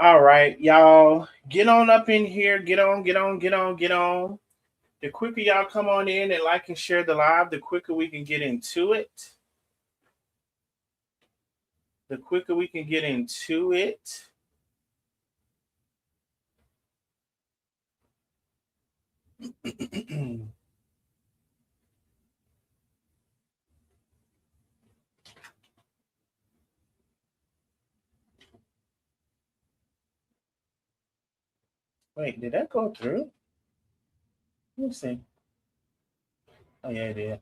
All right, y'all, get on up in here. Get on, get on, get on, get on. The quicker y'all come on in and like and share the live, the quicker we can get into it. The quicker we can get into it. Wait, did that go through? Let me see. Oh, yeah, it did.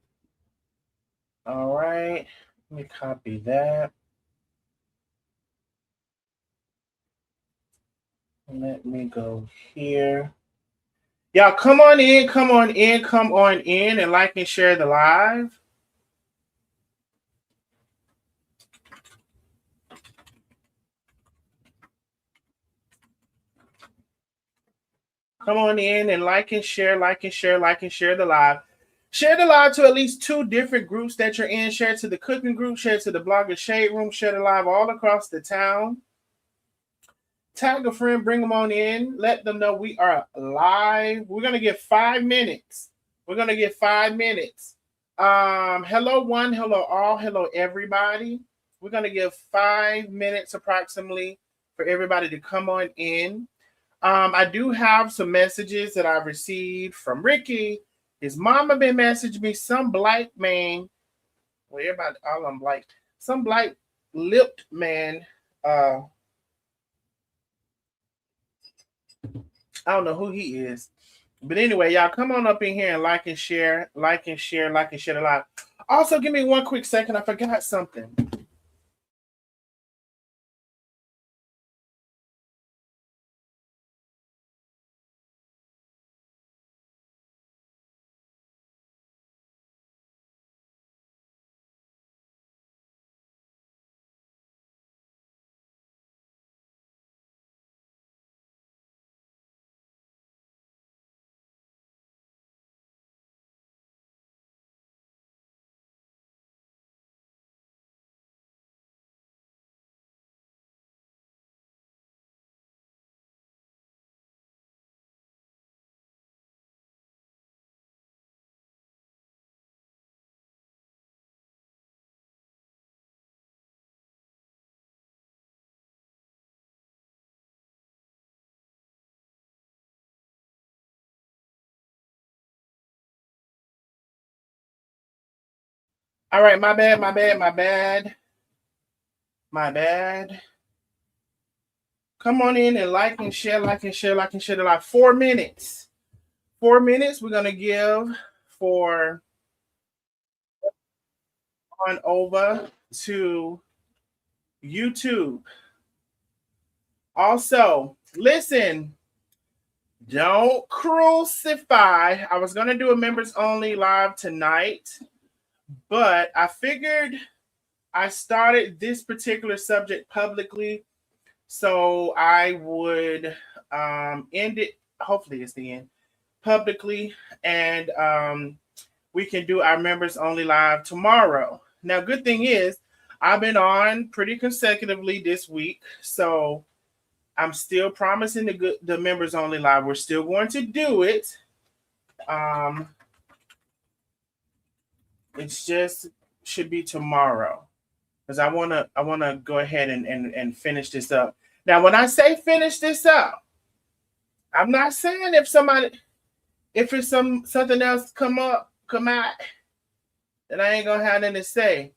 All right. Let me copy that. Let me go here. Y'all come on in, come on in, come on in and like and share the live. Come on in and like and share, like and share, like and share the live. Share the live to at least 2 different groups that you're in. Share to the cooking group, share to the blogger shade room, share the live all across the town. Tag a friend, bring them on in. Let them know we are live. We're going to get 5 minutes. We're going to get 5 minutes. Hello, one, hello, all, hello, everybody. We're going to give 5 minutes approximately for everybody to come on in. I do have some messages that I've received from Ricky. His mama been messaging me. Some black man, well, everybody, all of them black, some black lipped man. I don't know who he is. But anyway, y'all come on up in here and like and share, like and share, like and share the live. Also, give me one quick second. I forgot something. All right, my bad, my bad, my bad. My bad. Come on in and like and share, like and share, like and share the live. 4 minutes. 4 minutes we're going to give for on over to YouTube. Also, listen, don't crucify. I was going to do a members only live tonight, but I figured I started this particular subject publicly, so I would end it. Hopefully, it's the end publicly, and we can do our members only live tomorrow. Now, good thing is, I've been on pretty consecutively this week, so I'm still promising the members only live. We're still going to do it. It's just should be tomorrow because I wanna go ahead and finish this up. Now, when I say finish this up, I'm not saying if it's something else come out, then I ain't gonna have nothing to say.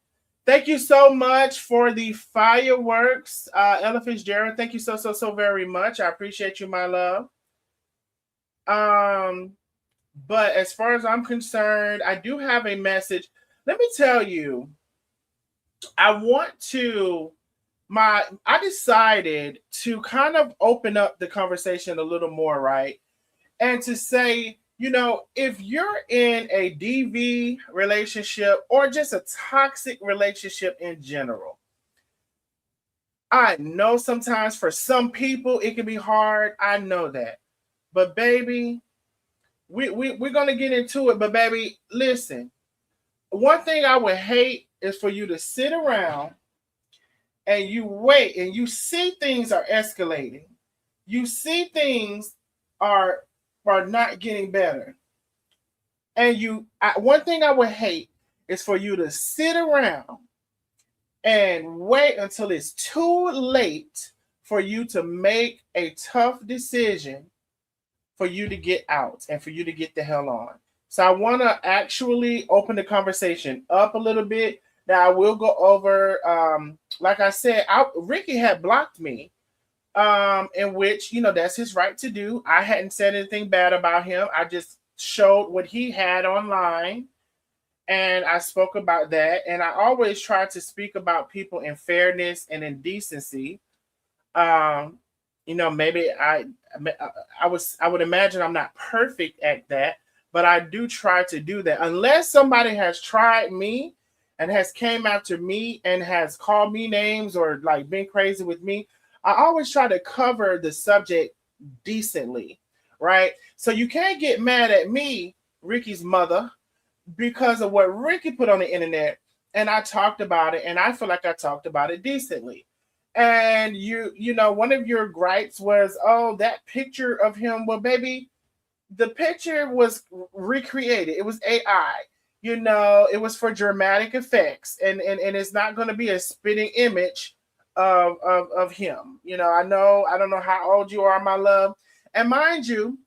Thank you so much for the fireworks, Ella Fitzgerald. Thank you so very much. I appreciate you, my love. But as far as I'm concerned, I do have a message. Let me tell you, I decided to kind of open up the conversation a little more, right? And to say, if you're in a DV relationship or just a toxic relationship in general, I know sometimes for some people it can be hard. I know that. But baby, we're going to get into it. But baby, listen, one thing I would hate is for you to sit around and you wait and you see things are escalating you see things are not getting better. And one thing I would hate is for you to sit around and wait until it's too late for you to make a tough decision for you to get out and for you to get the hell on. So I want to actually open the conversation up a little bit. Now I will go over, like I said, Ricky had blocked me, in which, that's his right to do. I hadn't said anything bad about him. I just showed what he had online, and I spoke about that. And I always try to speak about people in fairness and in decency. Maybe I would imagine I'm not perfect at that, but I do try to do that. Unless somebody has tried me and has came after me and has called me names or like been crazy with me, I always try to cover the subject decently, right? So you can't get mad at me, Ricky's mother, because of what Ricky put on the internet, and I talked about it, and I feel like I talked about it decently. And one of your gripes was, oh, that picture of him. Well, baby, the picture was recreated. It was AI. It was for dramatic effects, and it's not going to be a spitting image of him. I don't know how old you are, my love, and mind you,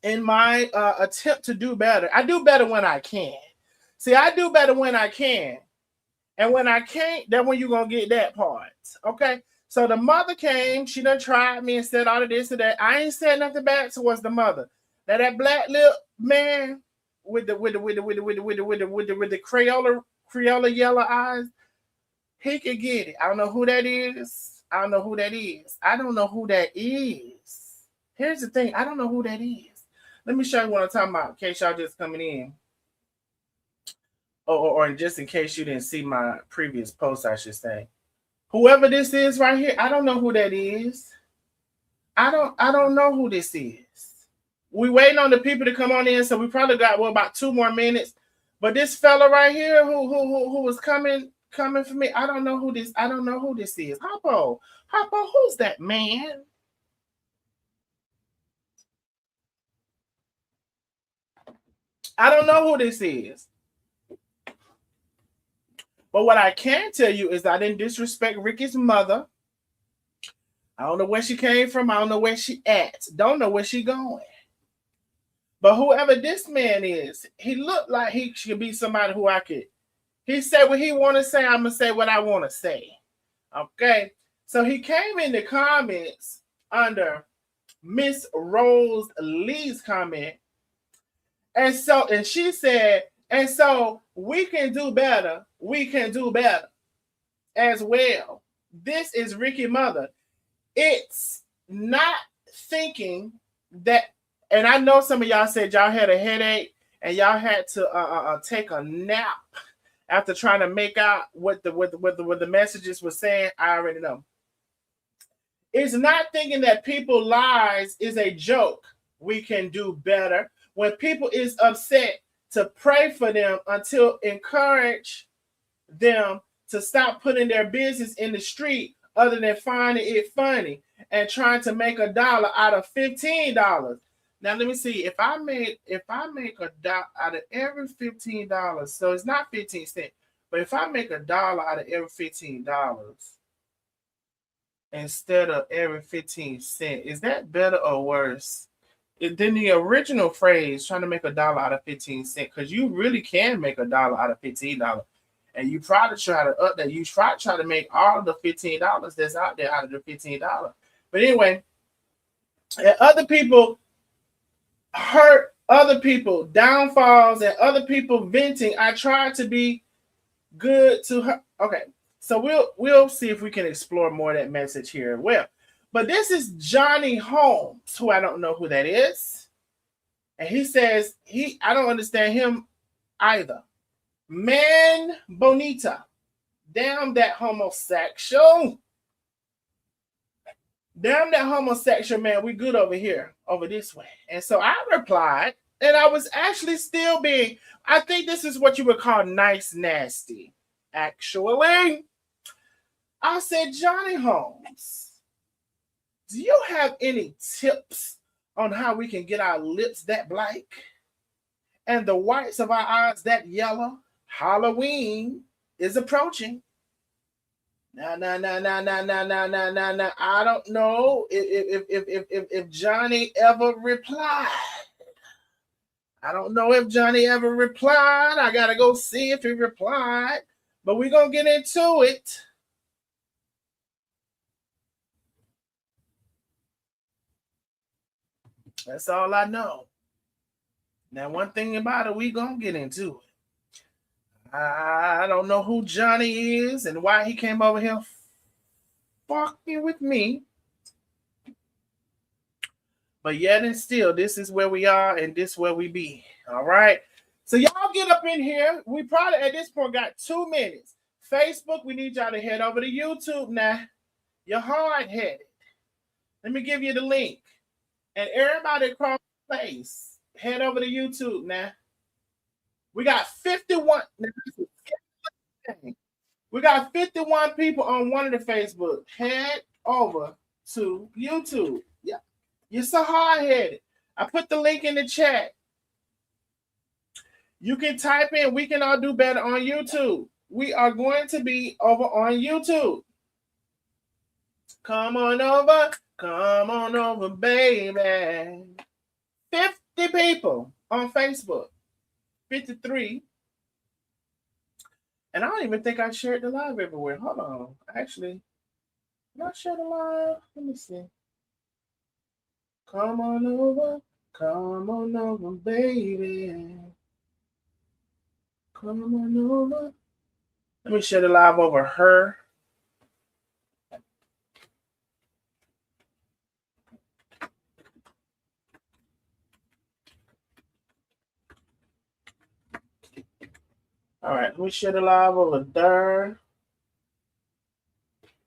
in my attempt to do better, I do better when I can. See, I do better when I can. And when I can't, that's when you're going to get that part. Okay? So the mother came. She done tried me and said all of this and that. I ain't said nothing bad towards the mother. Now that black lip man with the Crayola yellow eyes, he could get it. I don't know who that is. I don't know who that is. I don't know who that is. Here's the thing. I don't know who that is. Let me show you what I'm talking about in case y'all just coming in. Or just in case you didn't see my previous post, I should say. Whoever this is right here, I don't know who that is. I don't know who this is. We waiting on the people to come on in, so we probably got about 2 more minutes. But this fella right here who was coming for me, I don't know who this. I don't know who this is. Hoppo, who's that man? I don't know who this is. But what I can tell you is I didn't disrespect Ricky's mother. I don't know where she came from. I don't know where she at. Don't know where she going. But whoever this man is, he looked like he should be somebody who I could. He said what he want to say. I'm going to say what I want to say. Okay? So he came in the comments under Miss Rose Lee's comment. And she said, and so we can do better. We can do better as well. This is Ricky's mother. It's not thinking that, and I know some of y'all said y'all had a headache and y'all had to take a nap after trying to make out what the messages were saying. I already know. It's not thinking that people's lives is a joke. We can do better. When people is upset, to pray for them until encourage them to stop putting their business in the street other than finding it funny and trying to make $1 out of $15. Now let me see. If I make $1 out of every $15, so it's not 15 cents, but if I make $1 out of every $15 instead of every 15 cents, is that better or worse than the original phrase trying to make $1 out of 15 cents? Because you really can make $1 out of $15. And you probably try to update. You try to make all of the $15 that's out there out of the $15. But anyway, other people hurt other people, downfalls, and other people venting. I try to be good to her. Okay, so we'll see if we can explore more of that message here. Well, but this is Johnny Holmes, who I don't know who that is. And he says I don't understand him either. Man bonita. Damn that homosexual. Damn that homosexual, man. We good over here, over this way. And so I replied, and I was actually still being, I think this is what you would call nice nasty. Actually, I said, Johnny Holmes, Do you have any tips on how we can get our lips that black and the whites of our eyes that yellow? Halloween is approaching. Nah. I don't know if Johnny ever replied. I don't know if Johnny ever replied. I gotta go see if he replied. But we're gonna get into it. That's all I know. Now, one thing about it, we gonna get into it. I don't know who Johnny is and why he came over here fucking with me. But yet and still, this is where we are and this is where we be. All right. So y'all get up in here. We probably at this point got 2 minutes. Facebook, we need y'all to head over to YouTube now. You're hard-headed. Let me give you the link. And everybody across the place, head over to YouTube now. We got 51. We got 51 people on one of the Facebook. Head over to YouTube. Yeah. You're so hard-headed. I put the link in the chat. You can type in, we can all do better on YouTube. We are going to be over on YouTube. Come on over, baby. 50 people on Facebook. 53. And I don't even think I shared the live everywhere. Hold on. Actually, did I share the live? Let me see. Come on over, baby. Come on over. Let me share the live over her. All right, let me share the live over there.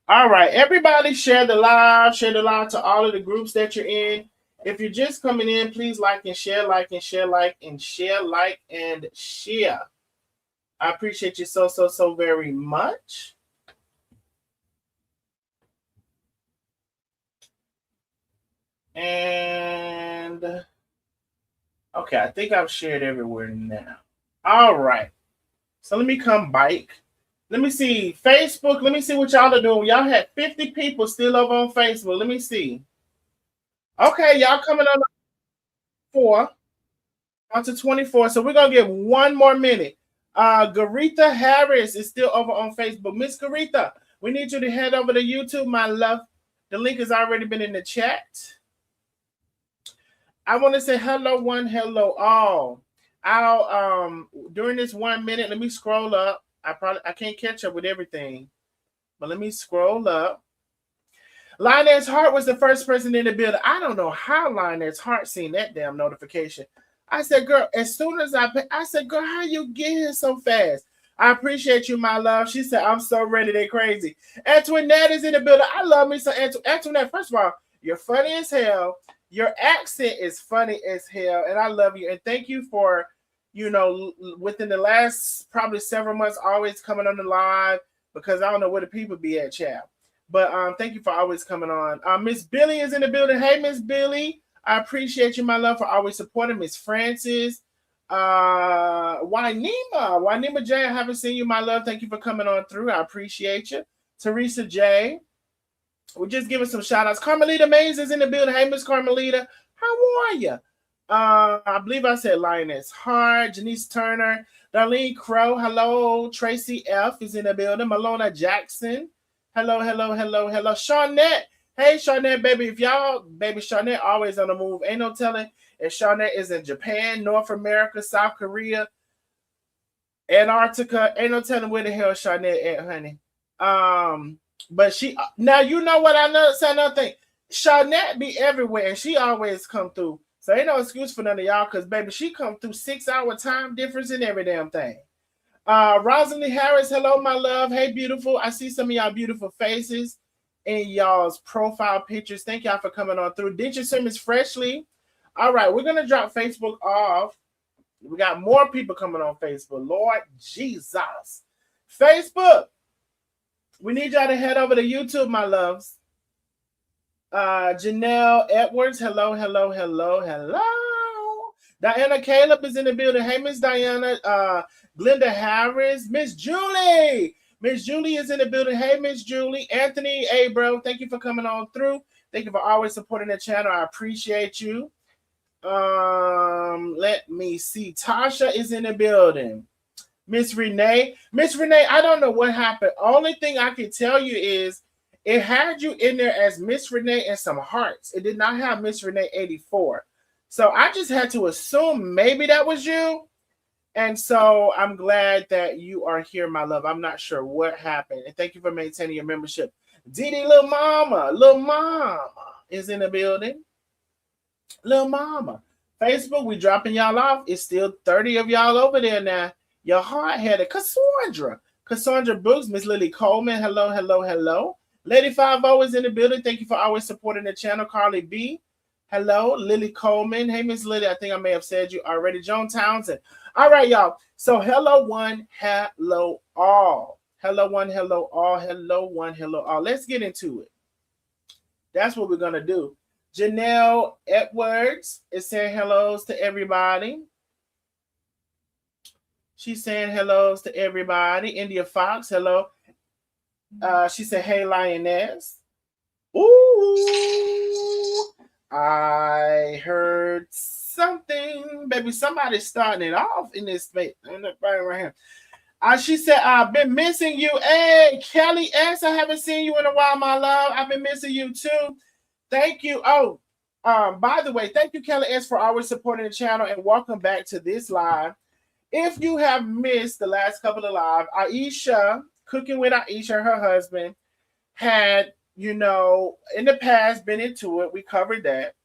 All right, everybody share the live to all of the groups that you're in. If you're just coming in, please like and share. I appreciate you so very much. And okay, I think I've shared everywhere now. All right. So let me come back. Let me see. Facebook, let me see what y'all are doing. Y'all had 50 people still over on Facebook. Let me see. Okay, y'all coming on 4 on to 24. So we're going to give 1 more minute. Garetha Harris is still over on Facebook. Miss Garetha, we need you to head over to YouTube, my love. The link has already been in the chat. I want to say hello, one, hello, all. I'll during this 1 minute, let me scroll up. I can't catch up with everything, but let me scroll up. Lioness Hart was the first person in the building. I don't know how Lioness Hart seen that damn notification. I said, girl, as soon as I said, girl, how you get here so fast? I appreciate you, my love. She said, I'm so ready, they crazy. Antoinette is in the building. I love me some Antoinette. First of all, you're funny as hell. Your accent is funny as hell, and I love you. And thank you for, within the last probably several months, always coming on the live, because I don't know where the people be at, child. But thank you for always coming on. Miss Billy is in the building. Hey, Miss Billy. I appreciate you, my love, for always supporting. Miss Francis. Wynema J, I haven't seen you, my love. Thank you for coming on through. I appreciate you. Teresa J. We're just giving some shout outs. Carmelita Mays is in the building. Hey, Miss Carmelita. How are you? I believe I said Lioness Hart, Janice Turner, Darlene Crow. Hello. Tracy F is in the building. Malona Jackson. Hello. Shawnette. Hey, Shawnette, baby. Shawnette always on the move. Ain't no telling if Shawnette is in Japan, North America, South Korea, Antarctica. Ain't no telling where the hell Shawnette at, honey. But now you know what I know. Say another thing. Shawnette be everywhere, and she always come through. So ain't no excuse for none of y'all, because baby, she come through 6-hour time difference in every damn thing. Rosalie Harris, hello, my love. Hey, beautiful. I see some of y'all beautiful faces in y'all's profile pictures. Thank y'all for coming on through. Did you see Miss Freshly? All right, we're gonna drop Facebook off. We got more people coming on Facebook. Lord Jesus. Facebook. We need y'all to head over to YouTube, my loves. Janelle Edwards, hello, hello, hello, hello. Diana Caleb is in the building. Hey, Miss Diana. Glenda Harris, Miss Julie. Miss Julie is in the building. Hey, Miss Julie. Anthony, hey, bro. Thank you for coming on through. Thank you for always supporting the channel. I appreciate you. Let me see. Tasha is in the building. Miss Renee. Miss Renee, I don't know what happened. Only thing I can tell you is it had you in there as Miss Renee and some hearts. It did not have Miss Renee 84. So I just had to assume maybe that was you. And so I'm glad that you are here, my love. I'm not sure what happened. And thank you for maintaining your membership. Didi Little Mama is in the building. Little Mama. Facebook, we dropping y'all off. It's still 30 of y'all over there now. Your hard-headed Cassandra Brooks, Miss Lily Coleman, hello, hello, hello. Lady 5-0 is in the building. Thank you for always supporting the channel. Carly B, hello. Lily Coleman, hey, Miss Lily, I think I may have said you already. Joan Townsend. All right, y'all. So hello one, hello all. Hello one, hello all. Hello one, hello all. Let's get into it. That's what we're going to do. Janelle Edwards is saying hellos to everybody. She's saying hellos to everybody. India Fox, hello. She said, hey, Lioness. Ooh, I heard something. Baby, somebody's starting it off in this space. Right here. She said, I've been missing you. Hey, Kelly S., I haven't seen you in a while, my love. I've been missing you, too. Thank you. Oh, by the way, thank you, Kelly S., for always supporting the channel, and welcome back to this live. If you have missed the last couple of live, Aisha, Cooking with Aisha, her husband, had, in the past been into it. We covered that.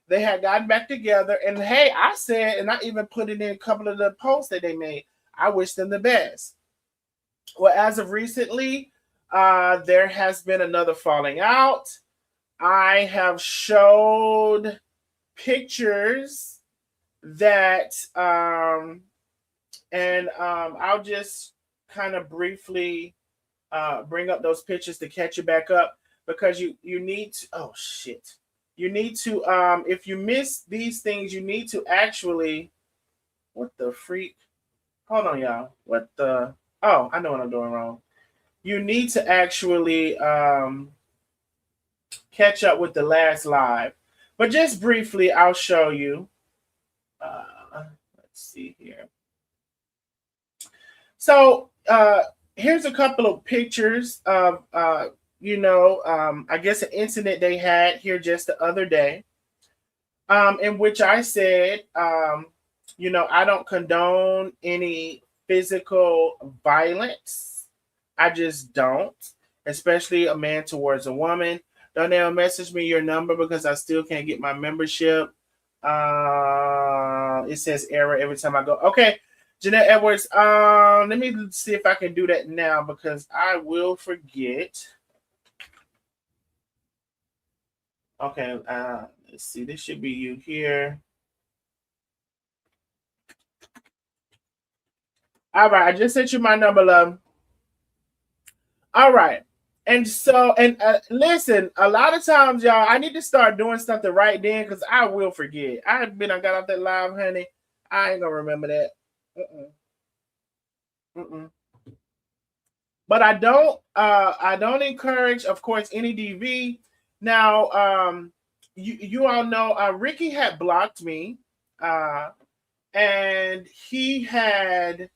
They had gotten back together. And hey, I said, and I even put it in a couple of the posts that they made, I wish them the best. Well, as of recently, there has been another falling out. I have showed pictures that I'll just kind of briefly bring up those pictures to catch you back up, because you need to, oh shit, you need to, if you miss these things, you need to actually, what the freak, hold on, y'all, what the, oh, I know what I'm doing wrong. You need to actually catch up with the last live, but just briefly I'll show you. Let's see here. So here's a couple of pictures of, I guess an incident they had here just the other day, in which I said, I don't condone any physical violence. I just don't, especially a man towards a woman. Donnell, message me your number because I still can't get my membership. It says error every time I go. Okay. Jeanette Edwards, let me see if I can do that now because I will forget. Okay, let's see. This should be you here. All right, I just sent you my number, love. All right. And so, listen, a lot of times, y'all, I need to start doing something right then because I will forget. I got off that live, honey. I ain't going to remember that. But I don't encourage, of course, any DV. Now, you all know Ricky had blocked me, and he had,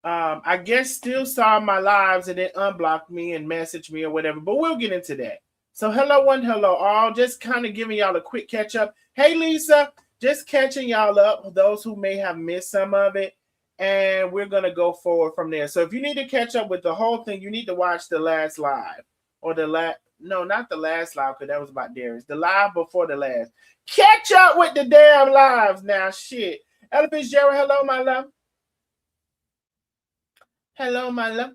I guess, still saw my lives and then unblocked me and messaged me or whatever. But we'll get into that. So hello one, hello all. Just kind of giving y'all a quick catch up. Hey, Lisa. Just catching y'all up, those who may have missed some of it, and we're going to go forward from there. So if you need to catch up with the whole thing, you need to watch the last live, or no, not the last live, because that was about Darius. The live before the last. Catch up with the damn lives now, shit. Ella Fitzgerald, hello, my love. Hello, my love.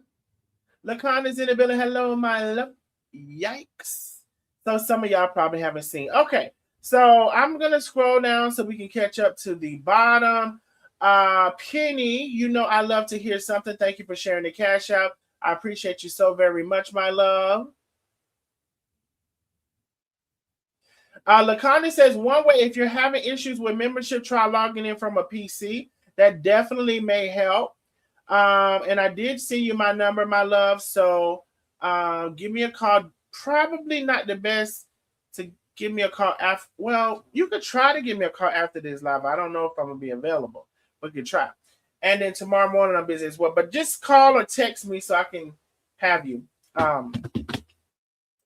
Lacan is in the building. Hello, my love. Yikes. So some of y'all probably haven't seen. Okay. So I'm going to scroll down so we can catch up to the bottom. Penny, I love to hear something. Thank you for sharing the cash out. I appreciate you so very much, my love. Laconda says, one way, if you're having issues with membership, try logging in from a PC. That definitely may help. And I did see you my number, my love. So give me a call. Probably not the best to give me a call after. Well, you could try to give me a call after this live. I don't know if I'm going to be available, but you could try. And then tomorrow morning I'm busy as well. But just call or text me so I can have you.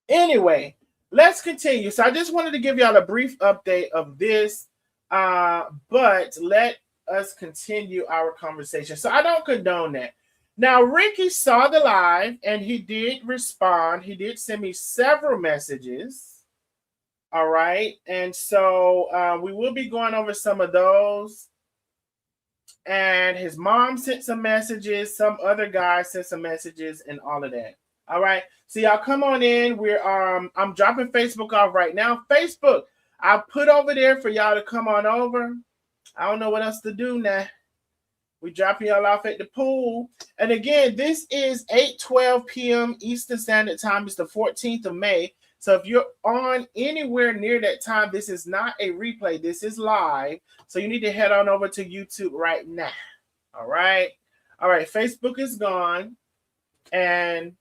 Anyway, let's continue. So I just wanted to give y'all a brief update of this, but let us continue our conversation. So I don't condone that. Now, Ricky saw the live and he did respond. He did send me several messages. All right. And so we will be going over some of those. And his mom sent some messages. Some other guys sent some messages and all of that. All right. So y'all come on in. We're I'm dropping Facebook off right now. Facebook, I put over there for y'all to come on over. I don't know what else to do now. We dropping y'all off at the pool. And again, this is 8:12 p.m. Eastern Standard Time. It's the 14th of May. So if you're on anywhere near that time, this is not a replay. This is live. So you need to head on over to YouTube right now. All right. All right. Facebook is gone. And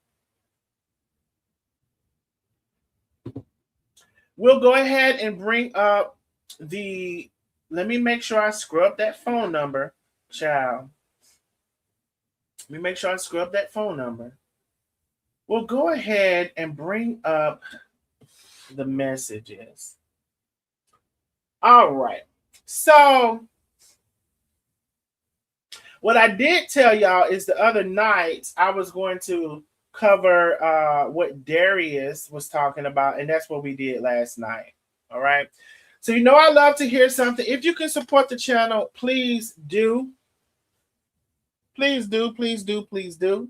we'll go ahead and bring up the, let me make sure I scrub that phone number, child. Let me make sure I scrub that phone number. We'll go ahead and bring up the messages. All right. So what I did tell y'all is the other night I was going to cover what Darius was talking about, and that's what we did last night. All right. So you know I love to hear something. If you can support the channel, please do. Please do, please do, please do.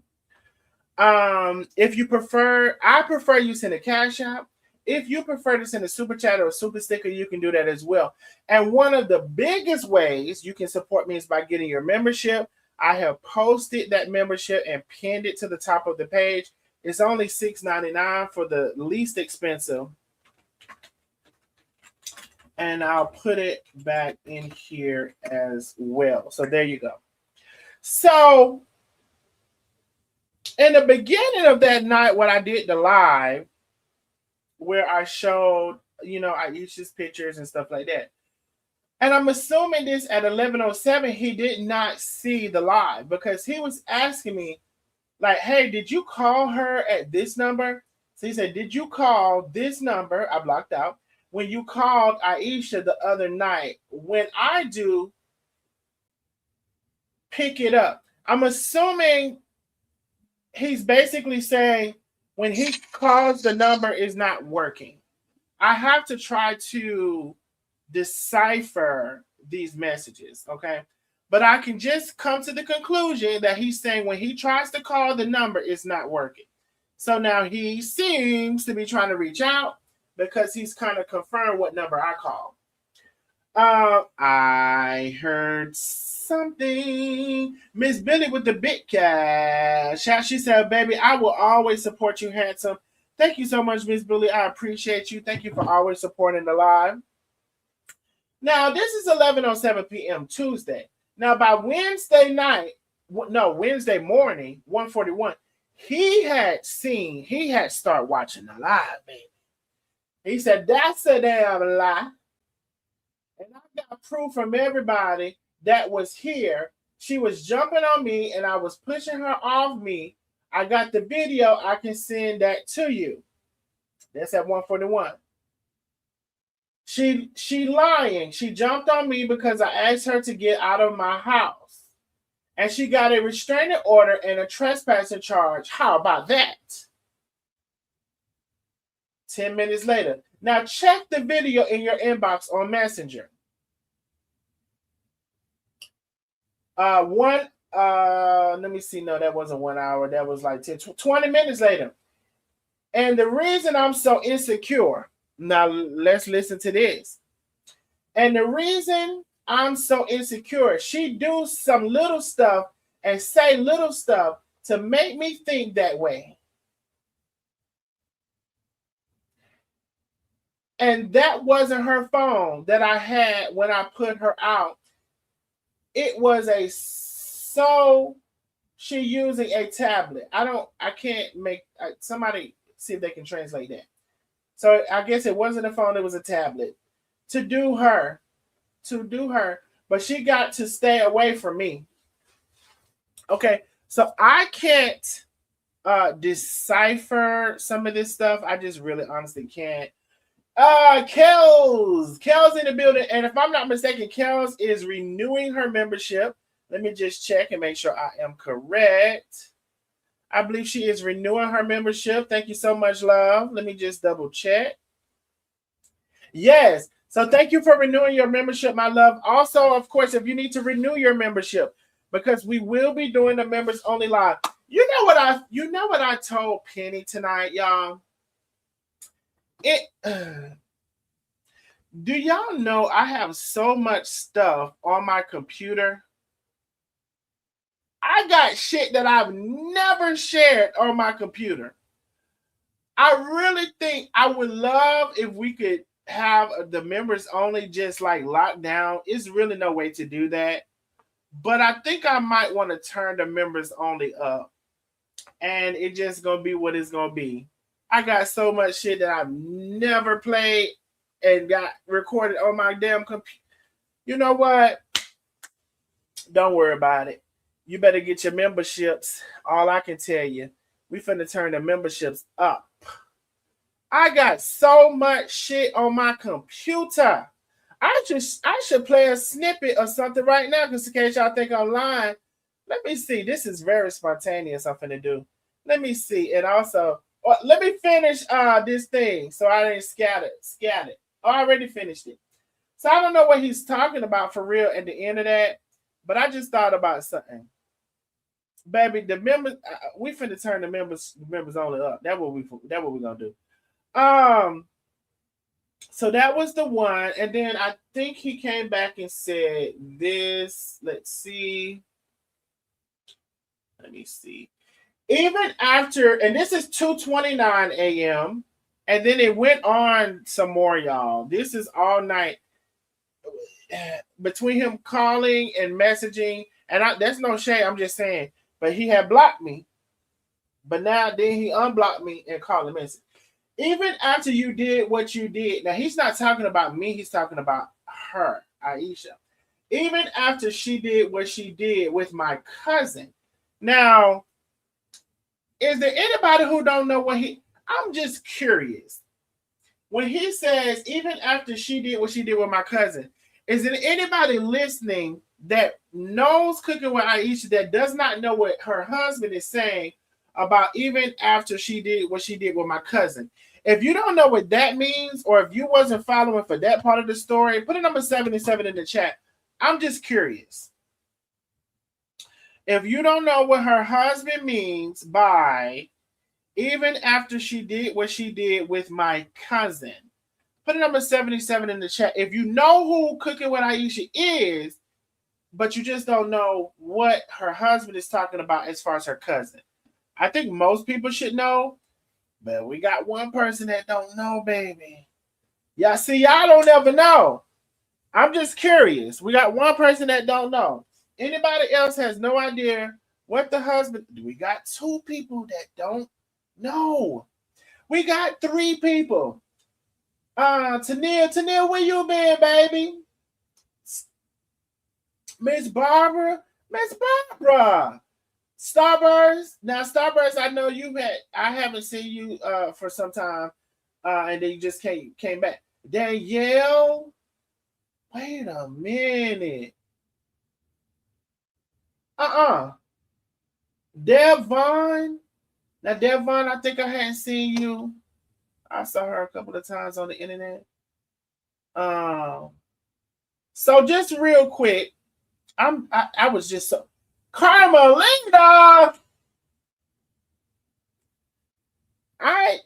If you prefer, I prefer you send a Cash App. If you prefer to send a super chat or a super sticker, you can do that as well. And one of the biggest ways you can support me is by getting your membership. I have posted that membership and pinned it to the top of the page. It's only $6.99 for the least expensive. And I'll put it back in here as well. So there you go. So in the beginning of that night, when I did the live, where I showed, you know, Aisha's pictures and stuff like that. And I'm assuming this at 11:07, he did not see the live because he was asking me, like, hey, did you call her at this number? So he said, did you call this number? I blocked out. When you called Aisha the other night, when I do, pick it up. I'm assuming he's basically saying when he calls, the number is not working. I have to try to decipher these messages, okay? But I can just come to the conclusion that he's saying when he tries to call, the number is not working. So now he seems to be trying to reach out because he's kind of confirmed what number I called. I heard something. Miss Billy with the big cash. She said, baby, I will always support you, handsome. Thank you so much, Miss Billy. I appreciate you. Thank you for always supporting the live. Now, this is 11:07 p.m. Tuesday. Now, by Wednesday morning, 1:41, he had started watching the live, baby. He said, that's a damn lie. And I got proof from everybody that was here. She was jumping on me and I was pushing her off me. I got the video. I can send that to you. That's at 1:41. She lying. She jumped on me because I asked her to get out of my house. And she got a restraining order and a trespassing charge. How about that? 10 minutes later. Now check the video in your inbox on Messenger. Let me see. No, that wasn't 1 hour. That was like 20 minutes later. And the reason I'm so insecure, now let's listen to this. And the reason I'm so insecure, she do some little stuff and say little stuff to make me think that way. And that wasn't her phone that I had when I put her out. It was she using a tablet. I can't make somebody see if they can translate that. So I guess it wasn't a phone, it was a tablet. To do her. But she got to stay away from me. Okay, so I can't decipher some of this stuff. I just really honestly can't. Kels in the building, and if I'm not mistaken, Kels is renewing her membership. Let me just check and make sure I am correct. I believe she is renewing her membership. Thank you so much, love. Let me just double check. Yes. So thank you for renewing your membership, my love. Also, of course, if you need to renew your membership, because we will be doing the members only live. You know what I told Penny tonight, y'all? Do y'all know I have so much stuff on my computer? I got shit that I've never shared on my computer. I really think I would love if we could have the members only just like locked down. It's really no way to do that. But I think I might want to turn the members only up. And it just gonna be what it's gonna be. I got so much shit that I've never played and got recorded on my damn computer. You know what? Don't worry about it. You better get your memberships. All I can tell you, we finna turn the memberships up. I got so much shit on my computer. I should play a snippet or something right now, because in case y'all think I'm lying. Let me see. This is very spontaneous. I'm finna do. Let me see. And also, let me finish this thing so I didn't scatter. Oh, I already finished it. So I don't know what he's talking about for real at the end of that, but I just thought about something. Baby, the members, we finna turn the members only up. That's what we're gonna do. So that was the one, and then I think he came back and said this. Let's see. Let me see. Even after, and this is 2:29 a.m., and then it went on some more, y'all. This is all night between him calling and messaging, and that's no shade. I'm just saying. But he had blocked me. But now then he unblocked me and called a message. Even after you did what you did, now he's not talking about me, he's talking about her, Aisha. Even after she did what she did with my cousin. Now, is there anybody who don't know I'm just curious. When he says, even after she did what she did with my cousin, is there anybody listening that knows Cooking with Aisha that does not know what her husband is saying about even after she did what she did with my cousin? If you don't know what that means, or if you wasn't following for that part of the story, put a number 77 in the chat. I'm just curious. If you don't know what her husband means by even after she did what she did with my cousin, put a number 77 in the chat. If you know who Cooking with Aisha is, but you just don't know what her husband is talking about as far as her cousin. I think most people should know, but we got one person that don't know, baby. Y'all see, y'all don't ever know. I'm just curious. We got one person that don't know. Anybody else has no idea what the husband... We got two people that don't know. We got three people. Tennille, where you been, baby? Miss Barbara. Starburst. Now, Starburst, I know I haven't seen you for some time, and then you just came back. Danielle. Wait a minute. Devon. Now, Devon, I think I hadn't seen you. I saw her a couple of times on the internet. So just real quick, I was just so Carmelita. Hey,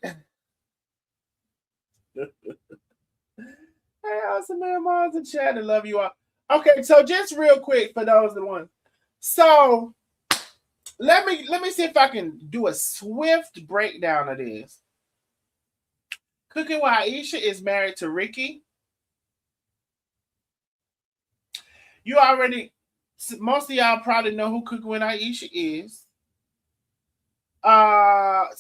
awesome man, moms and chat, and love you all. Okay, so just real quick for those that want. So let me see if I can do a swift breakdown of this. Cooking with Aisha is married to Ricky. You already, most of y'all probably know who Cooking with Aisha is. Garetha.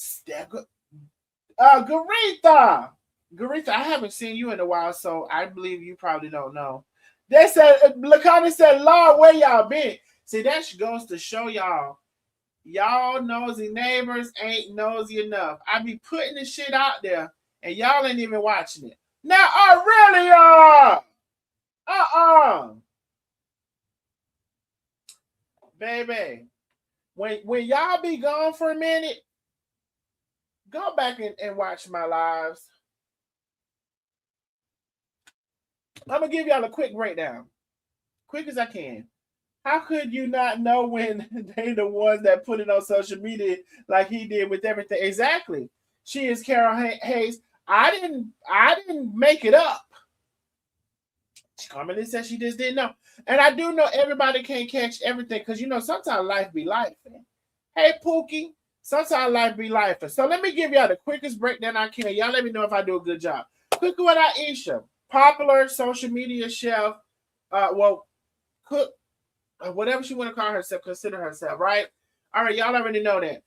Garetha, I haven't seen you in a while, so I believe you probably don't know. They said, Lakani said, Lord, where y'all been? See, that goes to show y'all nosy neighbors ain't nosy enough. I be putting the shit out there, and y'all ain't even watching it. Now, I really are. Baby, when y'all be gone for a minute, go back and watch my lives. I'm gonna give y'all a quick breakdown, quick as I can. How could you not know when they the ones that put it on social media like he did with everything? Exactly. She is Carol Hayes. I didn't make it up. She commented and said she just didn't know. And I do know everybody can't catch everything because sometimes life be life. Hey Pookie, sometimes life be life. So let me give y'all the quickest breakdown I can. Y'all let me know if I do a good job. Cooking with Aisha, popular social media chef. Cook. Whatever she want to call herself, consider herself, right? All right, y'all already know that.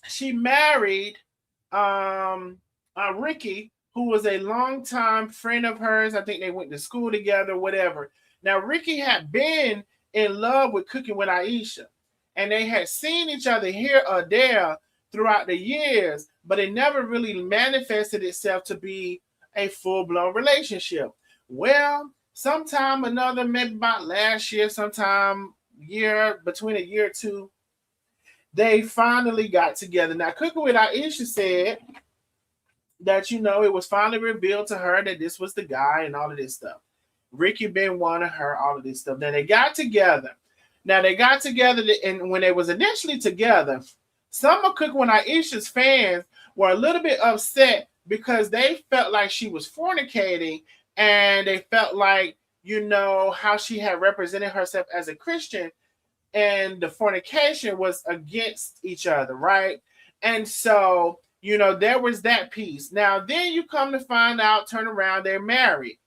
She married Ricky, who was a longtime friend of hers. I think they went to school together, whatever. Now, Ricky had been in love with Cooking with Aisha, and they had seen each other here or there throughout the years, but it never really manifested itself to be a full-blown relationship. Well, sometime another, maybe about last year, sometime between a year or two, they finally got together. Now, Cooking with Aisha said that, it was finally revealed to her that this was the guy and all of this stuff. Ricky been wanting her, all of this stuff. Then they got together. And when they was initially together, some of Cooking with Aisha's fans were a little bit upset because they felt like she was fornicating, and they felt like, how she had represented herself as a Christian, and the fornication was against each other, right? And so, there was that piece. Now, then you come to find out, turn around, they're married.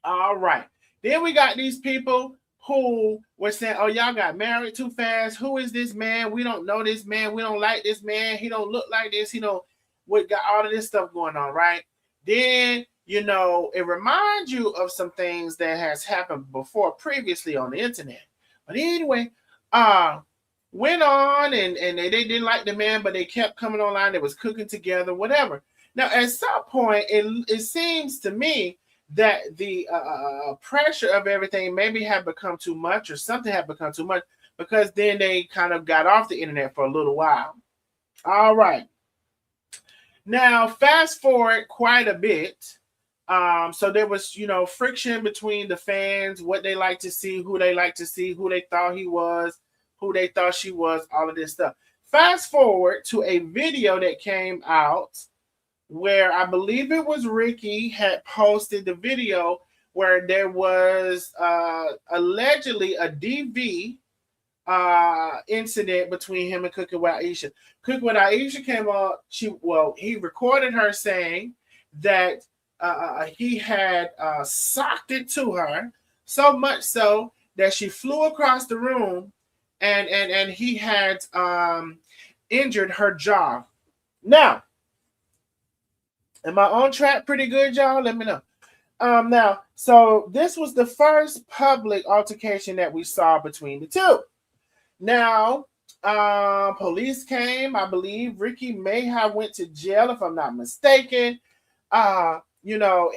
All right. Then we got these people who were saying, oh, y'all got married too fast. Who is this man? We don't know this man. We don't like this man. He don't look like this. What got all of this stuff going on, right? Then, it reminds you of some things that has happened before previously on the internet. But anyway, went on and they didn't like the man, but they kept coming online. They was cooking together, whatever. Now, at some point, it seems to me that the pressure of everything maybe had become too much, or something had become too much, because then they kind of got off the internet for a little while. All right. Now, fast forward quite a bit. So there was, friction between the fans, what they like to see, who they like to see, who they thought he was, who they thought she was, all of this stuff. Fast forward to a video that came out where I believe it was Ricky had posted the video where there was allegedly a DV incident between him and Cooking with Aisha. Cooking with Aisha came out. He recorded her saying that he had socked it to her, so much so that she flew across the room, and he had injured her jaw. Now, am I on track pretty good, y'all? Let me know. Now, so this was the first public altercation that we saw between the two. Now, police came. I believe Ricky may have went to jail, if I'm not mistaken.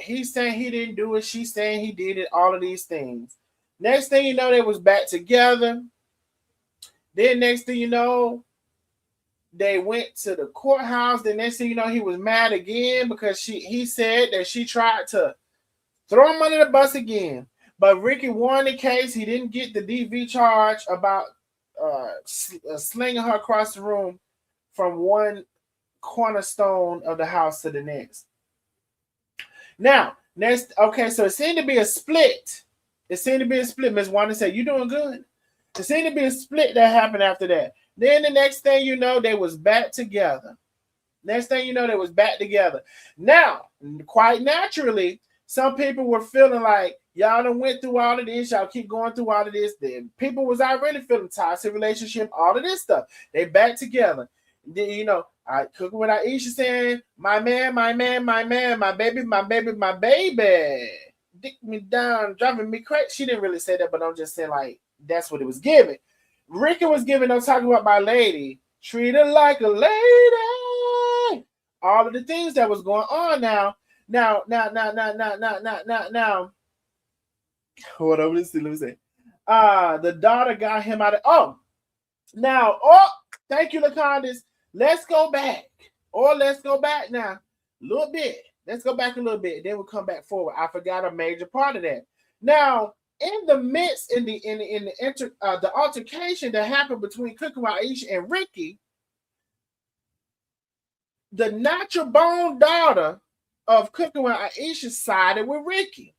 He's saying he didn't do it. She's saying he did it. All of these things. Next thing you know, they was back together. Then next thing you know, they went to the courthouse. The next thing you know, he was mad again because he said that she tried to throw him under the bus again. But Ricky won the case. He didn't get the DV charge about slinging her across the room from one cornerstone of the house to the next. Now, next, okay, so it seemed to be a split. Miss Wanda said, you doing good? It seemed to be a split that happened after that. Then the next thing you know, they was back together. Next thing you know, they was back together. Now, quite naturally, some people were feeling like y'all done went through all of this. Y'all keep going through all of this. Then people was already feeling toxic relationship, all of this stuff. They back together. Then, you know, I cooking with Aisha saying, my man, my man, my man, my baby, my baby, my baby. Dick me down, driving me crazy. She didn't really say that, but I'm just saying like that's what it was giving. Ricky was giving, I'm talking about my lady. Treat her like a lady. All of the things that was going on now. Now. Hold on, let me see. The daughter got him out of thank you, Lacondas. Let's go back. Or let's go back now. A little bit. Let's go back a little bit. Then we'll come back forward. I forgot a major part of that. Now, in the midst, in the altercation that happened between Cooking with Aisha and Ricky, the natural born daughter of Cooking with Aisha sided with Ricky.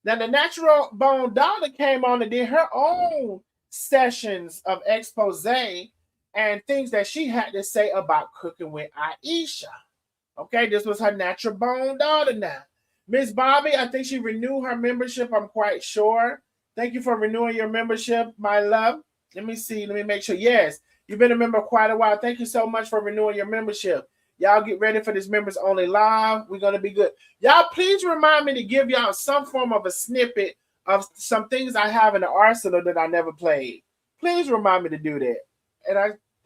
Now, the natural born daughter came on and did her own sessions of expose and things that she had to say about Cooking with Aisha. Okay, this was her natural born daughter now. Miss Bobby, I think she renewed her membership, I'm quite sure. Thank you for renewing your membership, my love. Let me see. Let me make sure. Yes, you've been a member quite a while. Thank you so much for renewing your membership. Y'all get ready for this members only live. We're going to be good. Y'all, please remind me to give y'all some form of a snippet of some things I have in the arsenal that I never played. Please remind me to do that. And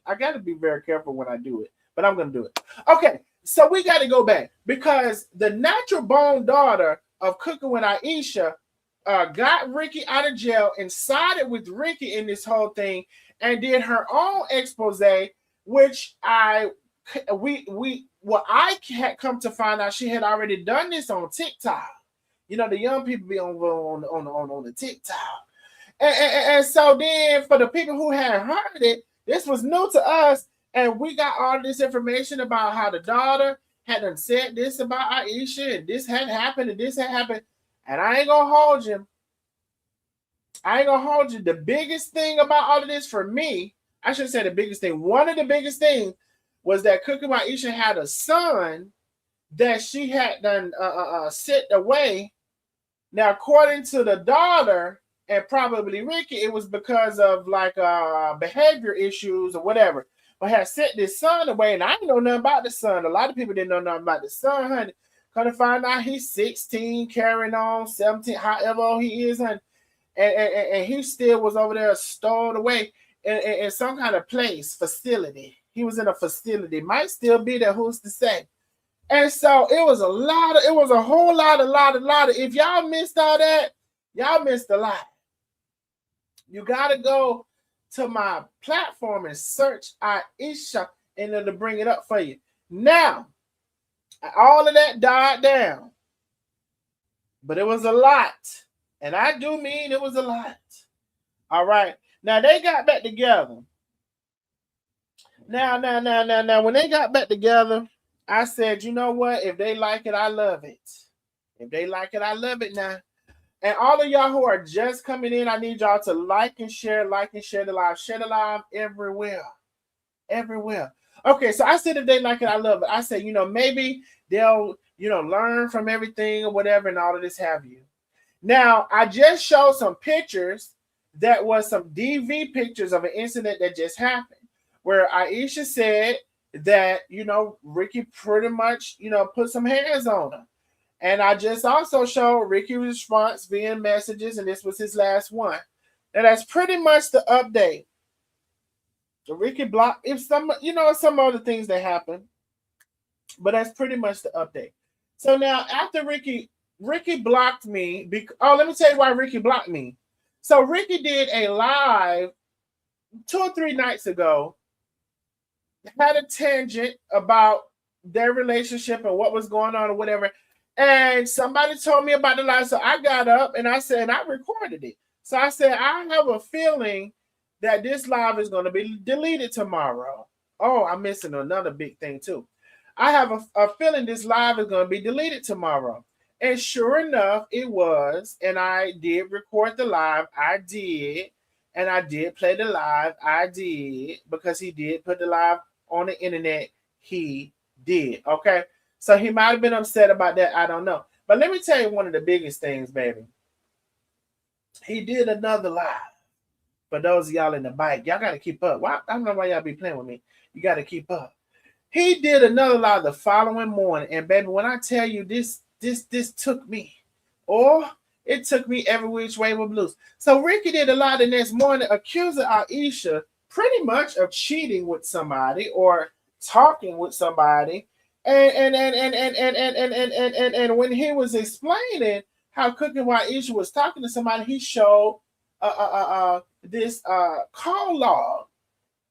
I got to be very careful when I do it, but I'm going to do it. Okay, so we got to go back because the natural born daughter of Cooking with Aisha got Ricky out of jail and sided with Ricky in this whole thing and did her own expose, which I had come to find out she had already done this on TikTok. You know, the young people be on the TikTok. And so then for the people who had heard it, this was new to us. And we got all this information about how the daughter had done said this about Aisha and this had happened and this had happened. And I ain't gonna hold you. The biggest thing about all of this for me, I should say the biggest thing, one of the biggest things was that Cooking with Aisha had a son that she had done sent away. Now, according to the daughter and probably Ricky, it was because of like behavior issues or whatever. But had sent this son away, and I didn't know nothing about the son. A lot of people didn't know nothing about the son, honey. Come to find out he's 16, carrying on, 17, however old he is, honey. And he still was over there stowed away in some kind of place, facility. He was in a facility. Might still be there, who's to say? And so it was a whole lot of. If y'all missed all that, y'all missed a lot. You got to go to my platform and search Aisha and it'll bring it up for you. Now, all of that died down, but it was a lot. And I do mean it was a lot. All right. Now, they got back together. Now, when they got back together, I said, you know what? If they like it, I love it. If they like it, I love it now. And all of y'all who are just coming in, I need y'all to like and share the live. Share the live everywhere. Everywhere. Okay, so I said if they like it, I love it. I said, you know, maybe they'll, you know, learn from everything or whatever and all of this have you. Now, I just showed some pictures that was some DV pictures of an incident that just happened where Aisha said that, you know, Ricky pretty much, you know, put some hands on her. And I just also showed Ricky's response via messages, and this was his last one. And that's pretty much the update. So Ricky blocked, if some, you know, some other things that happened, but that's pretty much the update. So now after Ricky blocked me, let me tell you why Ricky blocked me. So Ricky did a live 2 or 3 nights ago, had a tangent about their relationship and what was going on or whatever. And somebody told me about the live, so I got up and I said, and I recorded it. So I said, I have a feeling that this live is going to be deleted tomorrow. Oh, I'm missing another big thing too. I have a feeling this live is going to be deleted tomorrow. And sure enough, it was. And I did record the live. I did. And I did play the live. I did. Because he did put the live on the internet. He did. Okay. So he might have been upset about that. I don't know. But let me tell you one of the biggest things, baby. He did another live. For those of y'all in the bike, y'all got to keep up. Why, I don't know why y'all be playing with me. You got to keep up. He did another live the following morning. And baby, when I tell you this took me. Or it took me every which way with blues. So Ricky did a live the next morning accusing Aisha pretty much of cheating with somebody or talking with somebody. And when he was explaining how Cooking While Aisha was talking to somebody, he showed this call log.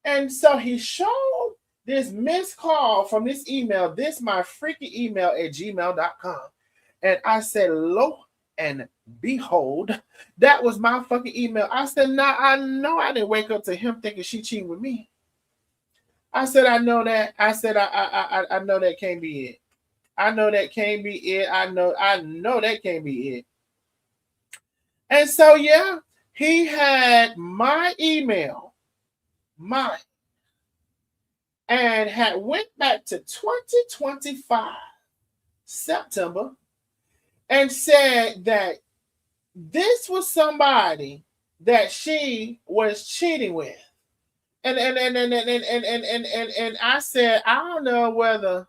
And so he showed this missed call from this email, this my freaky email at gmail.com. And I said, lo and behold, that was my fucking email. I said, nah, I know I didn't wake up to him thinking she cheating with me. I said, I know that. I said, I know that can't be it. I know that can't be it. I know that can't be it. And so, yeah, he had my email, mine, and had went back to 2025, September, and said that this was somebody that she was cheating with. And I said, I don't know whether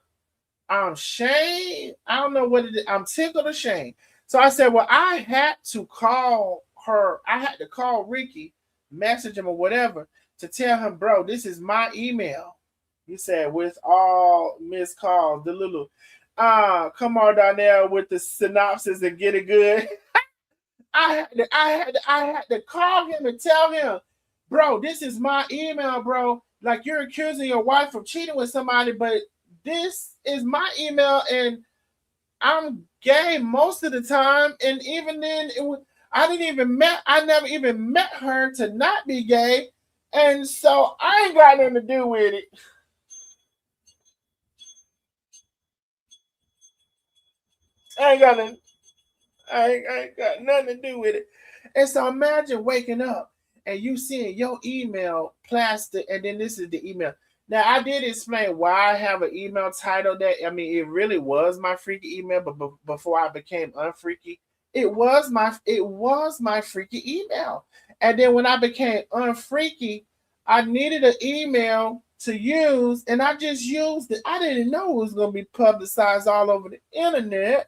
I'm shamed. I don't know what it is. I'm tickled or shamed. So I said, well, I had to call her. I had to call Ricky, message him or whatever, to tell him, bro, this is my email. He said, with all missed calls, the little, come on down there with the synopsis and get it good. I had to call him and tell him, bro, this is my email, bro. Like, you're accusing your wife of cheating with somebody, but this is my email, and I'm gay most of the time. And even then, I never even met her to not be gay, and so I ain't got nothing to do with it. I ain't got nothing to do with it. And so imagine waking up and you seeing your email plastered, and then this is the email. Now, I did explain why I have an email title that, I mean, it really was my freaky email, but before I became unfreaky, it was my freaky email. And then when I became unfreaky, I needed an email to use, and I just used it. I didn't know it was going to be publicized all over the internet.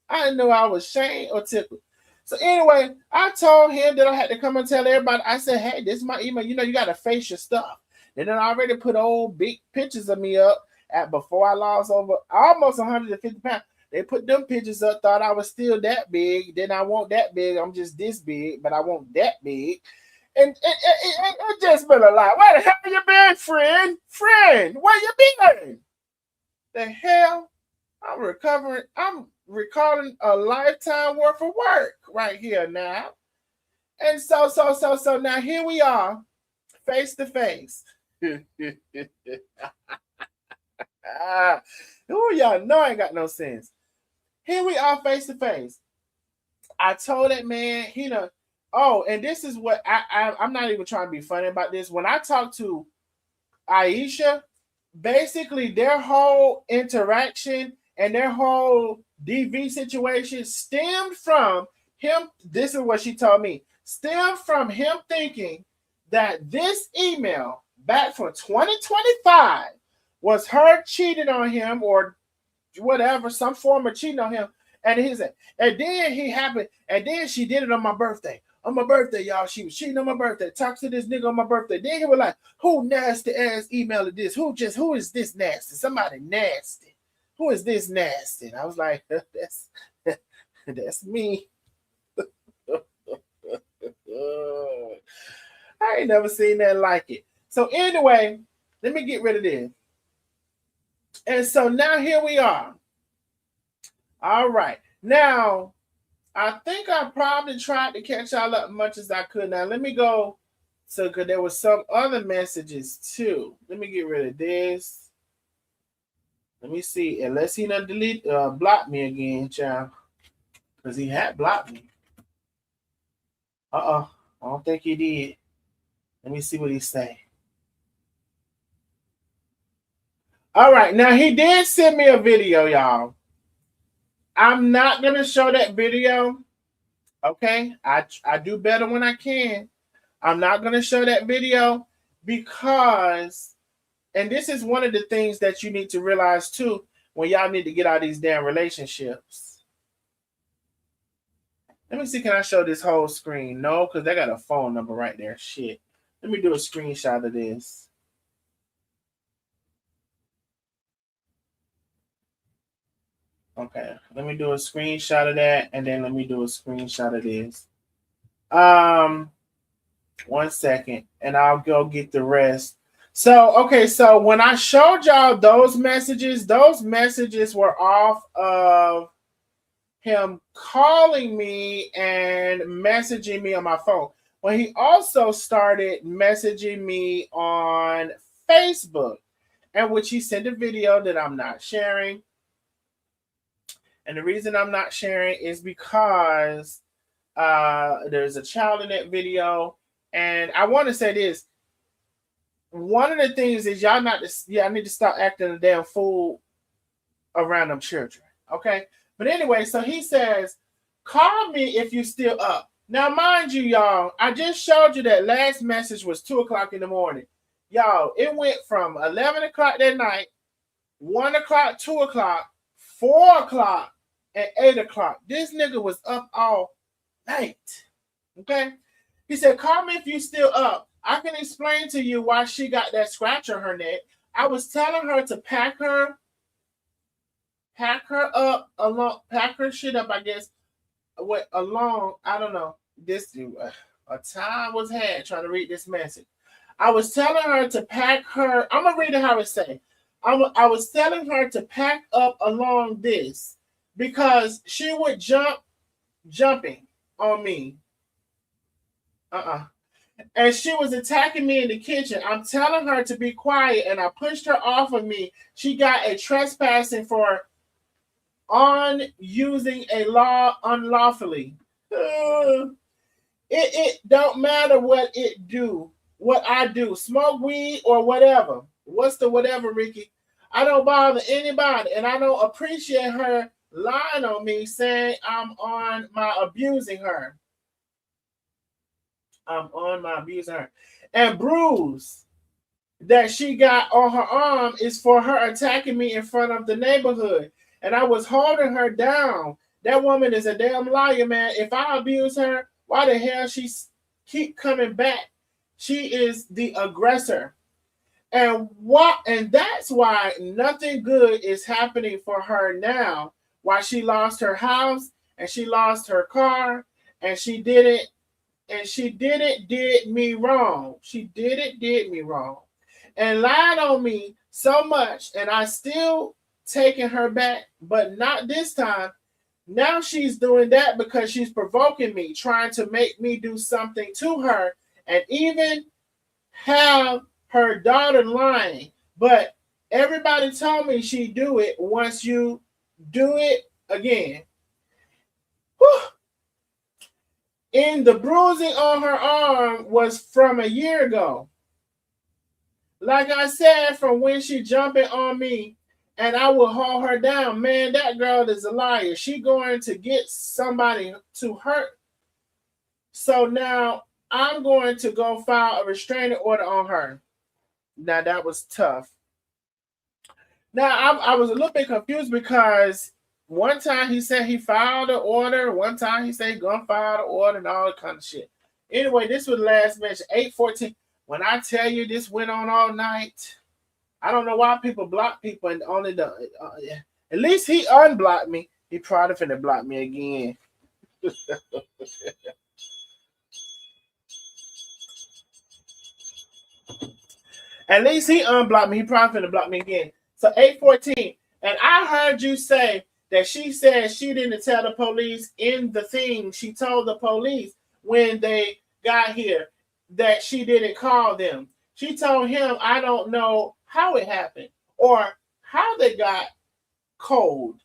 I didn't know I was shamed or tickled. So anyway, I told him that I had to come and tell everybody. I said, hey, this is my email. You know, you got to face your stuff. And then I already put old big pictures of me up at before I lost over almost 150 pounds. They put them pictures up, thought I was still that big. Then I want that big. I'm just this big, but I want that big. And it just been a lot. Where the hell you been, friend? Friend, where you been? The hell? I'm recovering. I'm recalling a lifetime worth of work right here now. And so now here we are, face to face. Oh, y'all know I ain't got no sense. Here we are, face to face. I told that man, and this is what I'm not even trying to be funny about this. When I talk to Aisha, basically their whole interaction and their whole DV situation stemmed from him. This is what she told me. Stemmed from him thinking that this email back from 2025 was her cheating on him or whatever, some form of cheating on him. And then she did it on my birthday. On my birthday, y'all, she was cheating on my birthday. Talked to this nigga on my birthday. Then he was like, who nasty ass emailed this? Who is this nasty? Somebody nasty. Who is this nasty? And I was like, that's me. I ain't never seen that like it. So anyway, let me get rid of this. And so now here we are. All right. Now, I think I probably tried to catch y'all up as much as I could. Now, let me go. So, because there was some other messages too. Let me get rid of this. Let me see. Unless he done block me again, child. Because he had blocked me. I don't think he did. Let me see what he say. All right, now he did send me a video, y'all. I'm not gonna show that video. Okay, I do better when I can. I'm not gonna show that video because, and this is one of the things that you need to realize too when y'all need to get out of these damn relationships. Let me see, can I show this whole screen? No, because they got a phone number right there. Shit. Let me do a screenshot of this. Okay, let me do a screenshot of that, and then let me do a screenshot of this. 1 second, and I'll go get the rest. So, okay, so when I showed y'all those messages were off of him calling me and messaging me on my phone. Well, he also started messaging me on Facebook, and which he sent a video that I'm not sharing. And the reason I'm not sharing is because there's a child in that video. And I want to say this. One of the things is y'all need to stop acting a damn fool around them children. Okay? But anyway, so he says, call me if you still up. Now, mind you, y'all, I just showed you that last message was 2 o'clock in the morning. Y'all, it went from 11 o'clock that night, 1 o'clock, 2 o'clock, 4 o'clock, and 8 o'clock. This nigga was up all night. Okay? He said, call me if you still up. I can explain to you why she got that scratch on her neck. I was telling her to pack her shit up, I guess. I don't know. This a time was had trying to read this message. I was telling her to pack her. I'm gonna read it how it say. I was telling her to pack up along this because she would jumping on me. And she was attacking me in the kitchen. I'm telling her to be quiet, and I pushed her off of me. She got a trespassing for on using a law unlawfully. It don't matter what I do, smoke weed or whatever. What's the whatever, Ricky? I don't bother anybody, and I don't appreciate her lying on me, saying I'm on my abusing her. And bruise that she got on her arm is for her attacking me in front of the neighborhood. And I was holding her down. That woman is a damn liar, man. If I abuse her, why the hell she keep coming back? She is the aggressor. And that's why nothing good is happening for her now. Why she lost her house and she lost her car and she did me wrong. She did me wrong and lied on me so much, and I still taking her back, but not this time. Now she's doing that because she's provoking me, trying to make me do something to her, and even have her daughter lying. But everybody told me she'd do it once you do it again. Whew. And the bruising on her arm was from a year ago. Like I said, from when she jumping on me and I will hold her down. Man, that girl is a liar. She going to get somebody to hurt. So now I'm going to go file a restraining order on her. Now that was tough. Now I was a little bit confused because one time he said he filed an order. One time he said he gonna file the order and all that kind of shit. Anyway, this was the last mention, 8:14. When I tell you this went on all night, I don't know why people block people and only the. At least he unblocked me. He probably finna block me again. At least he unblocked me. He probably finna block me again. So 8:14, and I heard you say that she said she didn't tell the police in the thing. She told the police when they got here that she didn't call them. She told him, I don't know how it happened or how they got called,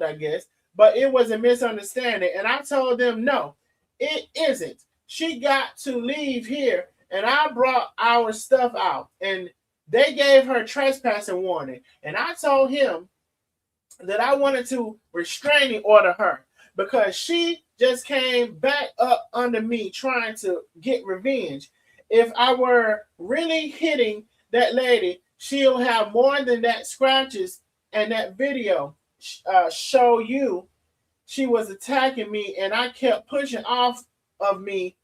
I guess, but it was a misunderstanding. And I told them, no, it isn't. She got to leave here, and I brought our stuff out. And They gave her trespassing warning, and I told him that I wanted to restraining order her because she just came back up under me trying to get revenge. If I were really hitting that lady, she'll have more than that scratches, and that video show you she was attacking me, and I kept pushing off of me,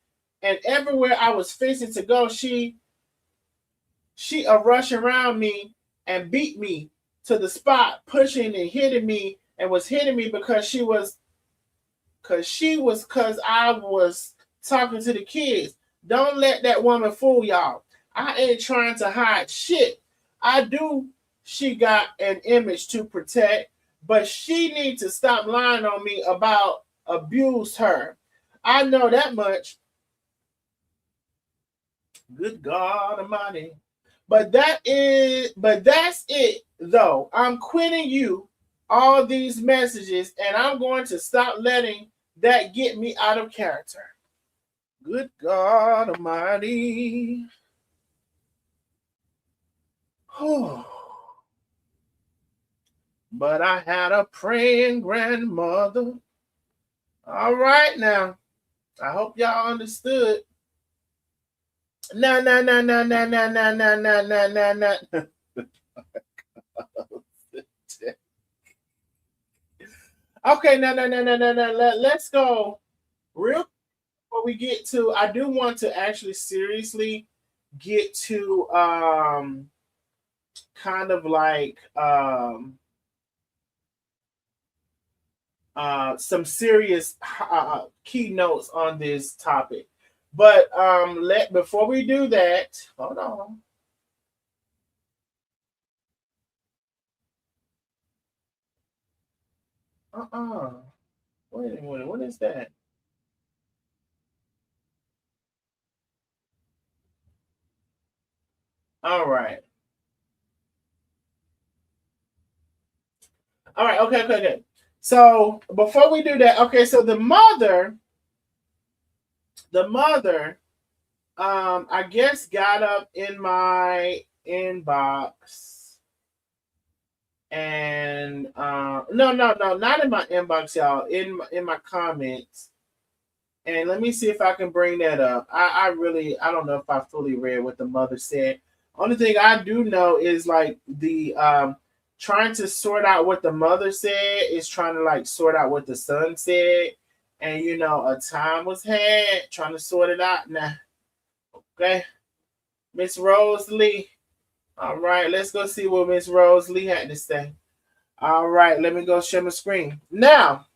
and everywhere I was fixing to go, she rushed around me and beat me to the spot, pushing and hitting me, and was hitting me because I was talking to the kids. Don't let that woman fool y'all. I ain't trying to hide shit. I do. She got an image to protect, but she needs to stop lying on me about abuse her. I know that much. Good God Almighty. But that's it though. I'm quitting you all these messages, and I'm going to stop letting that get me out of character. Good God Almighty. But I had a praying grandmother. All right now. I hope y'all understood. No. Okay, no. Let's go real before we get to. I do want to actually seriously get to kind of like some serious keynotes on this topic. But before we do that, hold on. Wait a minute, what is that? All right. All right, okay. So before we do that, okay, so the mother, I guess got up in my inbox and no, not in my inbox, y'all, in my comments. And let me see if I can bring that up. I don't know if I fully read what the mother said. Only thing I do know is like the trying to sort out what the mother said is trying to like sort out what the son said. And a time was had trying to sort it out. Now, okay, Miss Rose Lee. All right, let's go see what Miss Rose Lee had to say. All right, let me go share my screen. Now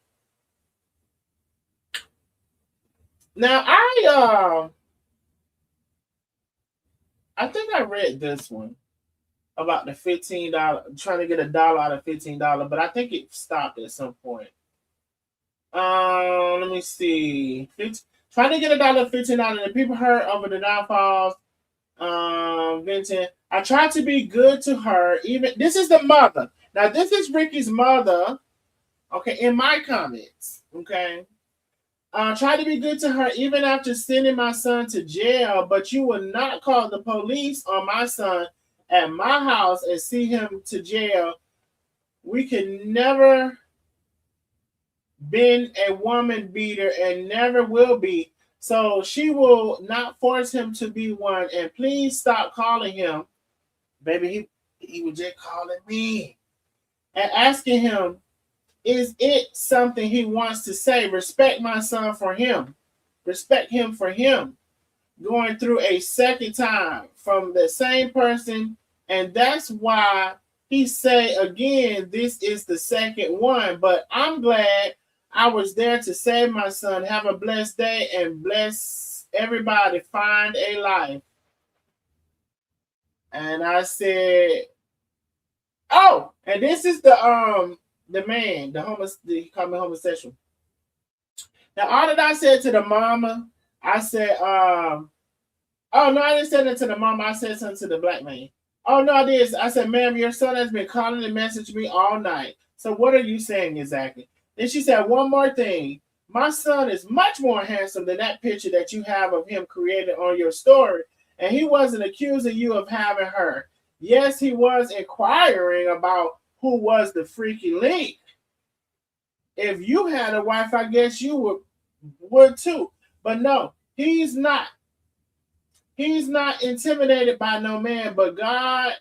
I think I read this one about the $15 trying to get $1 out of $15, but I think it stopped at some point. Let me see. Trying to get $1 $15, and the people hurt over the downfalls. Vincent, I tried to be good to her. Even this is the mother. Now this is Ricky's mother. Okay, in my comments. Okay. Try to be good to her even after sending my son to jail, but you will not call the police on my son at my house and see him to jail. We can never been a woman beater and never will be. So she will not force him to be one. And please stop calling him. Baby, he was just calling me. And asking him, is it something he wants to say? Respect my son for him. Respect him for him. Going through a second time from the same person. And that's why he say again, this is the second one. But I'm glad I was there to save my son. Have a blessed day and bless everybody. Find a life. And I said, oh, and this is the man, he called me homosexual. Now, all that I said to the mama, I said, oh no, I didn't say that to the mama. I said something to the black man. Oh no, I did. I said, ma'am, your son has been calling and messaging me all night. So what are you saying exactly? Then she said, one more thing. My son is much more handsome than that picture that you have of him created on your story. And he wasn't accusing you of having her. Yes, he was inquiring about who was the freaky link. If you had a wife, I guess you would too. But no, he's not. He's not intimidated by no man, but God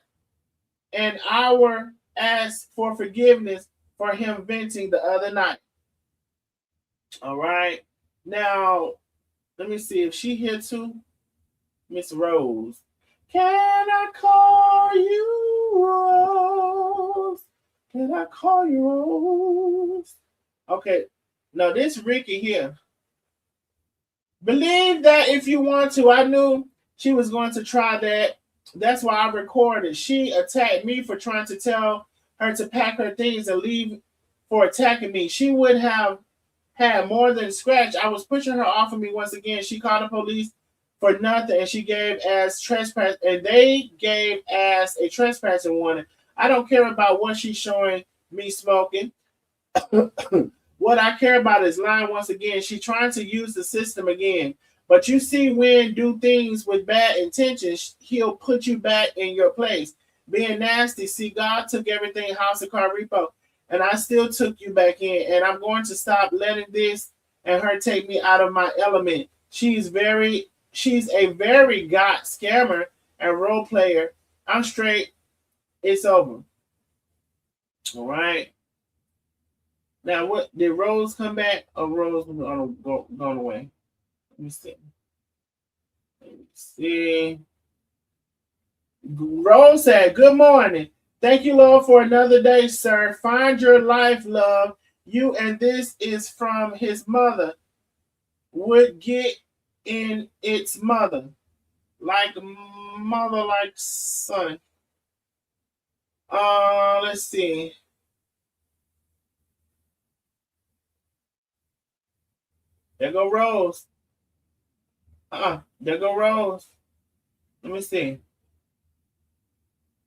and our asked for forgiveness for him venting the other night. All right. Now, let me see if she here too. Miss Rose. Can I call you Rose? Can I call you Rose? Okay. No, this Ricky here. Believe that if you want to. I knew she was going to try that. That's why I recorded. She attacked me for trying to tell her to pack her things and leave for attacking me. She would have had more than a scratch. I was pushing her off of me once again. She called the police for nothing, and she gave as trespass, and they gave as a trespassing warning. I don't care about what she's showing me smoking. What I care about is lying once again. She's trying to use the system again. But you see, when do things with bad intentions, he'll put you back in your place. Being nasty, see, God took everything, house and car repo, and I still took you back in. And I'm going to stop letting this and her take me out of my element. She's a very got scammer and role player. I'm straight. It's over. All right. Now, what did Rose come back or Rose gone away? Let me see. Let me see. Rose said, "Good morning. Thank you, Lord, for another day, sir. Find your life, love. You and this is from his mother. Would get in its mother, like son. Let's see. There go Rose. There go Rose. Let me see.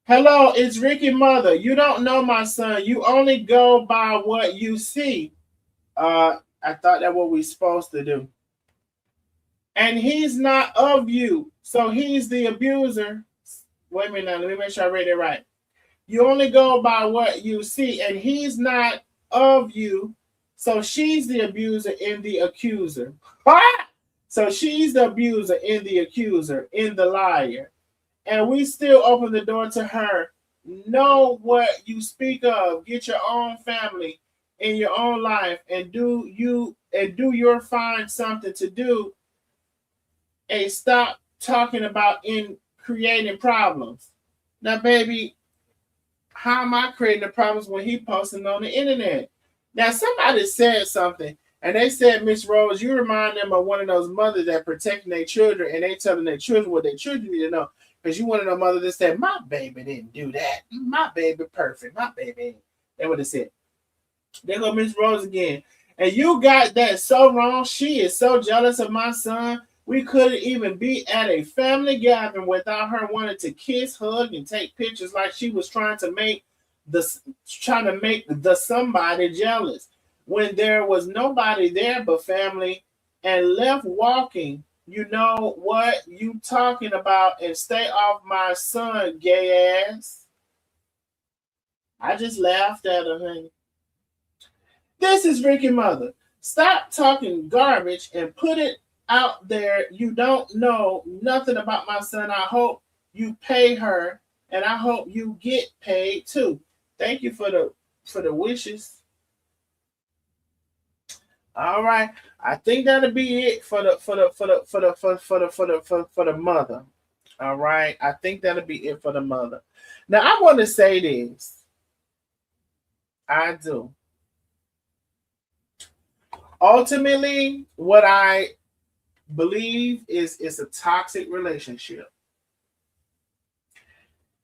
Hello, it's Ricky mother. You don't know my son. You only go by what you see. I thought that's what we're supposed to do. And he's not of you. So he's the abuser. Wait a minute now. Let me make sure I read it right. You only go by what you see. And he's not of you. So she's the abuser and the accuser. So she's the abuser and the accuser and the liar. And we still open the door to her. Know what you speak of. Get your own family in your own life and do your find something to do and stop talking about in creating problems. Now, baby, how am I creating the problems when he posting on the internet? Now, somebody said something, and they said, Miss Rose, you remind them of one of those mothers that protecting their children, and they telling their children what their children need to know. Because you one of those mothers that said, my baby didn't do that. My baby perfect. My baby. That's what they said. There go Miss Rose again. And you got that so wrong. She is so jealous of my son. We couldn't even be at a family gathering without her wanting to kiss, hug, and take pictures like she was trying to make the somebody jealous. When there was nobody there but family and left walking. You know what you talking about and stay off my son, gay ass. I just laughed at her, honey. This is Ricky mother. Stop talking garbage and put it out there. You don't know nothing about my son. I hope you pay her and I hope you get paid too. Thank you for the wishes. All right, I think that'll be it for the mother. All right, I think that'll be it for the mother. Now I want to say this. I do. Ultimately, what I believe is it's a toxic relationship,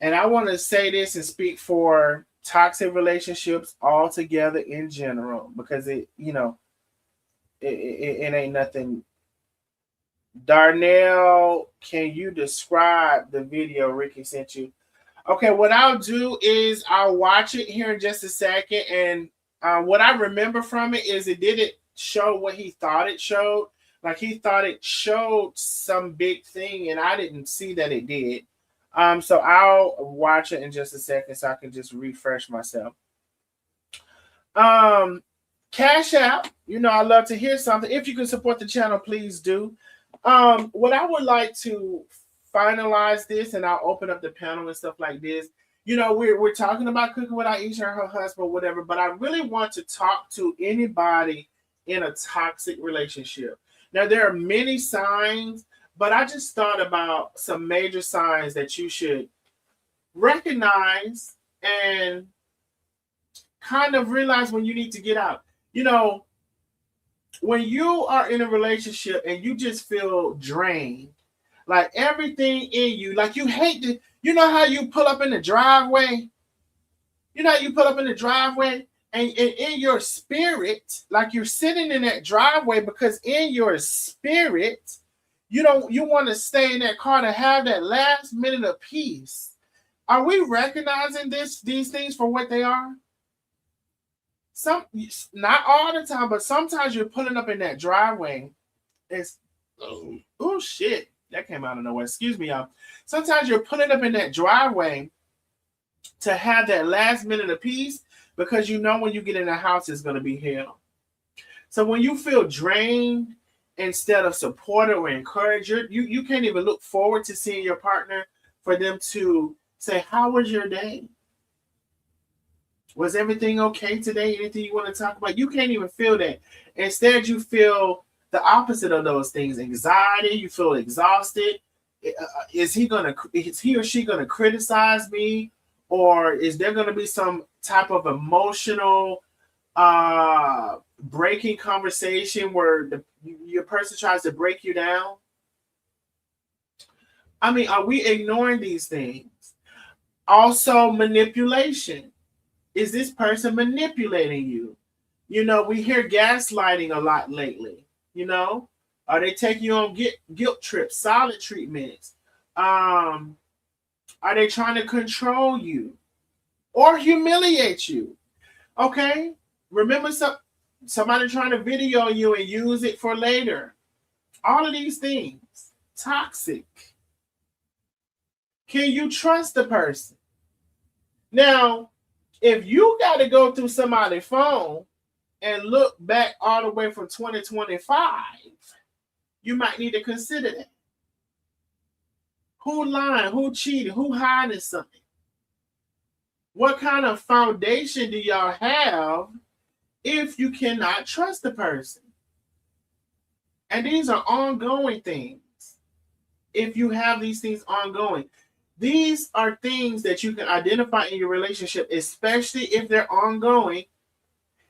and I want to say this and speak for toxic relationships altogether in general because it ain't nothing. Darnell, can you describe the video Ricky sent you? Okay, what I'll do is I'll watch it here in just a second. And what I remember from it is it didn't show what he thought it showed. Like he thought it showed some big thing, and I didn't see that it did. So I'll watch it in just a second so I can just refresh myself. Cash out. I love to hear something. If you can support the channel, please do. What I would like to finalize this, and I'll open up the panel and stuff like this. We're talking about cooking with Aisha and her husband, whatever, but I really want to talk to anybody in a toxic relationship. Now, there are many signs, but I just thought about some major signs that you should recognize and kind of realize when you need to get out. When you are in a relationship and you just feel drained, like everything in you, like you hate to, how you pull up in the driveway? And in your spirit, like you're sitting in that driveway because in your spirit, you want to stay in that car to have that last minute of peace. Are we recognizing these things for what they are? Not all the time, but sometimes you're pulling up in that driveway. It's oh shit, that came out of nowhere. Excuse me, y'all. Sometimes you're pulling up in that driveway to have that last minute of peace because when you get in the house it's going to be hell. So when you feel drained instead of supported or encouraged, you can't even look forward to seeing your partner for them to say, "How was your day? Was everything okay today? Anything you want to talk about?" You can't even feel that. Instead, you feel the opposite of those things. Anxiety, you feel exhausted. Is he or she gonna criticize me? Or is there gonna be some type of emotional breaking conversation where your person tries to break you down? I mean, are we ignoring these things? Also, manipulation. Is this person manipulating you? We hear gaslighting a lot lately. Are they taking you on guilt trips, silent treatments? Are they trying to control you or humiliate you? Okay, remember somebody trying to video you and use it for later. All of these things, toxic. Can you trust the person? Now, if you got to go through somebody's phone and look back all the way from 2025, you might need to consider that. Who lying? Who cheating? Who hiding something? What kind of foundation do y'all have if you cannot trust the person? And these are ongoing things. If you have these things ongoing, these are things that you can identify in your relationship, especially if they're ongoing.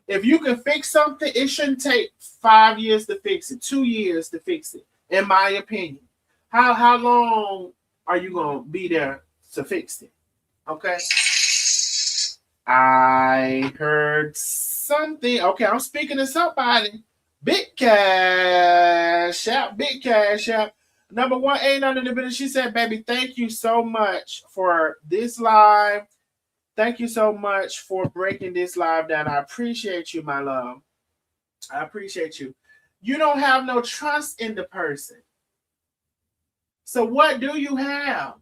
If you can fix something, it shouldn't take 5 years to fix it, 2 years to fix it, in my opinion. How long are you going to be there to fix it? Okay. I heard something. Okay, I'm speaking to somebody. Big cash out, big cash out. Number 189 under the business. She said, "Baby, thank you so much for this live. Thank you so much for breaking this live down. I appreciate you, my love. I appreciate you. You don't have no trust in the person. So what do you have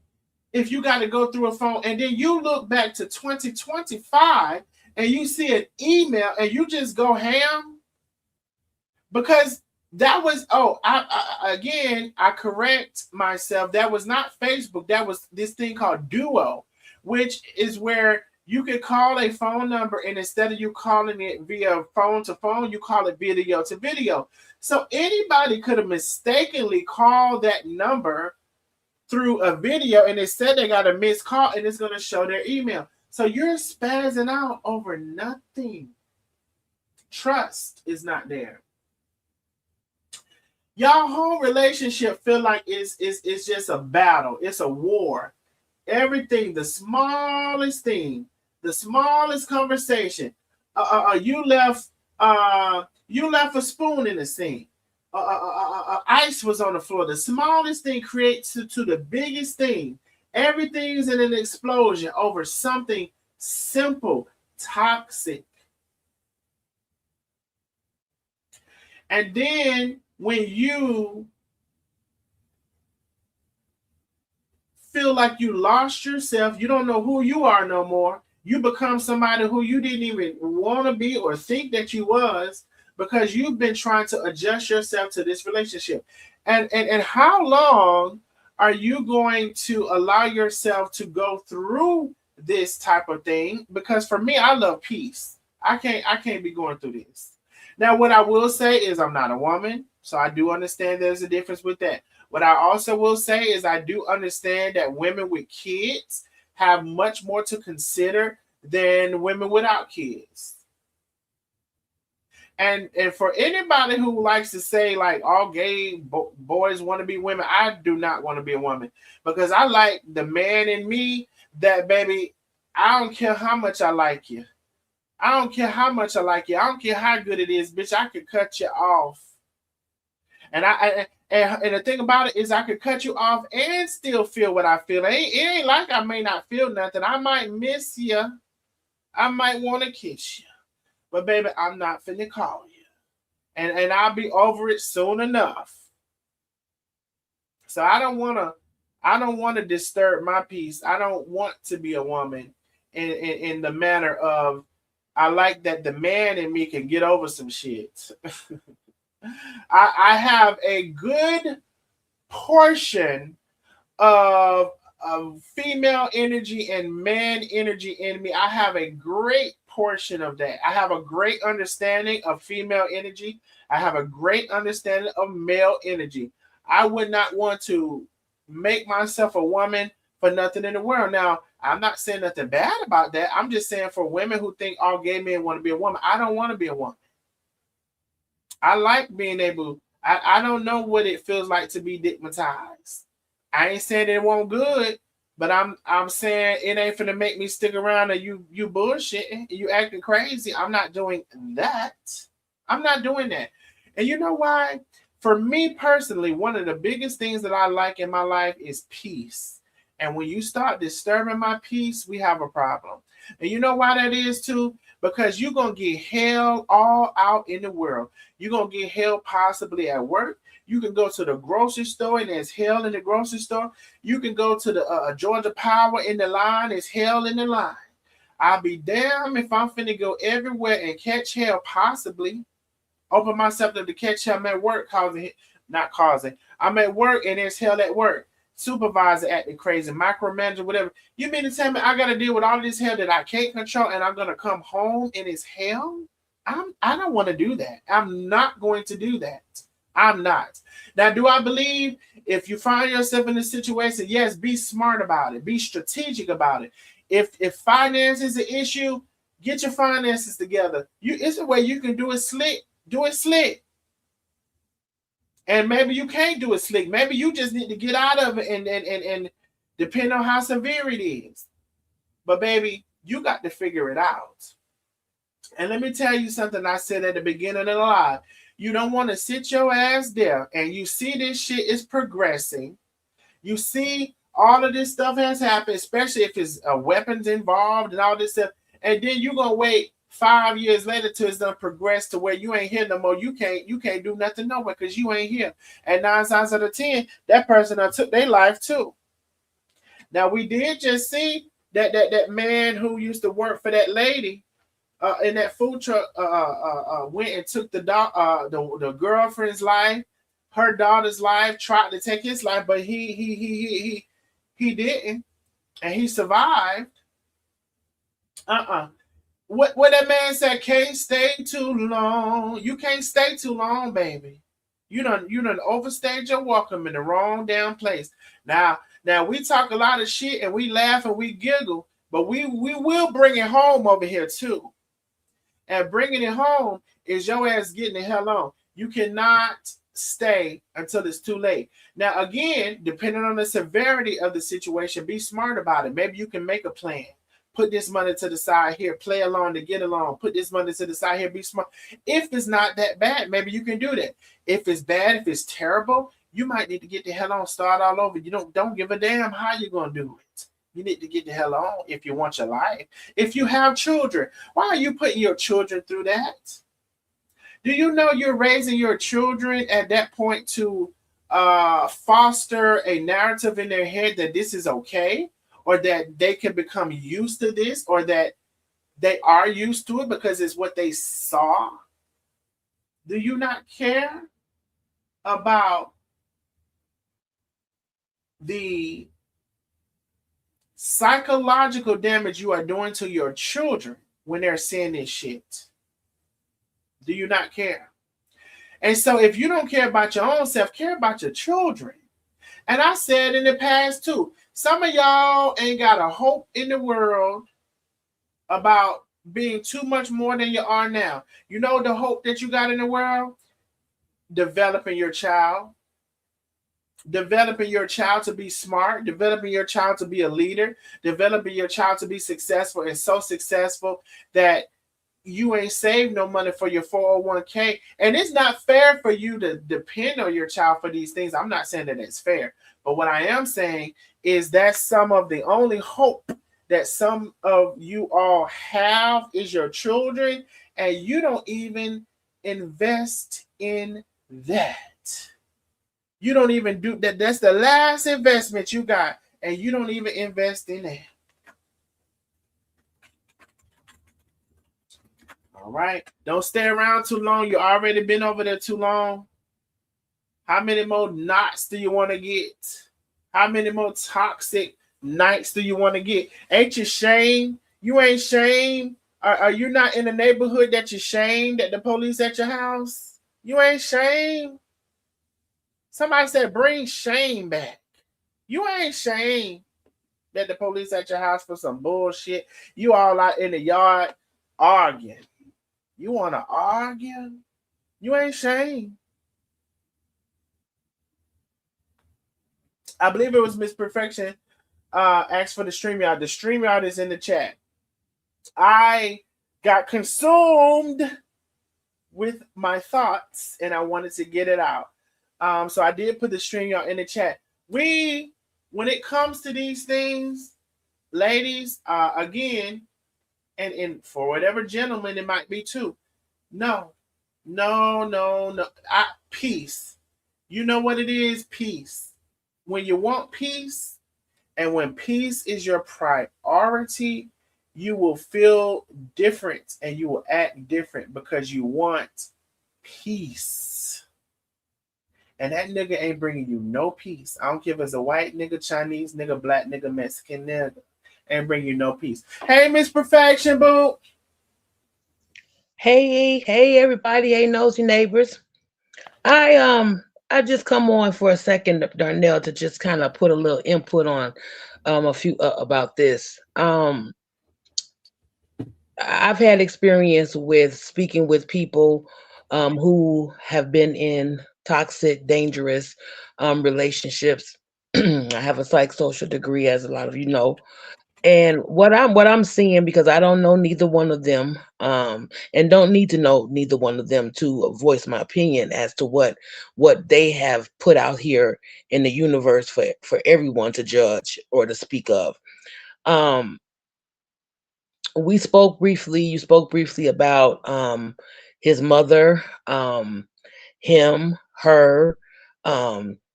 if you got to go through a phone and then you look back to 2025 and you see an email and you just go ham? Because that was, I correct myself. That was not Facebook. That was this thing called Duo, which is where you could call a phone number and instead of you calling it via phone to phone, you call it video to video. So anybody could have mistakenly called that number through a video and instead they got a missed call and it's going to show their email. So you're spazzing out over nothing. Trust is not there. Y'all whole relationship feel like it's just a battle. It's a war. Everything, the smallest thing, the smallest conversation. You left a spoon in the sink. Ice was on the floor. The smallest thing creates to the biggest thing. Everything is in an explosion over something simple, toxic. And then when you feel like you lost yourself. You don't know who you are no more. You become somebody who you didn't even want to be or think that you was, because you've been trying to adjust yourself to this relationship. And how long are you going to allow yourself to go through this type of thing? Because for me, I love peace. I can't be going through this. Now, what I will say is I'm not a woman, so I do understand there's a difference with that. What I also will say is I do understand that women with kids have much more to consider than women without kids. And for anybody who likes to say like all gay boys want to be women, I do not want to be a woman, because I like the man in me that, baby, I don't care how much I like you. I don't care how much I like you. I don't care how good it is, bitch. I could cut you off. And the thing about it is I could cut you off and still feel what I feel. It ain't like I may not feel nothing. I might miss you. I might want to kiss you. But baby, I'm not finna call you. And I'll be over it soon enough. So I don't wanna disturb my peace. I don't want to be a woman in the manner of, I like that the man in me can get over some shit. I have a good portion of female energy and man energy in me. I have a great portion of that. I have a great understanding of female energy. I have a great understanding of male energy. I would not want to make myself a woman for nothing in the world. Now, I'm not saying nothing bad about that. I'm just saying for women who think all gay men want to be a woman, I don't want to be a woman. I like being able, I don't know what it feels like to be digmatized. I ain't saying it won't good, but I'm saying it ain't finna make me stick around and you bullshitting, you acting crazy. I'm not doing that. I'm not doing that. And you know why? For me personally, one of the biggest things that I like in my life is peace. And when you start disturbing my peace, we have a problem. And you know why that is too? Because you're going to get hell all out in the world. You're going to get hell possibly at work. You can go to the grocery store and there's hell in the grocery store. You can go to the Georgia Power in the line. There's hell in the line. I'll be damned if I'm finna go everywhere and catch hell possibly. Open myself up to catch hell. I'm at work I'm at work and there's hell at work. Supervisor acting crazy, micromanager, whatever. You mean to tell me I got to deal with all of this hell that I can't control and I'm going to come home and it's hell? I don't want to do that. I'm not going to do that. I'm not. Now, do I believe if you find yourself in a situation, yes, be smart about it. Be strategic about it. If finance is an issue, get your finances together. It's a way you can do it slick. Do it slick. And maybe you can't do it slick. Maybe you just need to get out of it and depend on how severe it is. But baby, you got to figure it out. And let me tell you something I said at the beginning of the live. You don't want to sit your ass there and you see this shit is progressing. You see all of this stuff has happened, especially if it's weapons involved and all this stuff. And then you're going to wait 5 years later till it's done progress to where you ain't here no more. You can't do nothing nowhere because you ain't here. And 9 times out of 10, that person took their life too. Now we did just see that man who used to work for that lady in that food truck went and took the girlfriend's life, her daughter's life, tried to take his life, but he didn't, and he survived. What that man said, can't stay too long. You can't stay too long, baby. You done overstayed your welcome in the wrong damn place. Now we talk a lot of shit and we laugh and we giggle, but we will bring it home over here too. And bringing it home is your ass getting the hell on. You cannot stay until it's too late. Now, again, depending on the severity of the situation, be smart about it. Maybe you can make a plan. Put this money to the side here, play along to get along. Put this money to the side here, be smart. If it's not that bad, maybe you can do that. If it's bad, if it's terrible, you might need to get the hell on, start all over. You don't give a damn how you're going to do it. You need to get the hell on if you want your life. If you have children, why are you putting your children through that? Do you know you're raising your children at that point to foster a narrative in their head that this is okay, or that they can become used to this, or that they are used to it because it's what they saw? Do you not care about the psychological damage you are doing to your children when they're seeing this shit? Do you not care? And so if you don't care about your own self, care about your children. And I said in the past too, some of y'all ain't got a hope in the world about being too much more than you are now. You know the hope that you got in the world? Developing your child. Developing your child to be smart, developing your child to be a leader, developing your child to be successful, and so successful that you ain't saved no money for your 401k. And it's not fair for you to depend on your child for these things. I'm not saying that it's fair. But what I am saying is that some of the only hope that some of you all have is your children, and you don't even invest in that. You don't even do that. That's the last investment you got, and you don't even invest in that. All right. Don't stay around too long. You already been over there too long. How many more knots do you want to get? How many more toxic nights do you want to get? Ain't you shame? You ain't shame? Are you not in the neighborhood that you're shamed that the police at your house? You ain't shame? Somebody said, bring shame back. You ain't shame that the police at your house for some bullshit. You all out in the yard arguing. You want to argue? You ain't shame. I believe it was Miss Perfection asked for the StreamYard. The StreamYard is in the chat. I got consumed with my thoughts and I wanted to get it out. So I did put the StreamYard in the chat. When it comes to these things, ladies, again, and for whatever gentleman it might be too, no. Peace. You know what it is? Peace. When you want peace, and when peace is your priority, you will feel different and you will act different because you want peace. And that nigga ain't bringing you no peace. I don't care if it's a white nigga, Chinese nigga, black nigga, Mexican nigga. Ain't bring you no peace. Hey, Miss Perfection, boo. Hey everybody, hey nosy neighbors. I just come on for a second, Darnell, to just kind of put a little input on a few about this. I've had experience with speaking with people who have been in toxic, dangerous relationships. I have a psychosocial degree, as a lot of you know, and what I'm seeing, because I don't know neither one of them, and don't need to know neither one of them to voice my opinion as to what they have put out here in the universe for everyone to judge or to speak of. Um, we spoke briefly. You spoke briefly about his mother, him, her,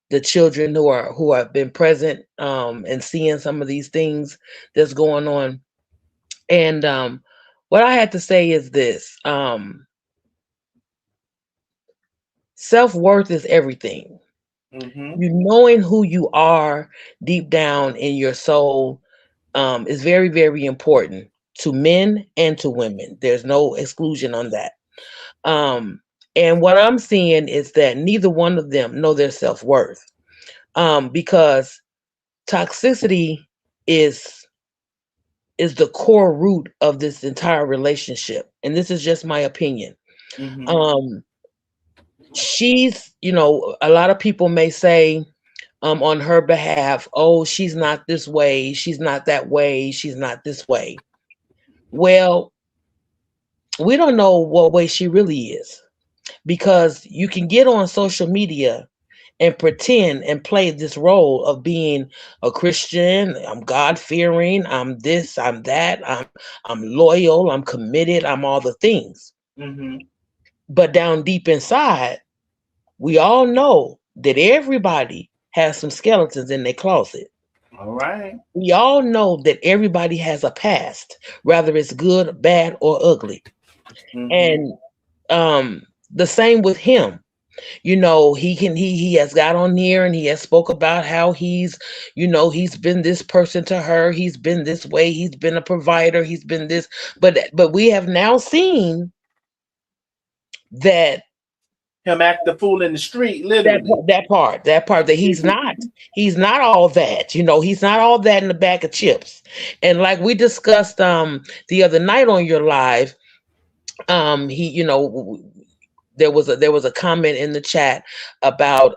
the children who have been present and seeing some of these things that's going on. And what I had to say is this: self-worth is everything. Mm-hmm. You knowing who you are deep down in your soul is very, very important to men and to women. There's no exclusion on that. Um, and what I'm seeing is that neither one of them know their self-worth, because toxicity is is the core root of this entire relationship. And this is just my opinion. Mm-hmm. Um, a lot of people may say on her behalf, oh, she's not this way, she's not that way, she's not this way. Well, we don't know what way she really is, because you can get on social media and pretend and play this role of being a Christian. I'm God fearing. I'm this. I'm that. I'm loyal. I'm committed. I'm all the things. Mm-hmm. But down deep inside, we all know that everybody has some skeletons in their closet. All right. We all know that everybody has a past, whether it's good, bad, or ugly. Mm-hmm. And the same with him. He has got on here and he has spoke about how he's been this person to her, he's been this way, he's been a provider, he's been this, but we have now seen that Him act the fool in the street, that literally. that he's not all that, he's not all that in the bag of chips. And like we discussed the other night on your live, he there was a comment in the chat about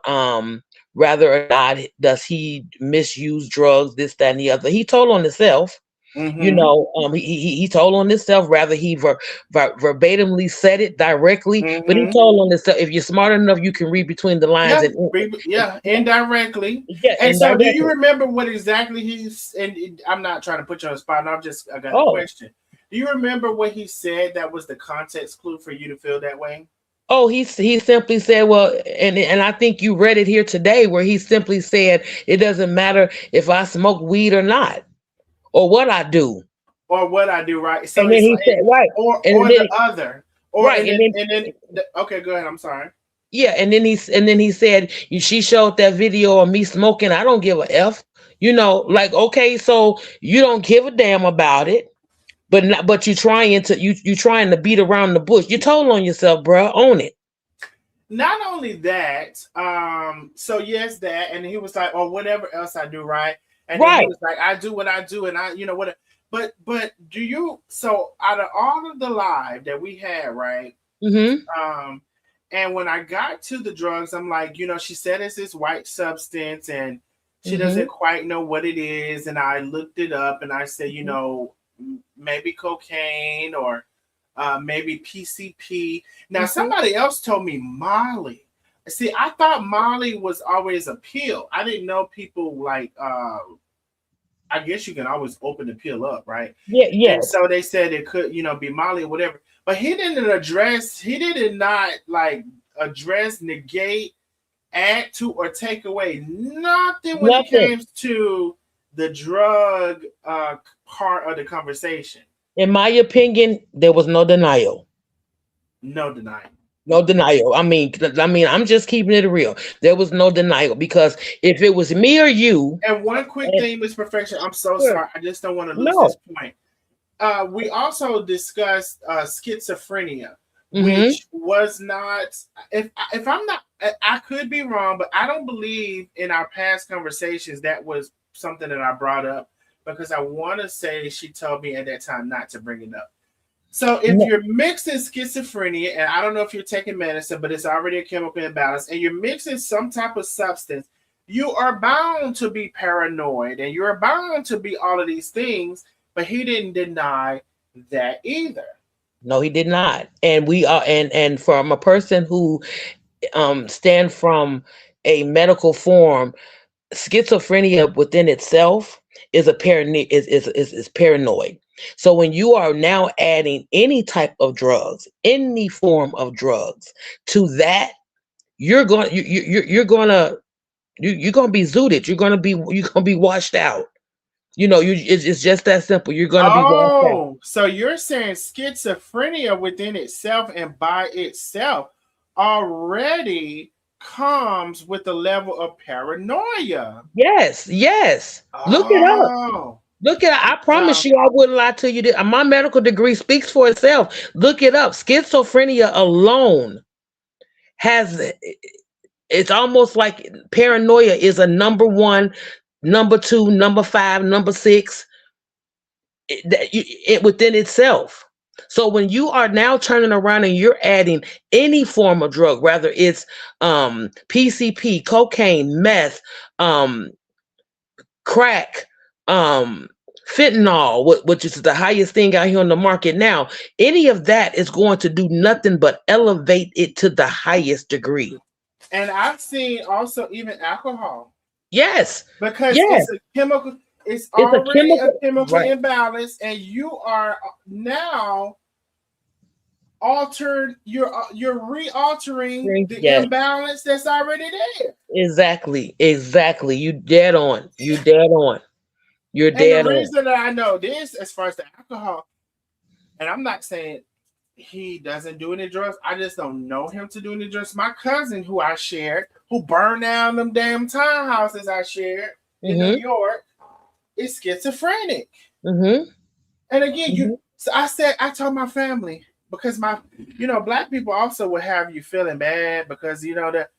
whether or not does he misuse drugs, this, that, and the other. He told on himself. Mm-hmm. He told on himself. Rather, he verbatimly said it directly, but he Mm-hmm. told on himself. If you're smart enough, you can read between the lines Yeah, and yeah, indirectly. yeah, And so, do you indirectly. remember what exactly he's? And I'm not trying to put you on the spot. I got a Oh, question. Do you remember what he said that was the context clue for you to feel that way? oh, he simply said, well, and I think you read it here today, where he simply said, it doesn't matter if I smoke weed or not, or what I do. Or what I do, right? So And then it's he said, right, and or then the other, or right, and then okay, go ahead. I'm sorry. yeah, and then he said, she showed that video of me smoking. I don't give a f. Like, okay, so you don't give a damn about it, but you trying to beat around the bush. You told on yourself, bruh. Own it. Not only that, so yes, that, and he was like, or whatever else I do, right? And then he Right. was like, I do what I do, and I, what. But do you? So out of all of the live that we had, right? Mm-hmm. Um, and when I got to the drugs, I'm like, she said it's this white substance, and she Mm-hmm. doesn't quite know what it is. And I looked it up, and I said, Mm-hmm. maybe cocaine or maybe PCP. Now, Mm-hmm. somebody else told me Molly. See, I thought Molly was always a pill. I didn't know people like. I guess you can always open the pill up, right? Yeah. And Yes. so they said it could, be Molly or whatever. But he did not like address, negate, add to, or take away nothing when it Nothing. came to the drug part of the conversation. In my opinion, there was no denial. No denying. No denial. I mean, I'm just keeping it real. There was no denial, because if it was me or you, And one quick and thing, Miss Perfection, I'm so sure, sorry. I just don't want to lose this no. point. We also discussed schizophrenia, Mm-hmm. which was not. If I'm not, I could be wrong, but I don't believe in our past conversations that was something that I brought up, because I want to say she told me at that time not to bring it up. So if No, you're mixing schizophrenia, and I don't know if you're taking medicine, but it's already a chemical imbalance, and you're mixing some type of substance, you are bound to be paranoid, and you're bound to be all of these things. But he didn't deny that either. no, he did not. And we are, and from a person who stand from a medical form, schizophrenia within itself is a paranoid is paranoid. So when you are now adding any type of drugs, any form of drugs to that, you're going you're going to you're going to be zooted. You're going to be washed out. It's just that simple. You're going to be washed out. Oh, so you're saying schizophrenia within itself and by itself already comes with a level of paranoia. Yes, yes. Look it up. Oh, Look at I promise wow. you I wouldn't lie to you. My medical degree speaks for itself. Look it up. Schizophrenia alone has it's almost like paranoia is a number one, number two, number five, number six within itself. So when you are now turning around and you're adding any form of drug, whether it's PCP, cocaine, meth, um, crack, um, fentanyl, which is the highest thing out here on the market now, any of that is going to do nothing but elevate it to the highest degree. And I've seen also even alcohol, Yes, because yes, it's a chemical, it's it's a already a chemical, chemical right? imbalance, and you are now altered. You're re-altering the Yes, imbalance that's already there. exactly, exactly. You dead on. You dead on. You're And the dead on. reason that I know this, as far as the alcohol, and I'm not saying he doesn't do any drugs. I just don't know him to do any drugs. My cousin, who I shared, who burned down them damn townhouses I shared in New Mm-hmm. York, is schizophrenic. Mm-hmm. And again, you. Mm-hmm. So I told my family because black people also will have you feeling bad because that.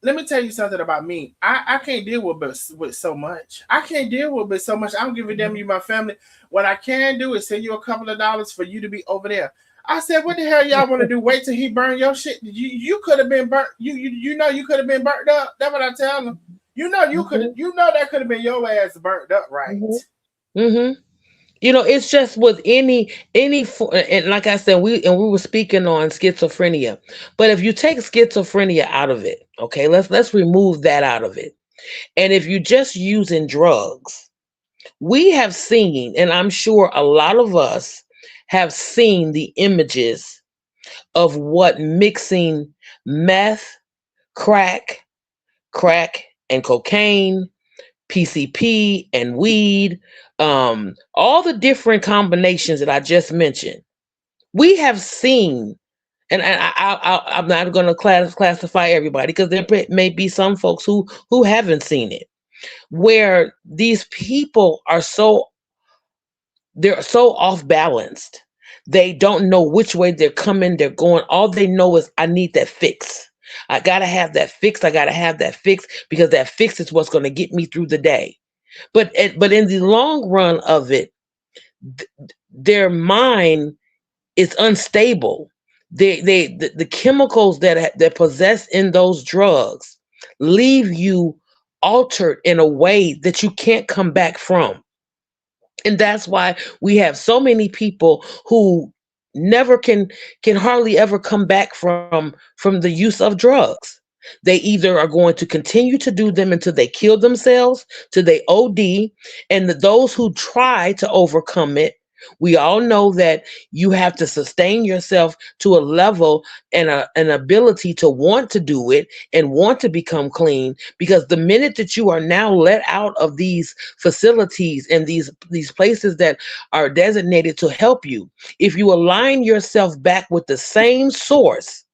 Let me tell you something about me. I can't deal with so much. I can't deal with so much. I don't give a damn you, my family. What I can do is send you a couple of dollars for you to be over there. I said, what the hell y'all want to do? Wait till he burn your shit. You could have been burnt. You could have been burnt up. That's what I tell them. Mm-hmm. That could have been your ass burnt up, right? Mm-hmm. Mm-hmm. It's just with and like I said, we were speaking on schizophrenia. But if you take schizophrenia out of it, okay, let's remove that out of it. And if you're just using drugs, we have seen, and I'm sure a lot of us have seen the images of what mixing meth, crack, crack and cocaine, PCP and weed, all the different combinations that I just mentioned. We have seen, and I'm not going to classify everybody because there may be some folks who haven't seen it, where these people they're so off balanced. They don't know which way they're coming, they're going. All they know is I need that fix. I gotta have that fix. I gotta have that fix because that fix is what's going to get me through the day. But in the long run of it, th- their mind is unstable. The chemicals that possess in those drugs leave you altered in a way that you can't come back from. And that's why we have so many people who never can hardly ever come back from the use of drugs. They either are going to continue to do them until they kill themselves, till they OD, and those who try to overcome it, we all know that you have to sustain yourself to a level and an ability to want to do it and want to become clean, because the minute that you are now let out of these facilities and these places that are designated to help you, if you align yourself back with the same source,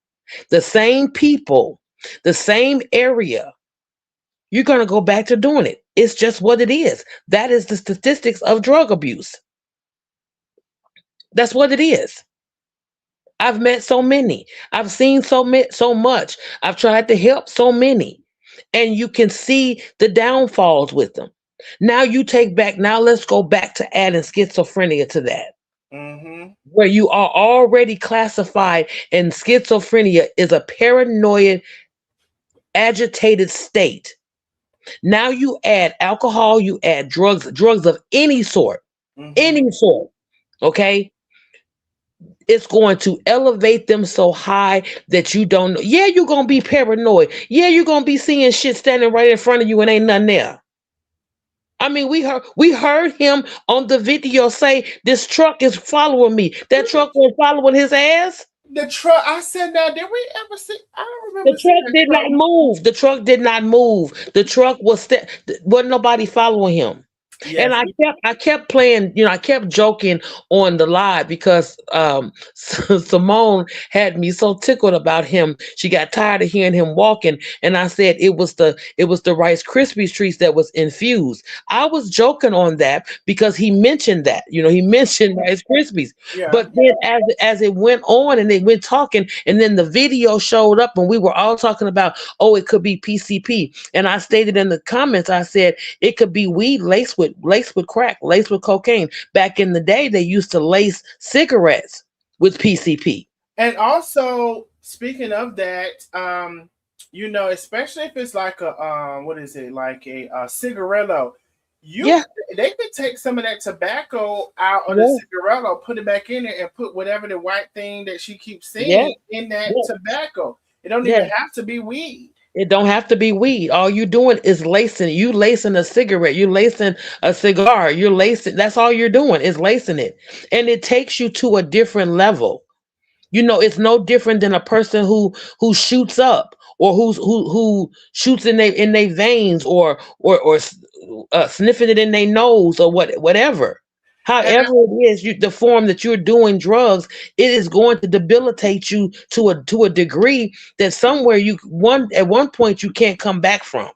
the same people, the same area, you're going to go back to doing it. It's just what it is. That is the statistics of drug abuse. That's what it is. I've met so many. I've seen so much. I've tried to help so many. And you can see the downfalls with them. Now let's go back to adding schizophrenia to that, Mm-hmm. where you are already classified, and schizophrenia is a paranoid, agitated state. Now you add alcohol, you add drugs of Mm-hmm. any sort, okay? It's going to elevate them so high that you don't know. Yeah, you're gonna be paranoid. Yeah, you're gonna be seeing shit standing right in front of you and ain't nothing there. I mean, we heard him on the video say this truck is following me. That truck was following his ass. The truck. I said, now, did we ever see? I don't The remember seeing truck that did truck. not move. The truck did not move. The truck wasn't nobody following him. And Yes. I kept playing, I kept joking on the live because Simone had me so tickled about him. She got tired of hearing him walking, and I said it was the Rice Krispies treats that was infused. I was joking on that because he mentioned that, he mentioned Rice Krispies. Yeah. But then as it went on and they went talking, and then the video showed up, and we were all talking about, oh, it could be PCP, and I stated in the comments, I said it could be weed laced with crack, laced with cocaine. Back in the day, they used to lace cigarettes with PCP. And also, speaking of that, especially if it's like a what is it, like a cigarillo, you Yeah, they could take some of that tobacco out of the yeah, cigarillo, put it back in it, and put whatever the white thing that she keeps yeah, seeing in that yeah, tobacco. It don't even yeah. have to be weed. It don't have to be weed. All you doing is lacing. You lacing a cigarette. You lacing a cigar. You're lacing. That's all you're doing is lacing it, and it takes you to a different level. It's no different than a person who shoots up, or who shoots in their veins, or sniffing it in their nose, or whatever. And However it is, the form that you're doing drugs, it is going to debilitate you to a degree that somewhere at one point you can't come back from.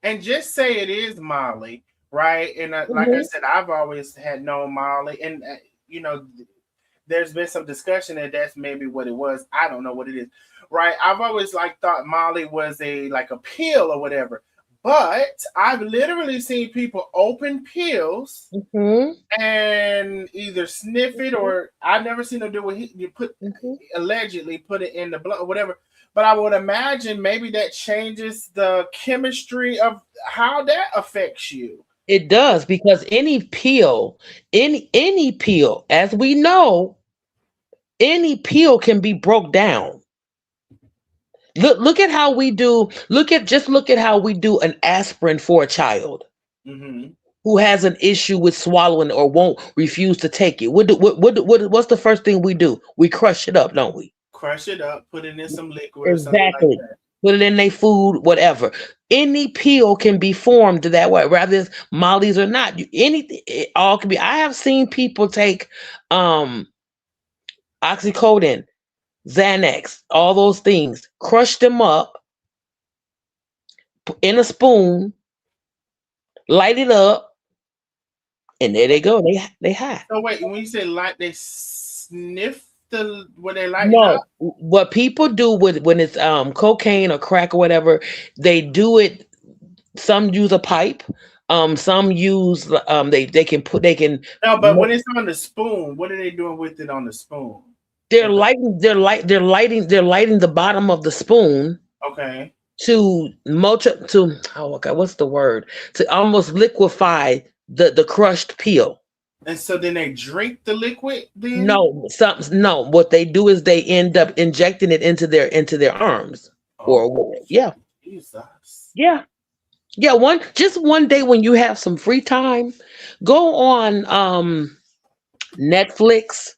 and just say it is Molly, right? And like I Hmm. said, I've always had known Molly, and you know, there's been some discussion that that's maybe what it was. I don't know what it is, right? I've always like thought Molly was a like a pill or whatever, but I've literally seen people open pills Hmm. and either sniff it, or I've never seen them do what you put Hmm. allegedly put it in the blood or whatever. But I would imagine maybe that changes the chemistry of how that affects you. It does, because any pill, as we know, any pill can be broke down. Look at how we do. Look at how we do an aspirin for a child Hmm. who has an issue with swallowing or won't refuse to take it. What's the first thing we do? We crush it up, don't we? Crush it up, put it in some liquid or something like Exactly. that. Put it in their food, whatever. Any pill can be formed that way, whether it's Molly's or not. Anything, it all can be. I have seen people take um oxycodone, Xanax, all those things, crush them up in a spoon, light it up, and there they go. They high. So wait, when you say light, they sniff the where they lighting No, up. what people do with when it's cocaine or crack or whatever, they do it. Some use a pipe. Some use they can No, but when it's on the spoon, what are they doing with it on the spoon? they're If it, lighting they're lighting the bottom of the spoon okay, to oh okay, what's the word, to almost liquefy the crushed peel. and so then they drink the liquid. Then No, what they do is they end up injecting it into their arms, oh or yeah. Jesus. Yeah. Yeah, just one day when you have some free time, go on Netflix.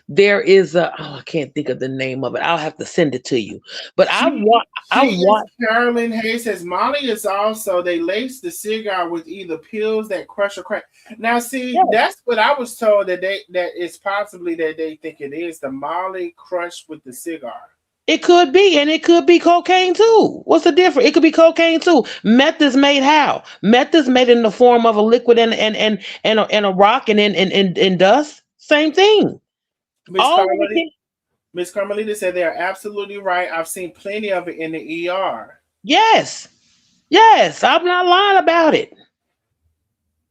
There is I can't think of the name of it. I'll have to send it to you. But I She is want Carolyn Hayes says Molly is also they lace the cigar with either pills that crush or crack. Now, see, yeah, that's what I was told that it's possibly that they think it is the Molly crushed with the cigar. it could be, and it could be cocaine too. What's the difference? It could be cocaine too. Meth is made how? Meth is made in the form of a liquid and a rock and dust. Same thing. Miss All of Carmelita, it. Miss Carmelita said they are absolutely right. I've seen plenty of it in the ER. Yes. Yes. I'm not lying about it.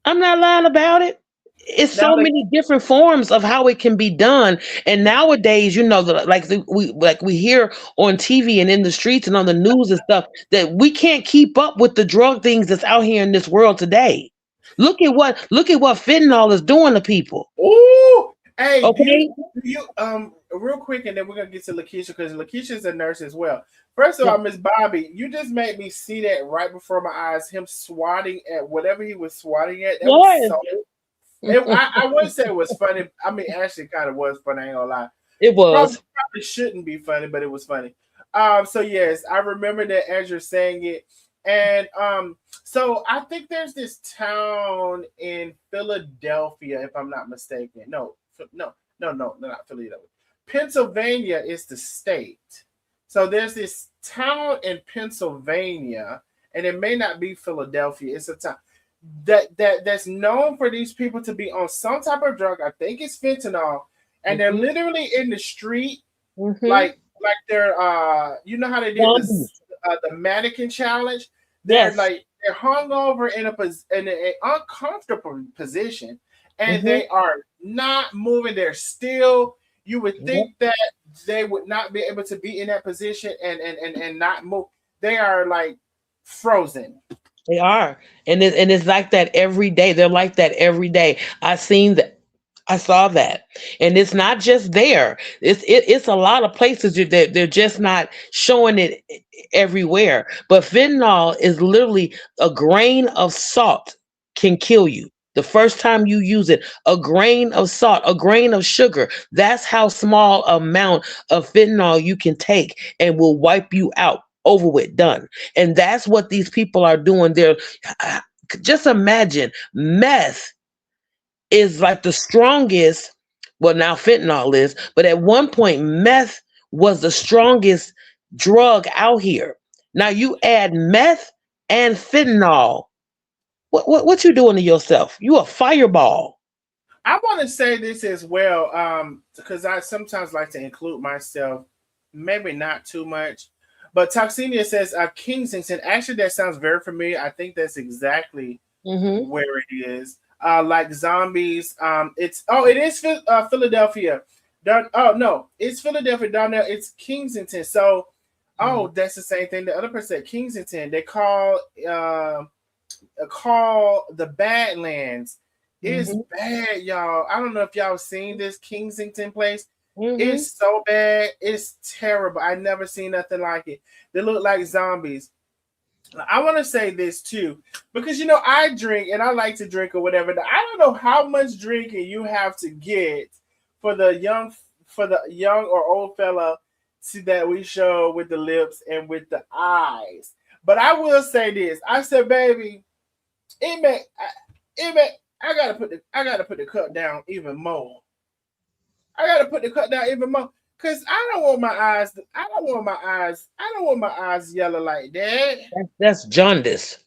I'm not lying about it. It's Now, so many different forms of how it can be done, and nowadays, we hear on TV and in the streets and on the news and stuff that we can't keep up with the drug things that's out here in this world today. Look at what fentanyl is doing to people. oh, hey, Okay. real quick, and then we're gonna get to Lakeisha because Lakeisha's a nurse as well. First of Yeah. all, Miss Bobby, you just made me see that right before my eyes. Him swatting at whatever he was swatting at. That was Yes. so. I wouldn't say it was funny. I mean, actually, kind of was funny. I ain't gonna lie. It Probably, was. probably shouldn't be funny, but it was funny. So yes, I remember that as you're saying it, and so I think there's this town in Philadelphia, if I'm not mistaken. No, not Philadelphia. Pennsylvania is the state. So there's this town in Pennsylvania, and it may not be Philadelphia. It's a town that's known for these people to be on some type of drug. I think it's fentanyl, and they're Hmm. literally in the street, Hmm. like they're you know how they did this Zombies. the mannequin challenge. Yes. They're hung over in an uncomfortable position, and Hmm. they are not moving. They're still. You would Yep. think that they would not be able to be in that position and not move. They are like frozen. They are, and it's like that every day. They're like that every day. I seen that. I saw that, and it's not just there. It's a lot of places that they're just not showing it everywhere. But fentanyl is literally a grain of salt can kill you. The first time you use it, a grain of salt, a grain of sugar, that's how small amount of fentanyl you can take and will wipe you out. Over with, done. And that's what these people are doing. They're just imagine meth is like the strongest. Well, now fentanyl is, but at one point, meth was the strongest drug out here. Now you add meth and fentanyl. What you doing to yourself? You a fireball. I want to say this as well, because I sometimes like to include myself, maybe not too much. But Toxinia says, Kensington. Actually, that sounds very familiar. I think that's exactly Hmm. where it is. Like zombies. It is Philadelphia. Oh no, it's Philadelphia. Darnell, it's Kensington. So, that's the same thing. The other person said Kensington. They call the Badlands. It's Hmm. bad, y'all. I don't know if y'all seen this Kensington place. Hmm. It's so bad. It's terrible. I never seen nothing like it. They look like zombies. I want to say this too, because I drink and I like to drink or whatever. Now, I don't know how much drinking you have to get for the young or old fella, see that we show with the lips and with the eyes. But I will say this. I said, baby, it may, it may. I gotta put the cup down even more. I gotta put the cup down even more. Cause I don't want my eyes. I don't want my eyes. I don't want my eyes yellow like that. That's jaundice.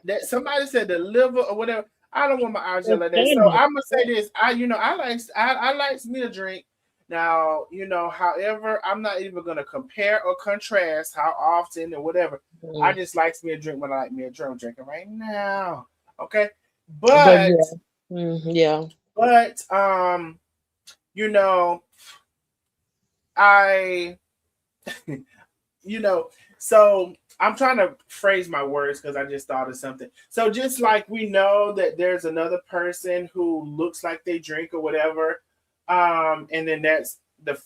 That somebody said the liver or whatever. I don't want my eyes That's yellow like that. So jaundice. I'm gonna say this. I like me a drink. Now, however, I'm not even gonna compare or contrast how often or whatever. I Mm. just likes me a drink when I like me a drink. I'm drinking right now. Okay. But But yeah, yeah. but you know, I you know, so I'm trying to phrase my words because I just thought of something. So just like we know that there's another person who looks like they drink or whatever, and then that's the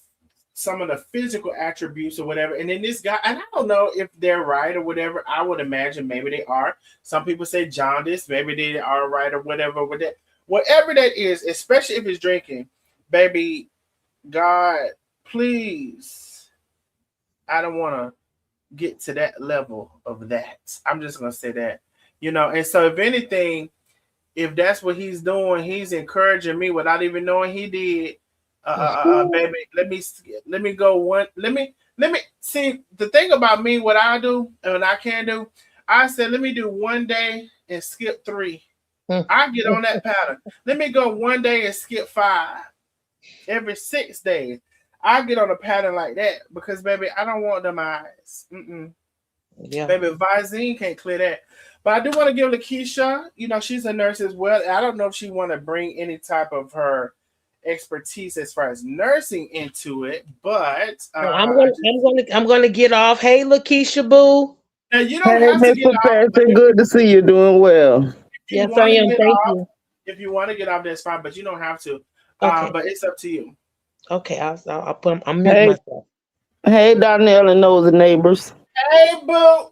some of the physical attributes or whatever, and then this guy, and I don't know if they're right or whatever. I would imagine maybe they are. Some people say jaundice, maybe they are right or whatever. With that, whatever that is, especially if it's drinking, baby, God, please, I don't want to get to that level of that. I'm just gonna say that, And so, if anything, if that's what he's doing, he's encouraging me without even knowing he did. Baby, let me go one. Let me see the thing about me. What I do and what I can do. I said, let me do one day and skip three. I get on that pattern. Let me go one day and skip five every 6 days. I get on a pattern like that because, baby, I don't want them eyes. Yeah. Baby, Visine can't clear that. But I do want to give Lakeisha, she's a nurse as well. I don't know if she want to bring any type of her expertise as far as nursing into it, but So I'm I gonna just I'm gonna get off. Hey, Lakeisha Boo. now you Hey, don't have to Miss get off, but Professor, if good to see you doing well. you Yes, I want to am. get Thank off, you. if you want to get off, that's fine, but you don't have to. Okay. But it's up to you. Okay. I'll put. I'm mute Hey, myself. hey, Donnell and Nosy Neighbors. Hey, boo.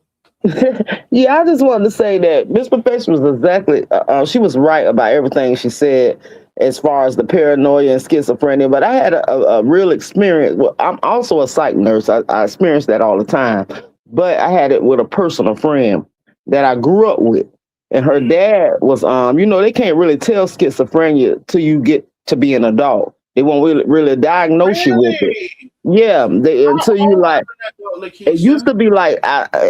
Yeah, I just wanted to say that Miss Professor was exactly, she was right about everything she said as far as the paranoia and schizophrenia. But I had a real experience. Well, I'm also a psych nurse. I experience that all the time. But I had it with a personal friend that I grew up with. And her Mm, dad was, they can't really tell schizophrenia till you get to be an adult. They won't really diagnose you with it. really? Yeah, they How until you old like was that, it used Lakeisha? to be like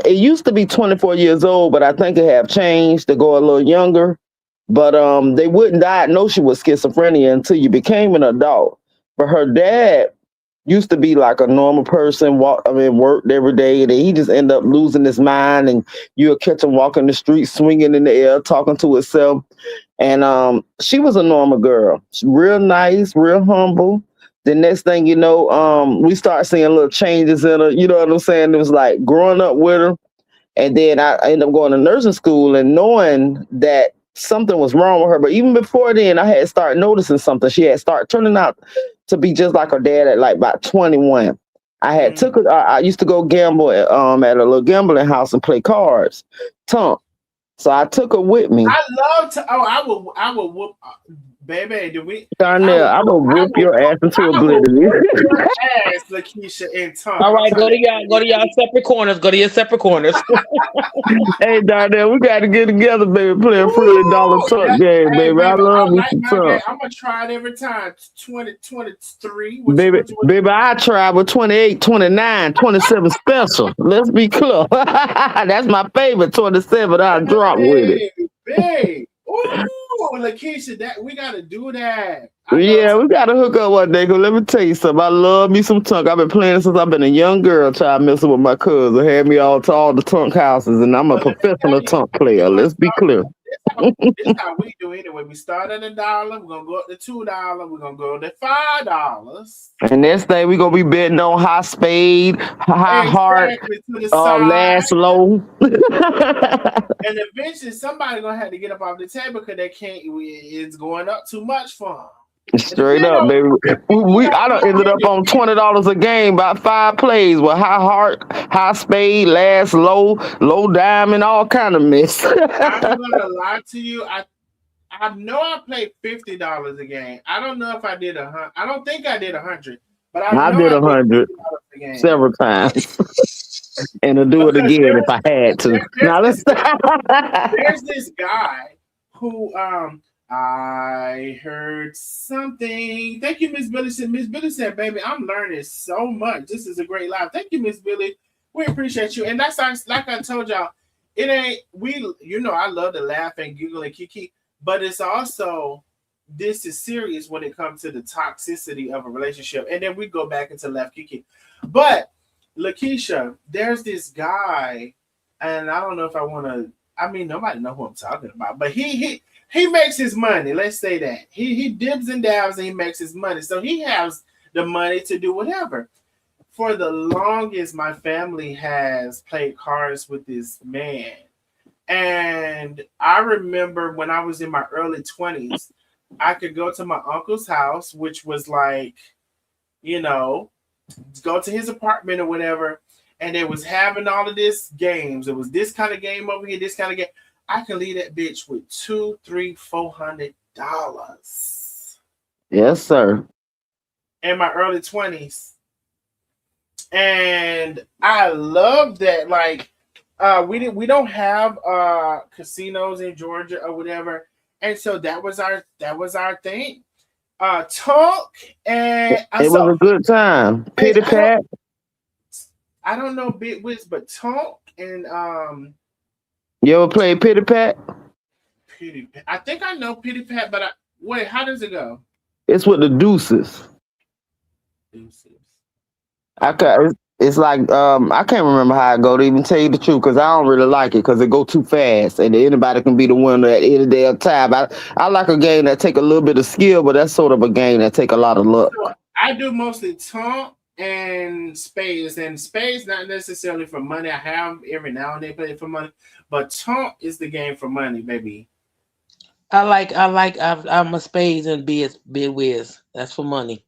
it used to be 24 years old, but I think it have changed to go a little younger. But they wouldn't diagnose you with schizophrenia until you became an adult. But her dad used to be like a normal person, worked every day, and then he just ended up losing his mind, and you'll catch him walking the street, swinging in the air, talking to himself. And she was a normal girl, real nice, real humble. The next thing you know, we start seeing little changes in her. You know what I'm saying? It was like growing up with her, and then I ended up going to nursing school and knowing that something was wrong with her. But even before then, I had started noticing something. She had started turning out to be just like her dad at like about 21. I had took Mm, her. I used to go gamble at a little gambling house and play cards. Tunk. So I took her with me. I love to. Oh, I will whoop, baby. Do we? Darnell, I will whip your ass into I will oblivion. whoop your ass, Lakeisha, in tongue. All I'm right, trying to tell go you to y'all separate corners. Go to your separate corners. Hey, Darnell, we got to get together, baby. Play a $40 Ooh, tuck that, game, hey, baby. I baby, love I me like some my game. tuck. I'm gonna try it every time. 2023. Baby, baby, I tried with 28, 29, 27 special. Let's be clear. That's my favorite 27 I drop with it. Baby. Ooh, Lakeisha, that we gotta do that. I love Yeah, to. we gotta hook up one day. Cause let me tell you something. I love me some tunk. I've been playing since I've been a young girl. Child messing with my cousin. Had me all to all the tunk houses, and I'm a But let me tell professional you, tunk we're player. gonna Let's be start. clear. This how we do anyway. We start at $1. We're gonna go up to $2. We're gonna go to $5. And next thing we gonna be betting on high spade, high heart, Exactly, to the side. last low. And eventually somebody gonna have to get up off the table because they can't. It's going up too much for them. And Straight up, baby. I done ended up on $20 a game by 5 plays with high heart, high spade, last low, low diamond, all kind of mess. I'm gonna lie to you. I know I played $50 a game. I don't know if I did 100. I don't think I did 100, but I I know did I did 100 $50 a game. several times, and to do it Because again if I had to. Now let's. there's this guy who I heard something. Thank you, Miss Billy. Miss Billy said, "Baby, I'm learning so much. This is a great live. Thank you, Miss Billy. We appreciate you." And that's like I told y'all. It ain't we. I love to laugh and giggle and kiki, but it's also this is serious when it comes to the toxicity of a relationship. And then we go back into left kiki, but Lakeisha, there's this guy, and I don't know if I want to. I mean, nobody know who I'm talking about, but he makes his money. Let's say that he dips and dabs and he makes his money, so he has the money to do whatever. For the longest, my family has played cards with this man, and I remember when I was in my early 20s, I could go to my uncle's house, which was like, you know, go to his apartment or whatever, and they was having all of this games. It was this kind of game over here, this kind of game. I could leave that bitch with $200, $300, $400 Yes, sir. in my early 20s. And I love that. Like, we don't have casinos in Georgia or whatever. And so that was our thing. Talk and It was a good time. Pity pat. I don't know Big Wiz, but Talk and You ever played pity pat? Pity Pat. I think I know Pity Pat, but wait, how does it go? It's with the deuces. It's like I can't remember how it go to even tell you the truth because I don't really like it because it go too fast and anybody can be the winner at any damn time. I like a game that take a little bit of skill, but that's sort of a game that take a lot of luck. So I do mostly Talk and Spades not necessarily for money. I have every now and then play it for money, but Talk is the game for money, baby. I'm a spades and bid whiz. That's for money.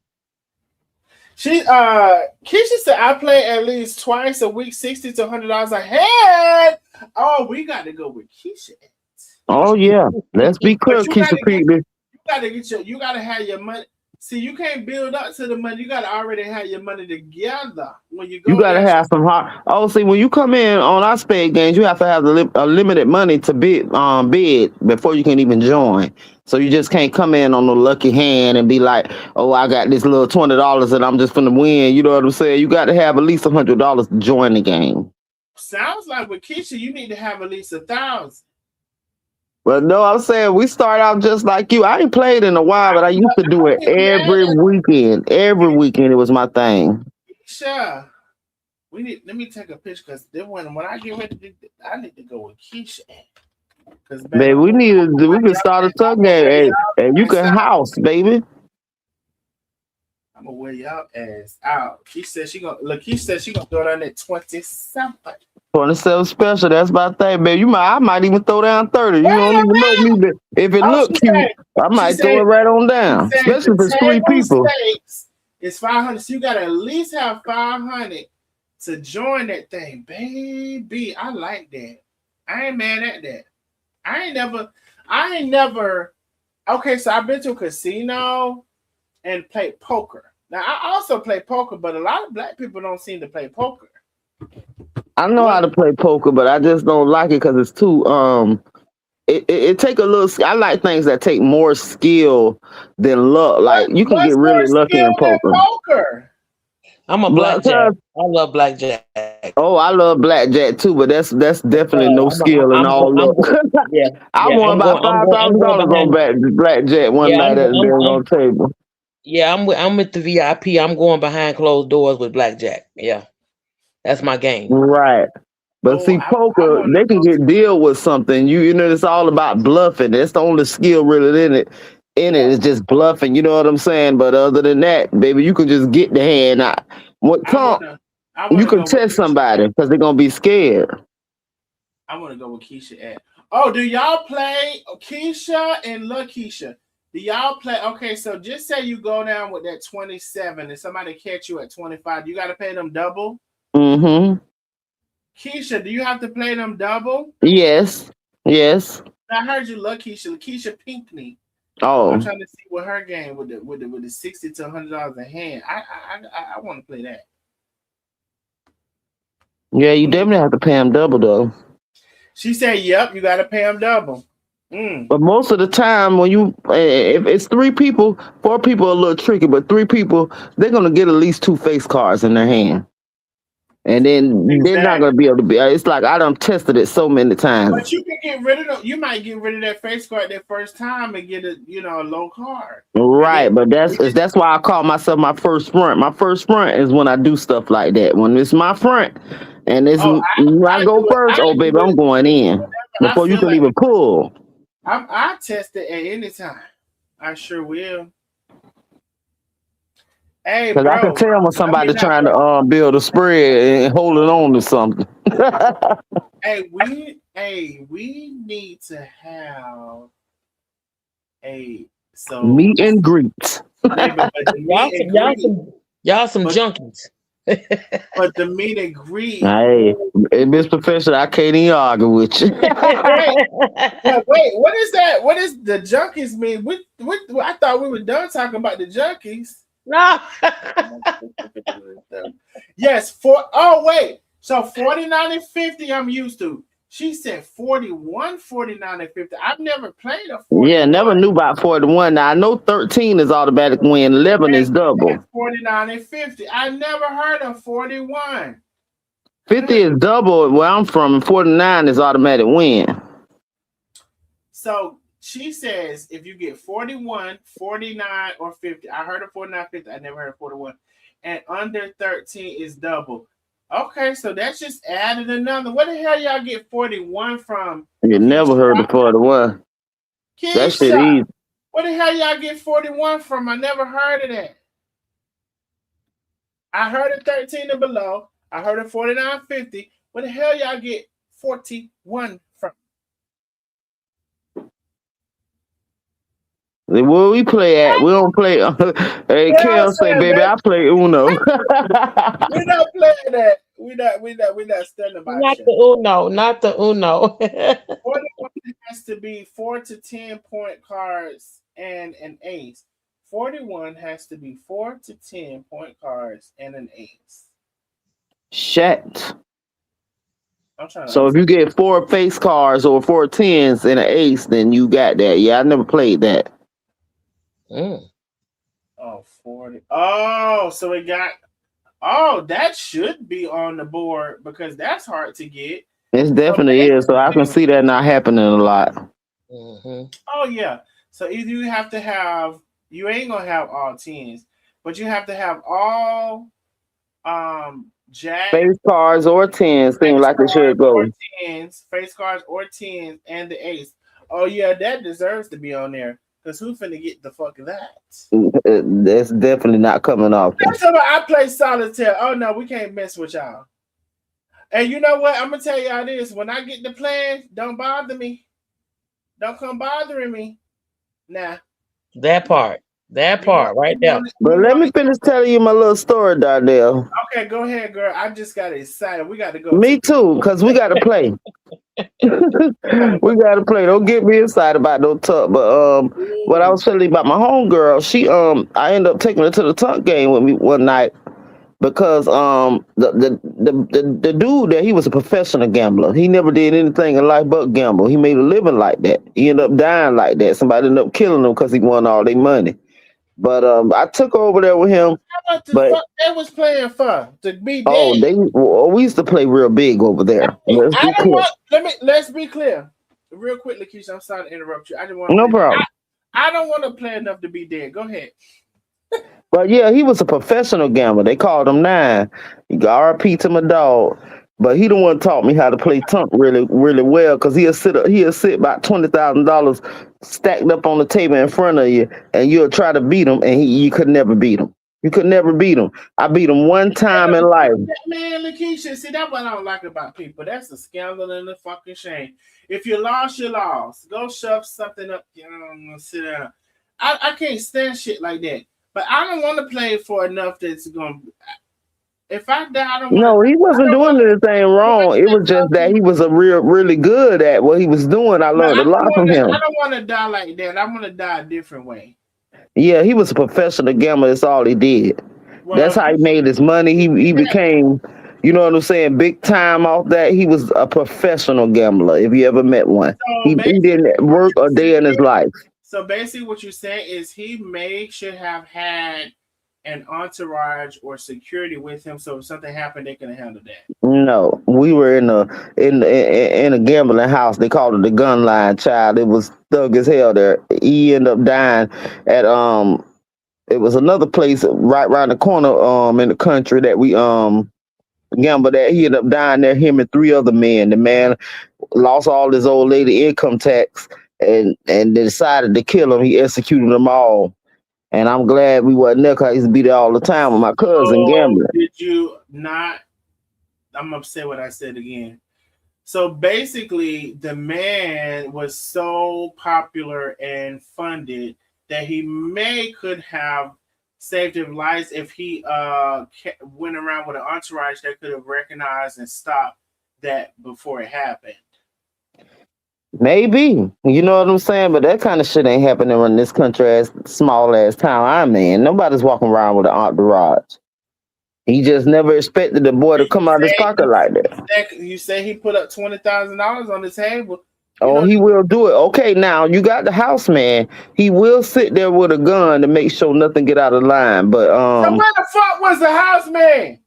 Keisha said I play at least twice a week, $60 to $100 a head. Oh, we got to go with Keisha. Oh yeah, let's be clear, But Keisha Peter. you gotta have your money. See, you can't build up to the money. You gotta already have your money together when you go. You gotta have some heart. Oh, see, when you come in on our spade games, you have to have a limited money to bid before you can even join. So you just can't come in on a lucky hand and be like, "Oh, I got this little $20 and I'm just gonna win." You know what I'm saying? You got to have at least $100 to join the game. Sounds like with Keisha, you need to have at least 1,000. But no, I'm saying we start out just like you. I ain't played in a while, but I used to do it every weekend. Every weekend, it was my thing. Keisha, let me take a picture because when I get ready to do, I need to go with Keisha. Baby, we can start a tuck game, and you can house, baby. I'm gonna wear y'all ass out. Keisha said she gonna throw down that 27. 27 special, that's my thing, baby. I might even throw down 30. You don't even know me, but if it look cute, I might throw it right on down. Especially if it's 3 people. It's 500, so you gotta at least have 500 to join that thing, baby. I like that. I ain't mad at that. I ain't never. Okay, so I've been to a casino and played poker. Now I also play poker, but a lot of black people don't seem to play poker. I know how What to play poker, but I just don't like it because it's too it take a little. I like things that take more skill than luck. Like you can get what's more really lucky skill in than poker. poker? I'm a Black, blackjack. I love blackjack. oh, I love blackjack too, but that's definitely no skill and all I'm luck. going. Yeah, I yeah. won about I'm going $5,000 on behind. blackjack one Yeah, night at the dang table. yeah. I'm with the VIP. I'm going behind closed doors with blackjack. Yeah, that's my game. Right. But Oh, see, I poker, want to they can go to. get deal with something. You know, it's all about bluffing. That's the only skill really in it. In it Yeah, is just bluffing. You know what I'm saying? But other than that, baby, you can just get the hand out. What I come? wanna I You wanna can go with test Keisha somebody at. because they're gonna be scared. I wanna go with Keisha at. Oh, do y'all play Keisha and LaKeisha? Do y'all play? Okay, so just say you go down with that 27 and somebody catch you at 25. You got to pay them double. Mm-hmm. Keisha, do you have to play them double? Yes. Yes. I heard you love Keisha. Keisha Pinkney. I'm Oh. trying to see what her game with the $60 to $100 a hand. I want to play that. Yeah, you definitely have to pay them double though. She said, "Yep, you got to pay them double." But most of the time, when you if it's 3 people, 4 people are a little tricky, but 3 people, they're gonna get at least 2 face cards in their hand. And then they're not gonna Exactly. be able to be. It's like I done tested it so many times. But you can get rid of them. You might get rid of that face card that first time and get a low card, and then Right, but we just that's why I call myself my first front. My first front is when I do stuff like that. When it's my front, and it's oh when I I go do it first. I Oh, do baby, I'm it going in whenever I before you feel can like even pull. I test it at any time. I sure will. Hey, Cause I can bro, tell when let me somebody not trying go. to build a spread and holding on to something. We need to have a so Meet and greet. baby, but the Y'all meet some and greet, but junkies. the meet and greet. Hey, in this profession, I can't even argue with you. Wait, what is that? What is the junkies mean? What I thought we were done talking about the junkies. No. Yes, for oh wait. So 49 and 50 I'm used to. She said 41, 49 and 50. I've never played a Yeah, 41 never knew about 41. Now I know 13 is automatic win, 11 and, is double. 49 and 50. I never heard of 41. 50 is double where I'm from, and 49 is automatic win. So she says if you get 41, 49, or 50. I heard of 49, 50. I never heard of 41. And under 13 is double. Okay, so that's just added another. What the hell y'all get 41 from? You never Keisha? heard of 41. That shit Keisha, easy. what the hell y'all get 41 from? I never heard of that. I heard of 13 and below. I heard of 49, 50. What the hell y'all get 41 from? Where we play at? We don't play. Hey, Yeah, I'm Kel say, saying, baby, man, I play Uno. we're not playing that. We're not studying about Not you. the Uno, not the Uno. 41 has to be 4 to 10 point cards and an ace. 41 has to be 4 to 10 point cards and an ace. Shit. I'm trying to So if you get 4 face cards or 4 tens and an ace, then you got that. Yeah, I never played that. Oh, 40. Oh, so it got. Oh, that should be on the board because that's hard to get. It definitely is. So I can see that not happening a lot. Oh, yeah. So either you have to have, you ain't going to have all tens, but you have to have all jack. Face cards or tens seem like it should Or go. tens, face cards or tens, and the ace. Oh, yeah, that deserves to be on there because who's finna get the fuck of that? That's definitely not coming off. That's how I play solitaire. Oh, no, we can't mess with y'all. And you know what? I'm gonna tell y'all this. When I get the plan, don't bother me. Don't come bothering me. Nah. That part right there. But let me finish telling you my little story, Darnell. Okay, go ahead, girl. I just got excited. We got to go. Me too, because we got to play. We gotta play. Don't get me excited about no tuck. But what I Ooh. was telling you about my homegirl, she I ended up taking her to the tuck game with me one night because the dude there, he was a professional gambler. He never did anything in life but gamble. He made a living like that. He ended up dying like that. Somebody ended up killing him because he won all their money. But I took her over there with him. How much the But fuck they was playing for? To be dead? oh, we used to play real big over there. Hey, Let's I be don't clear. want. Let's be clear. Real quick, Lakeisha. I'm sorry to interrupt you. I just want to No play. problem. I don't want to play enough to be dead. Go ahead. But yeah, he was a professional gambler. They called him Nine. He got RP to my dog. But he the one taught me how to play tunk really, really well because he'll sit about $20,000 stacked up on the table in front of you, and you'll try to beat him, and you could never beat him. You could never beat him. I beat him one time in life. Man, Lakeisha, see that's what I don't like about people. That's a scandal and a fucking shame. If you lost, you lost. Go shove something up. Sit down. I can't stand shit like that. But I don't want to play for enough that's gonna. If I die, I don't want to. No, he I wasn't don't doing want anything wrong. It was just that to. he was really good at what he was doing. I But learned a lot from I him. don't want to die like that. I want to die a different way. Yeah, he was a professional gambler. That's all he did. That's Well, how he made his money. He became, you know what I'm saying, big time off that. He was a professional gambler. If you ever met one, so he basically, didn't what work a you're day in his saying, life. what you're saying is should have had an entourage or security with him, so if something happened, they can handle that. No, we were in a gambling house. They called it the gun line. Child, it was thug as hell there. He ended up dying at It was another place right around the corner in the country that we gambled at. He ended up dying there. Him and three other men. The man lost all his old lady income tax and they decided to kill him. He executed them all. And I'm glad we wasn't there because I used to be there all the time with my cousin So gambling. did you not? I'm gonna say what I said again. So basically, the man was so popular and funded that he could have saved his life if he went around with an entourage that could have recognized and stopped that before it happened. Maybe. You know what I'm saying? But that kind of shit ain't happening in this country ass small ass town I'm in. Nobody's walking around with an entourage. He just never expected the boy to And come out his pocket like that. you say he put up $20,000 on the table. You Oh, know, he will do it. Okay, now you got the house man. He will sit there with a gun to make sure nothing get out of line. But so where the fuck was the house man?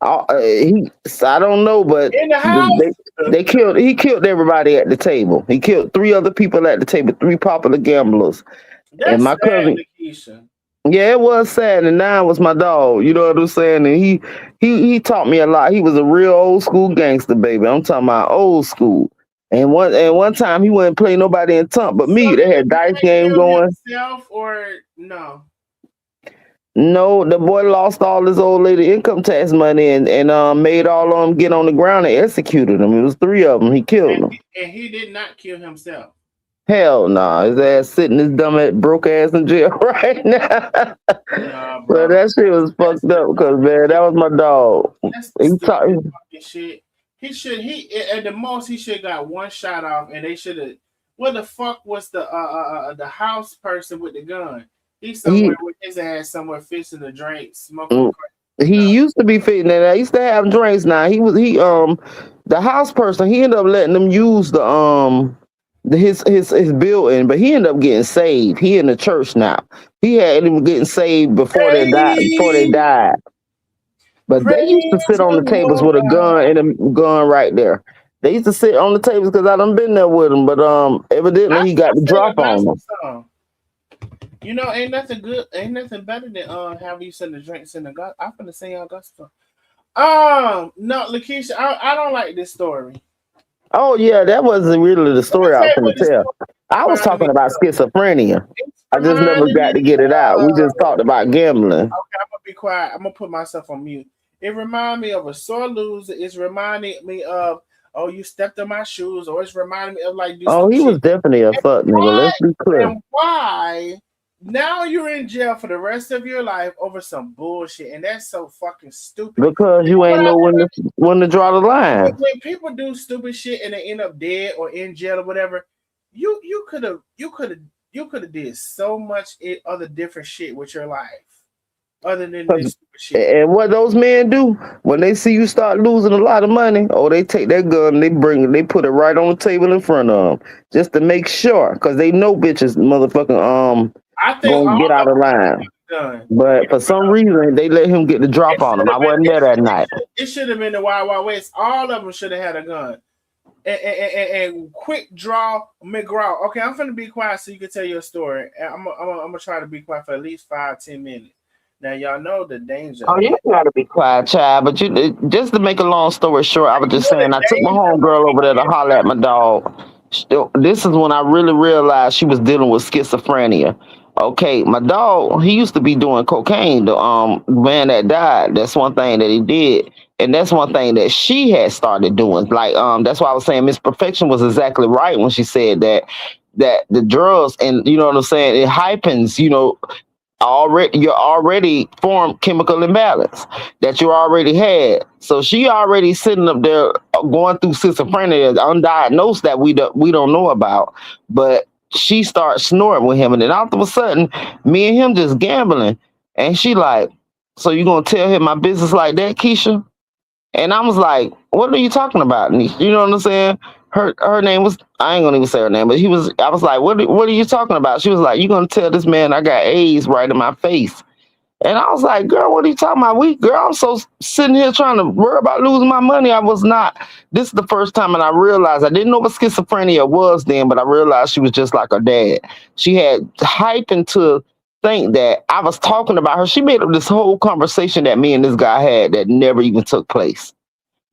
I don't know, but In the house? they killed. He killed everybody at the table. He killed three other people at the table, three popular gamblers, and That's my sad, cousin. Lakeisha. Yeah, it was sad, and Nine was my dog. You know what I'm saying? And he taught me a lot. He was a real old school gangster, baby. I'm talking about old school. And one time he wouldn't play nobody in tump but So me. They did the had dice man game kill going. himself or no? No, the boy lost all his old lady income tax money and made all of them get on the ground and executed them. It was three of them. He killed them. And he did not kill himself. Hell no, nah. His ass sitting his dumb broke ass in jail right now. Nah, But bro. that shit was That's fucked up because man, that was my dog. that's the He taught. stupid fucking shit. He at the most he should got one shot off, and they should have. What the fuck was the house person with the gun? He's He somewhere with his ass somewhere fixing a drink, smoking mm, crack. he used to be fitting that. I used to have drinks. Now he the house person. He ended up letting them use his building, but he ended up getting saved. He in the church now. He had him getting saved before they died. Before they Praise, died. But they used to praise sit on the the tables Lord. with a gun and a gun right there. They used to sit on the tables because I done been there with him. But evidently I he got the say a drop on gospel him. song. You know, ain't nothing better than having you send the drinks in the God. I'm gonna sing y'all gospel. No, Lakeisha, I don't like this story. Oh yeah, that wasn't really the Let me story I tell was you going what to this tell. story I was reminded me talking about of. schizophrenia. It's I just never reminding got me to get it out. We just of. talked about gambling. Okay, I'm gonna be quiet. I'm gonna put myself on mute. It reminded me of a sore loser. It's reminding me of you stepped on my shoes, or it's reminding me of like do Oh, stupid he was shit. definitely a And fuck nigga. why Let's be clear. and why Now you're in jail for the rest of your life over some bullshit, and that's so fucking stupid. because You you know ain't what I know think? when to draw the line. When people do stupid shit and they end up dead or in jail or whatever, you could have did so much other different shit with your life other than 'Cause- this stupid shit. And what those men do when they see you start losing a lot of money, oh, they take that gun, they put it right on the table in front of them, just to make sure, because they know bitches, motherfucking I think gonna all get of out of them line. done. But for some reason, they let him get the It drop on should them. have I been. wasn't there that night. It should have been the Wild Wild West. All of them should have had a gun. And quick draw McGraw. Okay, I'm finna be quiet so you can tell your story. And I'm gonna try to be quiet for at least 5-10 minutes. Now y'all know the danger Oh, of you gotta be quiet, child. But you just to make a long story short, I was you just know the saying I took my danger homegirl of over there to holler at my dog. This is when I really realized she was dealing with schizophrenia. Okay, my dog, he used to be doing cocaine. The man that died, that's one thing that he did. And that's one thing that she had started doing. Like, that's why I was saying Miss Perfection was exactly right when she said that the drugs and you know what I'm saying, it hypens, you're already formed chemical imbalance that you already had. So she already sitting up there going through schizophrenia, undiagnosed that we don't know about. But she starts snoring with him, and then all of a sudden, me and him just gambling, and she like, "So you gonna tell him my business like that, Keisha?" And I was like, "What are you talking about, niece?" You know what I'm saying? Her name was, I ain't gonna even say her name, but I was like, what are you talking about? She was like, "You gonna tell this man I got AIDS right in my face?" And I was like, "Girl, what are you talking about? Girl, I'm so sitting here trying to worry about losing my money." I was not. This is the first time, and I realized I didn't know what schizophrenia was then, but I realized she was just like her dad. She had hyped to think that I was talking about her. She made up this whole conversation that me and this guy had that never even took place.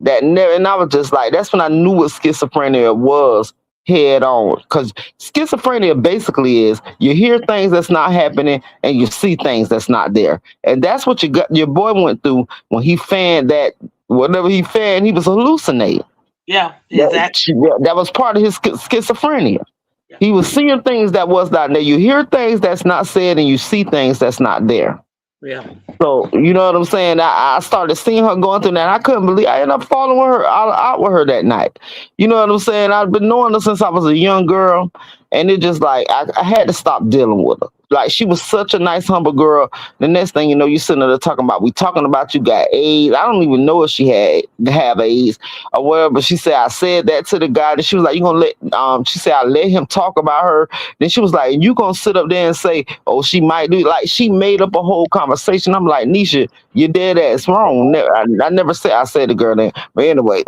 That never, and I was just like, that's when I knew what schizophrenia was head on. Because schizophrenia basically is you hear things that's not happening and you see things that's not there. And that's what your boy went through when he fanned that whatever he fanned, he was hallucinating. Yeah, That, exactly. that was part of his schizophrenia. Yeah. He was seeing things that was not there. You hear things that's not said and you see things that's not there. Yeah. So you know what I'm saying? I started seeing her going through that. I couldn't believe I ended up following her out with her that night. You know what I'm saying? I've been knowing her since I was a young girl, and it just like I had to stop dealing with her. Like she was such a nice, humble girl. The next thing you know, you sitting there talking about you got AIDS. I don't even know if she had have AIDS or whatever. But she said I said that to the guy, and she was like, "You gonna let?" She said I let him talk about her. Then she was like, "You gonna sit up there and say, oh, she might do?" Like she made up a whole conversation. I'm like, Nisha, you're dead ass wrong. I never said I said the girl name, but anyway,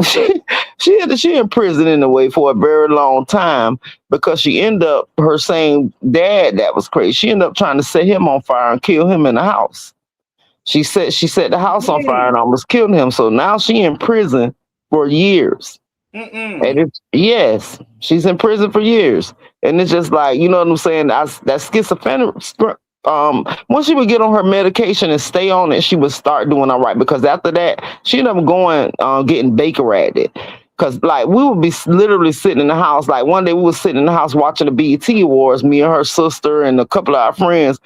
she in prison anyway for a very long time because she ended up her same dad that was crazy. She ended up trying to set him on fire and kill him in the house. She set the house on fire Mm, and almost killed him. So now she in prison for years. And mm-mm. it's yes, she's in prison for years, and it's just like you know what I'm saying. That schizophrenic. Once she would get on her medication and stay on it, she would start doing all right. Because after that, she ended up going getting Baker at it. Cause like we would be literally sitting in the house. Like one day we was sitting in the house watching the BET Awards, me and her sister and a couple of our friends,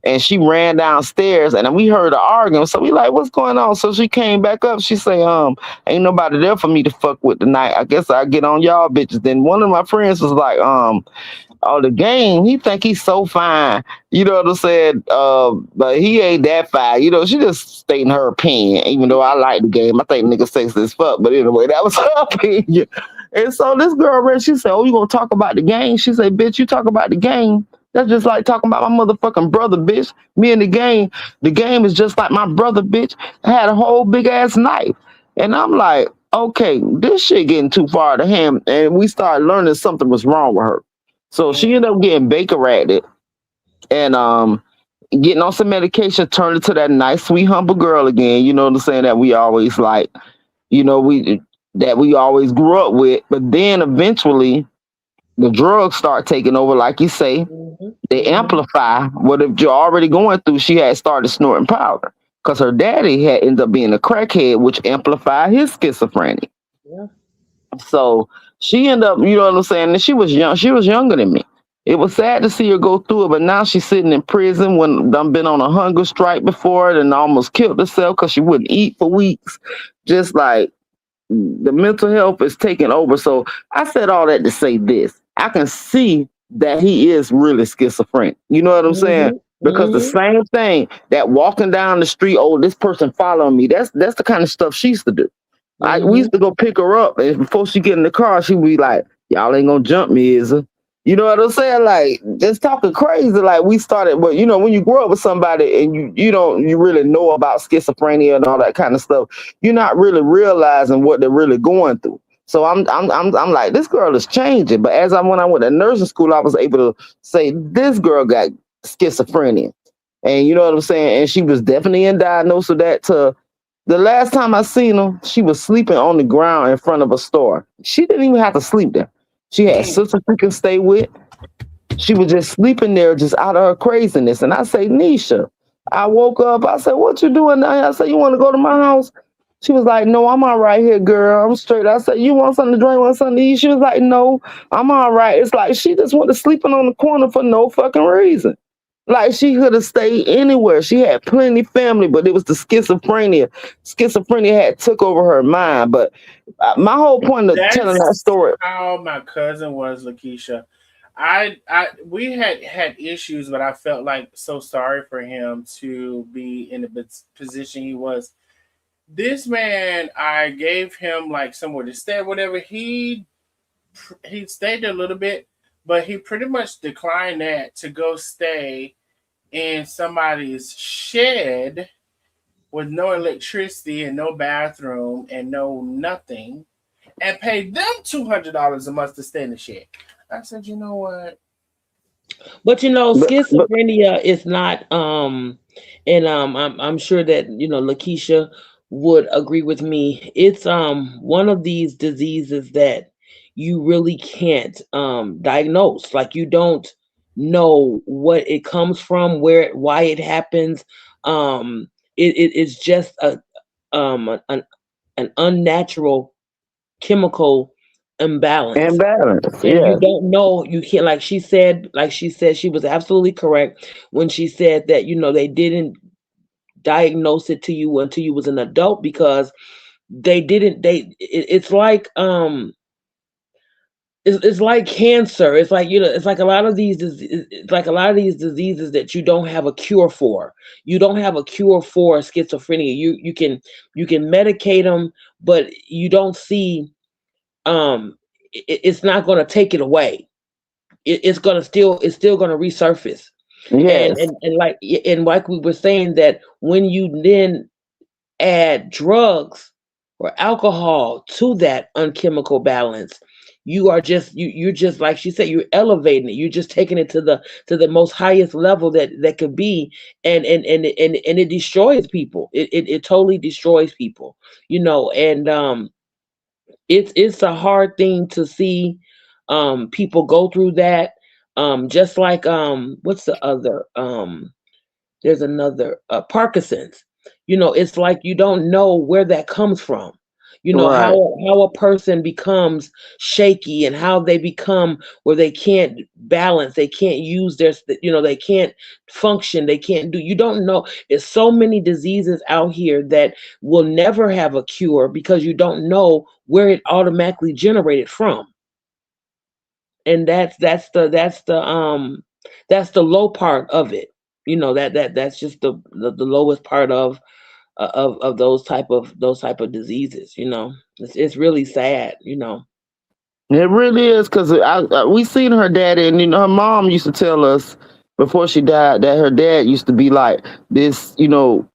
and she ran downstairs and we heard her arguing. So we like, what's going on? So she came back up. She say, ain't nobody there for me to fuck with tonight. I guess I get on y'all bitches. Then one of my friends was like, oh, the game, he think he's so fine. You know what I'm saying? But he ain't that fine. You know, she just stating her opinion, even though I like the game. I think niggas sexy as fuck. But anyway, that was her opinion. And so this girl read, she said, oh, you gonna talk about the game? She said, bitch, you talk about the game. That's just like talking about my motherfucking brother, bitch. Me and the game. The game is just like my brother, bitch. I had a whole big ass knife. And I'm like, okay, this shit getting too far to him. And we started learning something was wrong with her. So she ended up getting Baker at it and getting on some medication, turned into that nice, sweet, humble girl again. You know what I'm saying? That we always like, you know, we always grew up with. But then eventually the drugs start taking over, like you say. Mm-hmm. They Mm-hmm. amplify what if you're already going through. She had started snorting powder because her daddy had ended up being a crackhead, which amplified his schizophrenia. Yeah. So she ended up, you know what I'm saying? And she was young. She was younger than me. It was sad to see her go through it, but now she's sitting in prison when done been on a hunger strike before it and almost killed herself because she wouldn't eat for weeks. Just like the mental health is taking over. So I said all that to say this. I can see that he is really schizophrenic. You know what I'm saying? Mm-hmm. Because the Mm-hmm. same thing that walking down the street, oh, this person following me. That's the kind of stuff she used to do. We Mm-hmm. used to go pick her up, and before she get in the car, she would be like, "Y'all ain't gonna jump me, is it?" You know what I'm saying? Like just talking crazy. Like we started, but you know, when you grow up with somebody and you really know about schizophrenia and all that kind of stuff, you're not really realizing what they're really going through. So I'm like, this girl is changing. But when I went to nursing school, I was able to say this girl got schizophrenia, and you know what I'm saying. And she was definitely in diagnosed with that. To the last time I seen her, she was sleeping on the ground in front of a store. She didn't even have to sleep there. She had Damn. sisters she could stay with. She was just sleeping there, just out of her craziness. And I say, Nisha, I woke up. I said, what you doing now? I said, you want to go to my house? She was like, no, I'm all right here, girl. I'm straight. I said, you want something to drink? Want something to eat? She was like, no, I'm all right. It's like she just went to sleeping on the corner for no fucking reason. Like she could have stayed anywhere. She had plenty family, but it was the schizophrenia. Schizophrenia had took over her mind. But my whole point of telling that That's story, how my cousin was, Lakeisha. We had issues, but I felt like so sorry for him to be in the position he was. This man, I gave him like somewhere to stay, whatever. He stayed there a little bit, but he pretty much declined that to go stay in somebody's shed with no electricity and no bathroom and no nothing, and pay them $200 a month to stay in the shed. I said, you know what? But but schizophrenia is not and I'm sure that Lakeisha would agree with me. It's one of these diseases that you really can't diagnose. Like you don't know what it comes from, why it happens. It's just an unnatural chemical imbalance, imbalance, and you yes. don't know. You can't, like she said, she was absolutely correct when she said that they didn't diagnose it to you until you was an adult, because they didn't they it, it's like cancer. It's like it's like a lot of these it's like a lot of these diseases that you don't have a cure for. You don't have a cure for schizophrenia. You can medicate them, but you don't see it's not going to take it away. It's still going to resurface. and, Yes. and and like and like we were saying, that when you then add drugs or alcohol to that unchemical balance, you're just, like she said, you're elevating it. You're just taking it to the most highest level that could be. And it destroys people. It totally destroys people. And it's a hard thing to see people go through that. Just like what's the other there's another Parkinson's. It's like you don't know where that comes from. Right. How a person becomes shaky, and how they become where they can't balance, they can't use they can't function, they can't do. You don't know. There's so many diseases out here that will never have a cure, because you don't know where it automatically generated from. And that's the low part of it. That's just the lowest part of those type of diseases. It's really sad. It really is because we seen her daddy, and her mom used to tell us before she died that her dad used to be like this,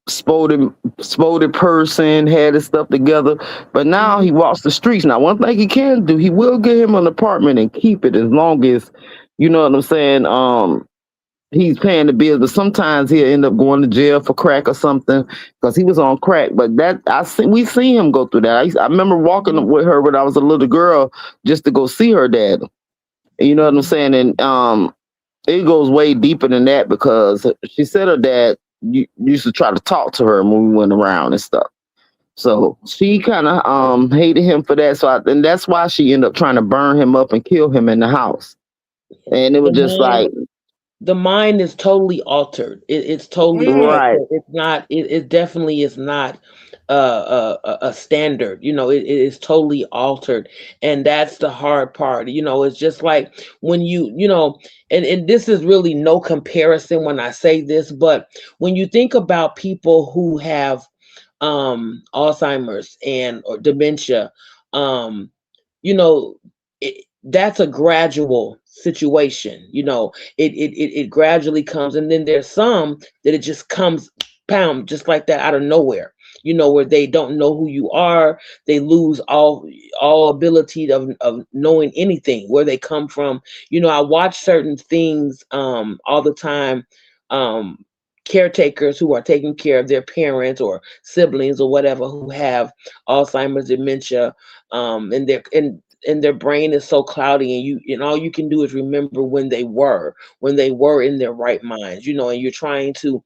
spoiled person, had his stuff together. But now Hmm. he walks the streets. Now, one thing he can do, he will get him an apartment and keep it as long as you know what I'm saying. He's paying the bills, but sometimes he'll end up going to jail for crack or something because he was on crack. But we see him go through that. I remember walking Hmm. with her when I was a little girl just to go see her dad. You know what I'm Hmm. saying? And it goes way deeper than that because she said her dad used to try to talk to her when we went around and stuff. So she kind of hated him for that. And that's why she ended up trying to burn him up and kill him in the house. And it The was just mind, like, the mind is totally altered. It's totally Mm. right. altered. It's not. It definitely is not a standard. It is totally altered, and that's the hard part. It's just like when and this is really no comparison when I say this, but when you think about people who have Alzheimer's and or dementia, um, you know, that's a gradual situation. It gradually comes, and then there's some that it just comes, pound, just like that out of nowhere. Where they don't know who you are, they lose all ability of knowing anything, where they come from. I watch certain things all the time. Um, Caretakers who are taking care of their parents or siblings or whatever who have Alzheimer's, dementia, and their brain is so cloudy, and all you can do is remember when they were in their right minds, and you're trying to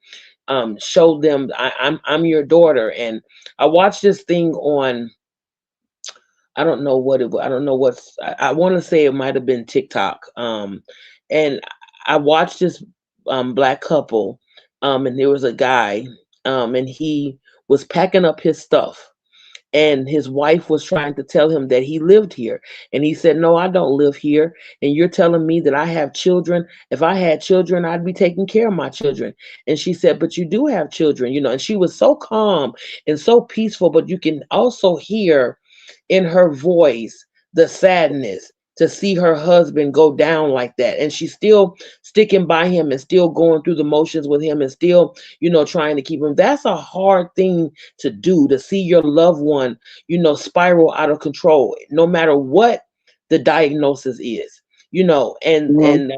show them, I'm your daughter. And I watched this thing on, I don't know what it was. I don't know what's. I want to say it might have been TikTok. And I watched this black couple, and there was a guy, and he was packing up his stuff, and his wife was trying to tell him that he lived here, and he said, no, I don't live here, and you're telling me that I have children. If I had children, I'd be taking care of my children. And she said, but you do have children, and she was so calm and so peaceful, but you can also hear in her voice the sadness to see her husband go down like that, and she's still sticking by him and still going through the motions with him and still trying to keep him. That's a hard thing to do, to see your loved one spiral out of control, no matter what the diagnosis is. Mhm.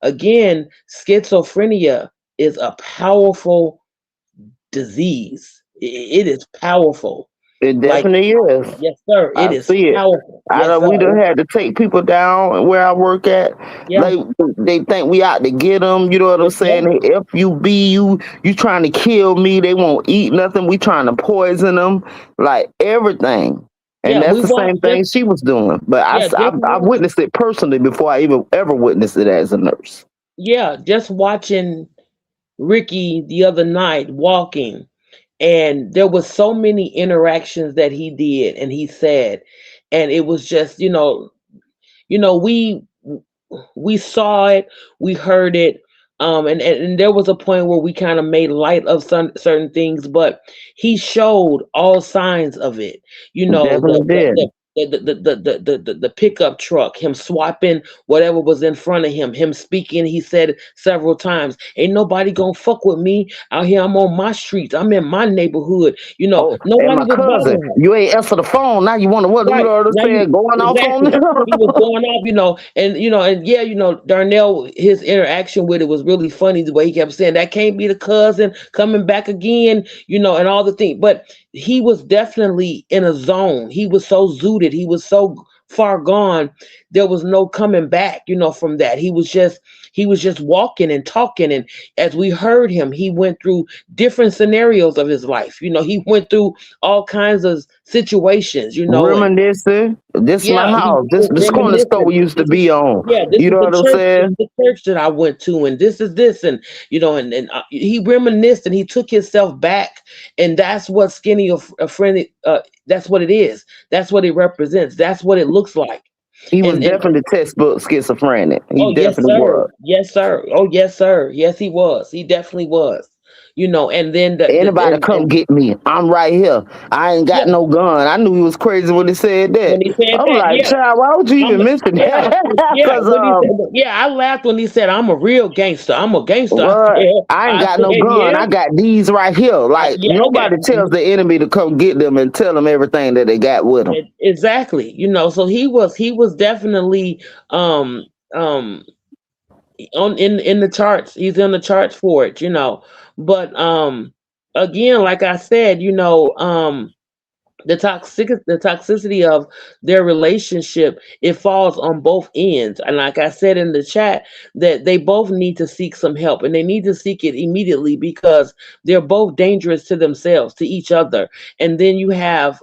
Again, schizophrenia is a powerful disease. It is powerful. It Like, definitely is. yes, sir. It I is see it. powerful. I Yes, done, sir. we done had to take people down where I work at. Yeah. Like they think we out to get them. You know what I'm Yeah. saying? They FUB you trying to kill me. They won't eat nothing. We trying to poison them. Like everything. And Yeah. that's We the watched same just thing she was doing. But yeah, I, just I watch witnessed it personally before I even ever witnessed it as a nurse. yeah, just watching Ricky the other night walking, and there was so many interactions that he did and he said, and it was just, you know, we saw it, we heard it, and there was a point where we kind of made light of some certain things, but he showed all signs of it. Definitely did. The pickup truck, him swapping whatever was in front of him speaking. He said several times, "Ain't nobody gonna fuck with me out here. I'm on my streets. I'm in my neighborhood. Oh, and Nobody my was cousin, bothering him." you ain't answer the phone. Now you want to what? You Right. know what I'm Now saying? you Going off on exactly. He was them. going off, and yeah, Darnell, his interaction with it was really funny, the way he kept saying that can't be the cousin coming back again, and all the things. But he was definitely in a zone. He was so zooted, he was so far gone. There was no coming back, from that. He was just walking and talking, and as we heard him, he went through different scenarios of his life. He went through all kinds of situations, and Reminiscing. This is my yeah, he house. This was this corner store reminiscing. we used to This is be on. yeah, this You is know the what I'm church. This is saying? the church that I went to, and this is this, and he reminisced and he took himself back, and that's what skinny a friend. That's what it is. That's what it represents. That's what it looks like. He was And definitely textbook schizophrenic. He oh yes, definitely sir. was. Yes, sir. Oh yes, sir. Yes, he was. He definitely was. And then Anybody come and get me. I'm right here. I ain't got yeah, no gun. I knew he was crazy when he said when that. he said I'm that, like, yeah. child, why would you I'm even mention yeah, that? yeah. Cause When he said, yeah, I laughed when he said, "I'm a real gangster. I'm a gangster out what? there." I ain't I got said, no gun. "Yeah, I got these right here. Like yeah, I got nobody tells the enemy to come get them and tell them everything that they got with them. exactly." So he was definitely um um on in the charts. He's in the charts for it. But again, like I said, the toxicity of their relationship, it falls on both ends, and like I said in the chat, that they both need to seek some help, and they need to seek it immediately, because they're both dangerous to themselves, to each other. And then you have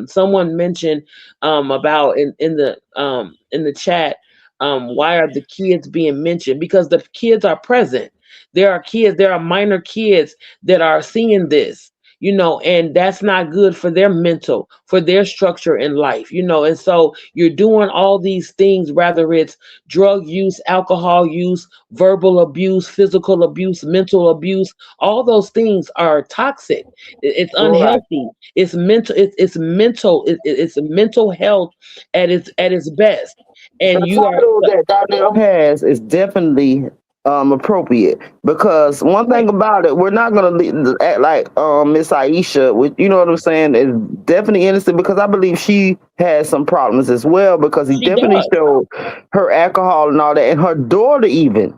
someone mentioned about in the chat, Why are the kids being mentioned? Because the kids are present. There are kids, there are minor kids that are seeing this, and that's not good for their mental, for their structure in life, and so you're doing all these things, whether it's drug use, alcohol use, verbal abuse, physical abuse, mental abuse. All those things are toxic. It's Right. unhealthy. It's mental. It's mental. It's mental health at its best. The And you are title that Donnell has is definitely appropriate because one right. thing about it, we're not gonna act like Miss Aisha, which you know what I'm saying, is definitely innocent because I believe she has some problems as well because he She definitely does. showed her alcohol and all that, and her daughter even.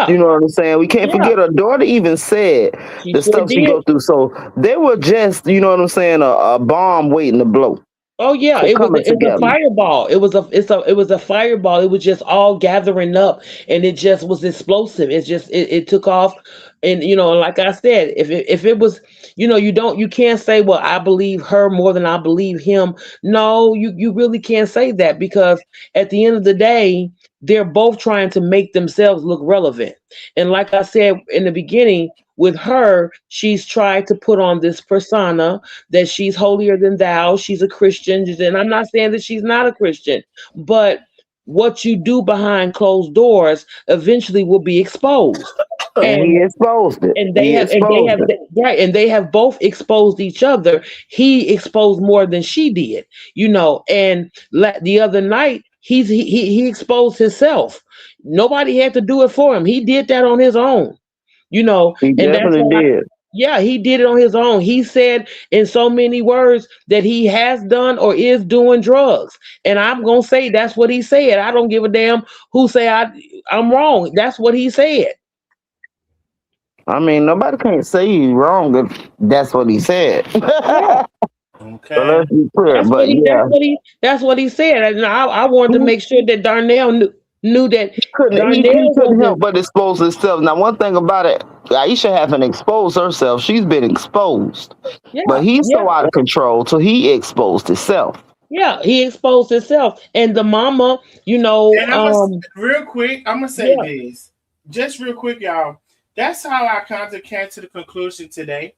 You Yeah. know what I'm saying? We can't Yeah. forget her daughter even said She the sure stuff she did. go through. So they were just, you know what I'm saying, a bomb waiting to blow. Oh yeah, They're coming it's a together. fireball. It was a fireball. It was just all gathering up, and it just was explosive. It took off, and like I said, if it was, you can't say, well, I believe her more than I believe him. No, you really can't say that, because at the end of the day, they're both trying to make themselves look relevant. And like I said in the beginning, with her, she's tried to put on this persona that she's holier than thou, she's a Christian. And I'm not saying that she's not a Christian, but what you do behind closed doors eventually will be exposed. And he And exposed it. and they He have and they exposed have it. right, and they have both exposed each other. He exposed more than she did, and the other night he exposed himself. Nobody had to do it for him. He did that on his own, He and that's definitely why. did. Yeah, he did it on his own. He said in so many words that he has done or is doing drugs. And I'm going to say that's what he said. I don't give a damn who say I'm wrong. That's what he said. I mean, nobody can't say you wrong if that's what he said. Yeah. So Okay. let's be clear. That's what But he that's yeah, what he that's what he said. And I wanted to he make sure that Darnell knew that couldn't he Darnell couldn't help wasn't. but expose himself. Now, one thing about it, Aisha haven't exposed herself. She's been exposed, but Yeah, he's yeah, so out of control, so he exposed himself. yeah. He exposed himself. And the mama, And I'm gonna real quick. I'm gonna say yeah. this, just real quick, y'all. That's how I kind of came to the conclusion today,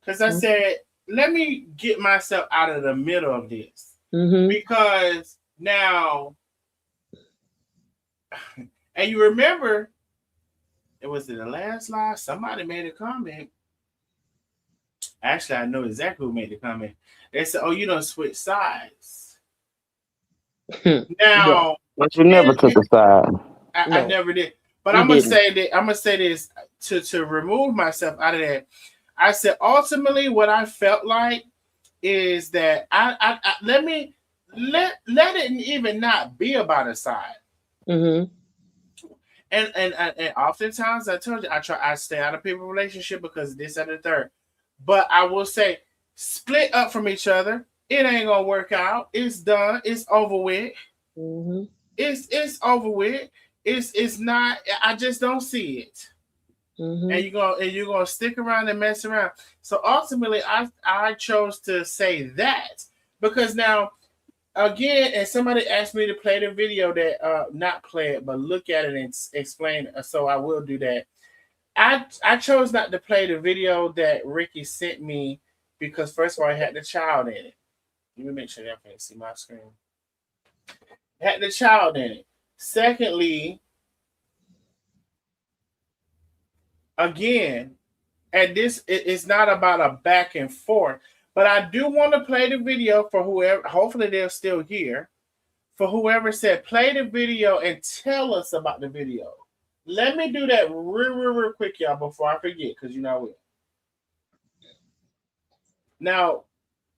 because I said, let me get myself out of the middle of this, Mm-hmm. because now, and you remember, it was in the last live. Somebody made a comment. Actually, I know exactly who made the comment. They said, "Oh, you don't switch sides." Yeah. Now, But you never and, took a side. I No, never did. But he I'm gonna didn't. say that I'm gonna say this to remove myself out of that. I said ultimately what I felt like is that let me let it even not be about a side. Mm-hmm. And oftentimes I told you I stay out of people relationship because this and the third. But I will say split up from each other. It ain't gonna work out. It's done. It's over with. Mm-hmm. It's over with. It's not. I just don't see it. Mm-hmm. And you're gonna stick around and mess around. So ultimately, I chose to say that because now again, and somebody asked me to play the video that not play it, but look at it and explain it. So I will do that. I chose not to play the video that Ricky sent me because first of all, it had the child in it. Let me make sure y'all can see my screen. It had the child in it. Secondly, again, and this it's not about a back and forth, but I do want to play the video for whoever. Hopefully, they're still here. For whoever said play the video and tell us about the video. Let me do that real quick, y'all, before I forget, because you know I will. Now,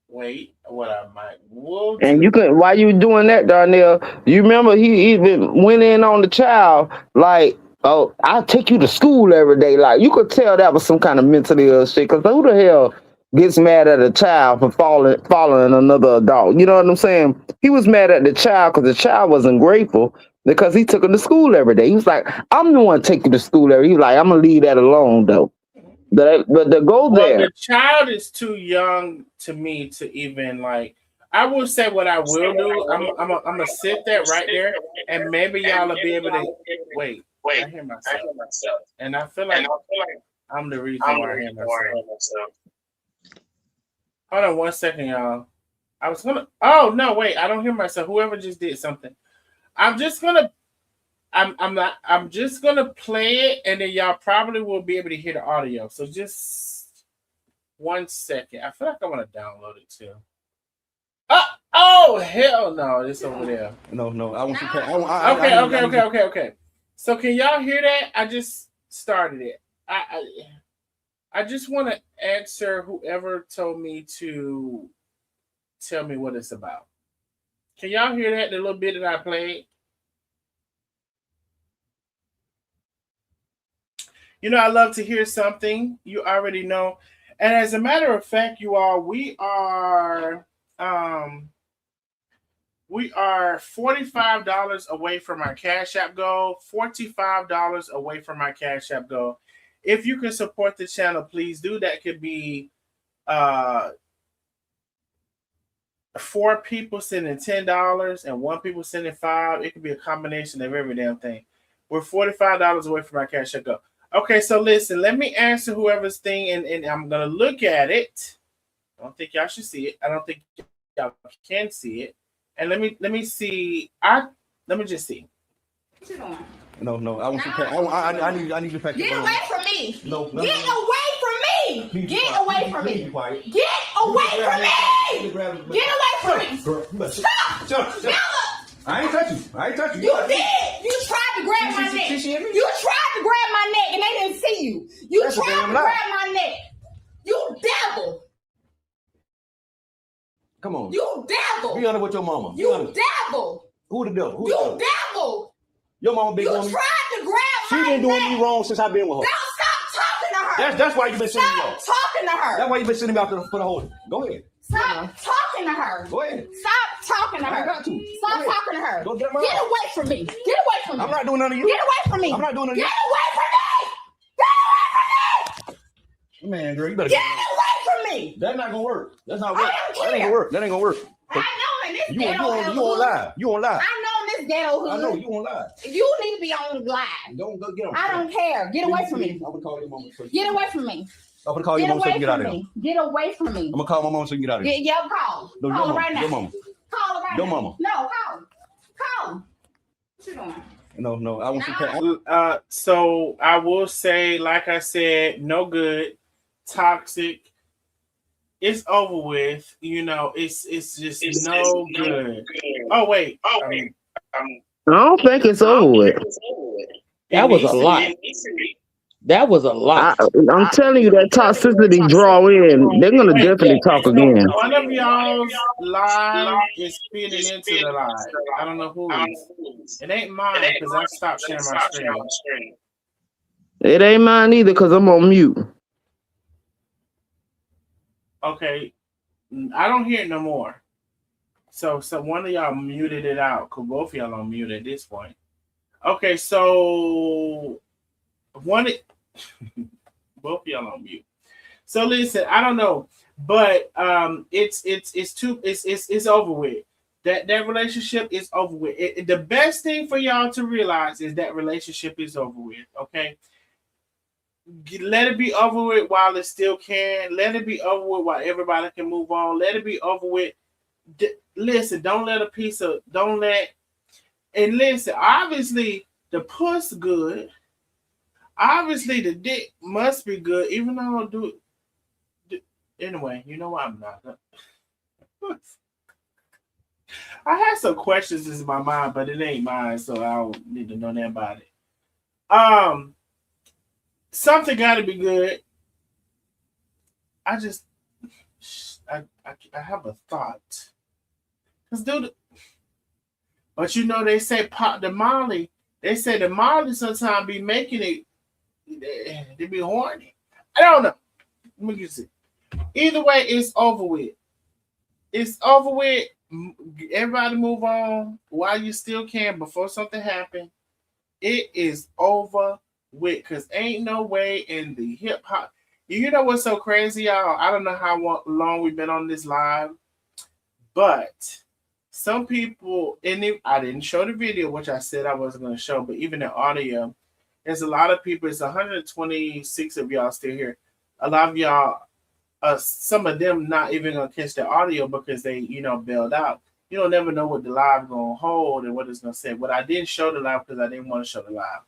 wait, what I might will And you do. could, while you doing that, Darnell, you remember he even went in on the child like, "Oh, I'll take you to school every day." Like you could tell that was some kind of mentally ill shit. Because who the hell gets mad at a child for following another adult? You know what I'm saying? He was mad at the child because the child wasn't grateful because he took him to school every day. He was like, "I'm the one to take you to school every." He was like, "I'm gonna leave that alone though." But to go Well, there, the child is too young to me to even like. I will say what I will do. I'm gonna sit that right there, and maybe y'all will be able to wait. I hear myself, and I feel like I'm the reason why I hear myself. Hold on 1 second, y'all. I was gonna. Oh no, wait! I don't hear myself. Whoever just did something. I'm just gonna. I'm not. I'm just gonna play it, and then y'all probably will be able to hear the audio. So just 1 second. I feel like I want to download it too. Oh hell no! It's over there. No, I want you to. Okay. So can y'all hear that? I just started it. I just want to answer whoever told me to tell me what it's about. Can y'all hear that? The little bit that I played. You know, I love to hear something. You already know. And as a matter of fact, you all, we are $45 away from our Cash App goal, $45 away from our Cash App goal. If you can support the channel, please do. That could be 4 people sending $10 and 1 people sending $5. It could be a combination of every damn thing. We're $45 away from our Cash App goal. Okay, so listen, let me answer whoever's thing, and I'm gonna look at it. I don't think y'all should see it. I don't think y'all can see it. And let me see. Let me just see. What you doing? No, I want you to. I need you to pack. Get away from me! No. Get away from me! Please Get away from me! Be quiet. Get away from me! Get away from me! Girl, Stop! Shut. I ain't touch you. You did! You tried to grab my neck. You tried to grab my neck and they didn't see you. You That's tried to grab my neck. You devil! Come on. You devil! Be honest with your mama. You devil! Who the devil? You devil! Your mama been You doing me. tried to grab She my been doing neck. me wrong since I've been with her. Don't stop talking to her. That's why you been sending me Stop off. talking to her. That's why you been sending me out for the whole. Go ahead. Stop talking to her. Go ahead. Stop talking to I her. got to. Stop talking to her. Go get Get her out. away from me. Get away from me. I'm not doing none of you. Get away from me. I'm not doing none of you. Get away from me. Get away from me. Man, girl, you better Get away from me. That's not gonna work. That's not I work. don't That ain't care. gonna work. That ain't gonna work. I know in this You ghetto on hood. live. You on live. I know in this ghetto hood. I know you on live. You need to be on live. Don't go get on. I don't care. Get away from me. I'm gonna call your mama. Get away from me. I'm gonna call your Get mama so you away can get out from of here. me. Get away from me. I'm gonna call my mama so you can get out of here. Get your call. No, Call her right now. your mama. Call her right Your now. mama. No, call. Call. What you doing? No, I want you to. So I will say, like I said, no good, toxic. It's over with. You know, it's just no good. Oh wait. I don't think it's over with. That was a lot. That was a lot. I'm telling you that toxicity draw in. They're gonna definitely talk again. One of y'all's live is feeding into the live. I don't know who is. It ain't mine because I stopped sharing my screen. It ain't mine either because I'm on mute. Okay, I don't hear it no more. So one of y'all muted it out because both of y'all on mute at this point. Okay, so both of y'all on mute. So listen, I don't know, but it's over with. That relationship is over with. The best thing for y'all to realize is that relationship is over with. Okay. Let it be over with while it still can. Let it be over with while everybody can move on. Let it be over with. Listen, don't let and listen, obviously the puss good. Obviously the dick must be good, even though I don't do it. Anyway, you know what? I'm not. I had some questions in my mind, but it ain't mine, so I don't need to know that about it. Something got to be good. I have a thought. But you know they say pop the Molly. They say the Molly sometimes be making it. They be horny. I don't know. Let me get see. Either way, it's over with. It's over with. Everybody move on while you still can before something happens. It is over with because ain't no way in the hip hop. You know what's so crazy, y'all? I don't know how long we've been on this live, But some people, I didn't show the video, which I said I wasn't going to show, but even the audio, there's a lot of people. It's 126 of y'all still here. A lot of y'all, some of them not even gonna catch the audio because they, bailed out. You don't never know what the live gonna hold and what it's gonna say. But I didn't show the live because I didn't want to show the live.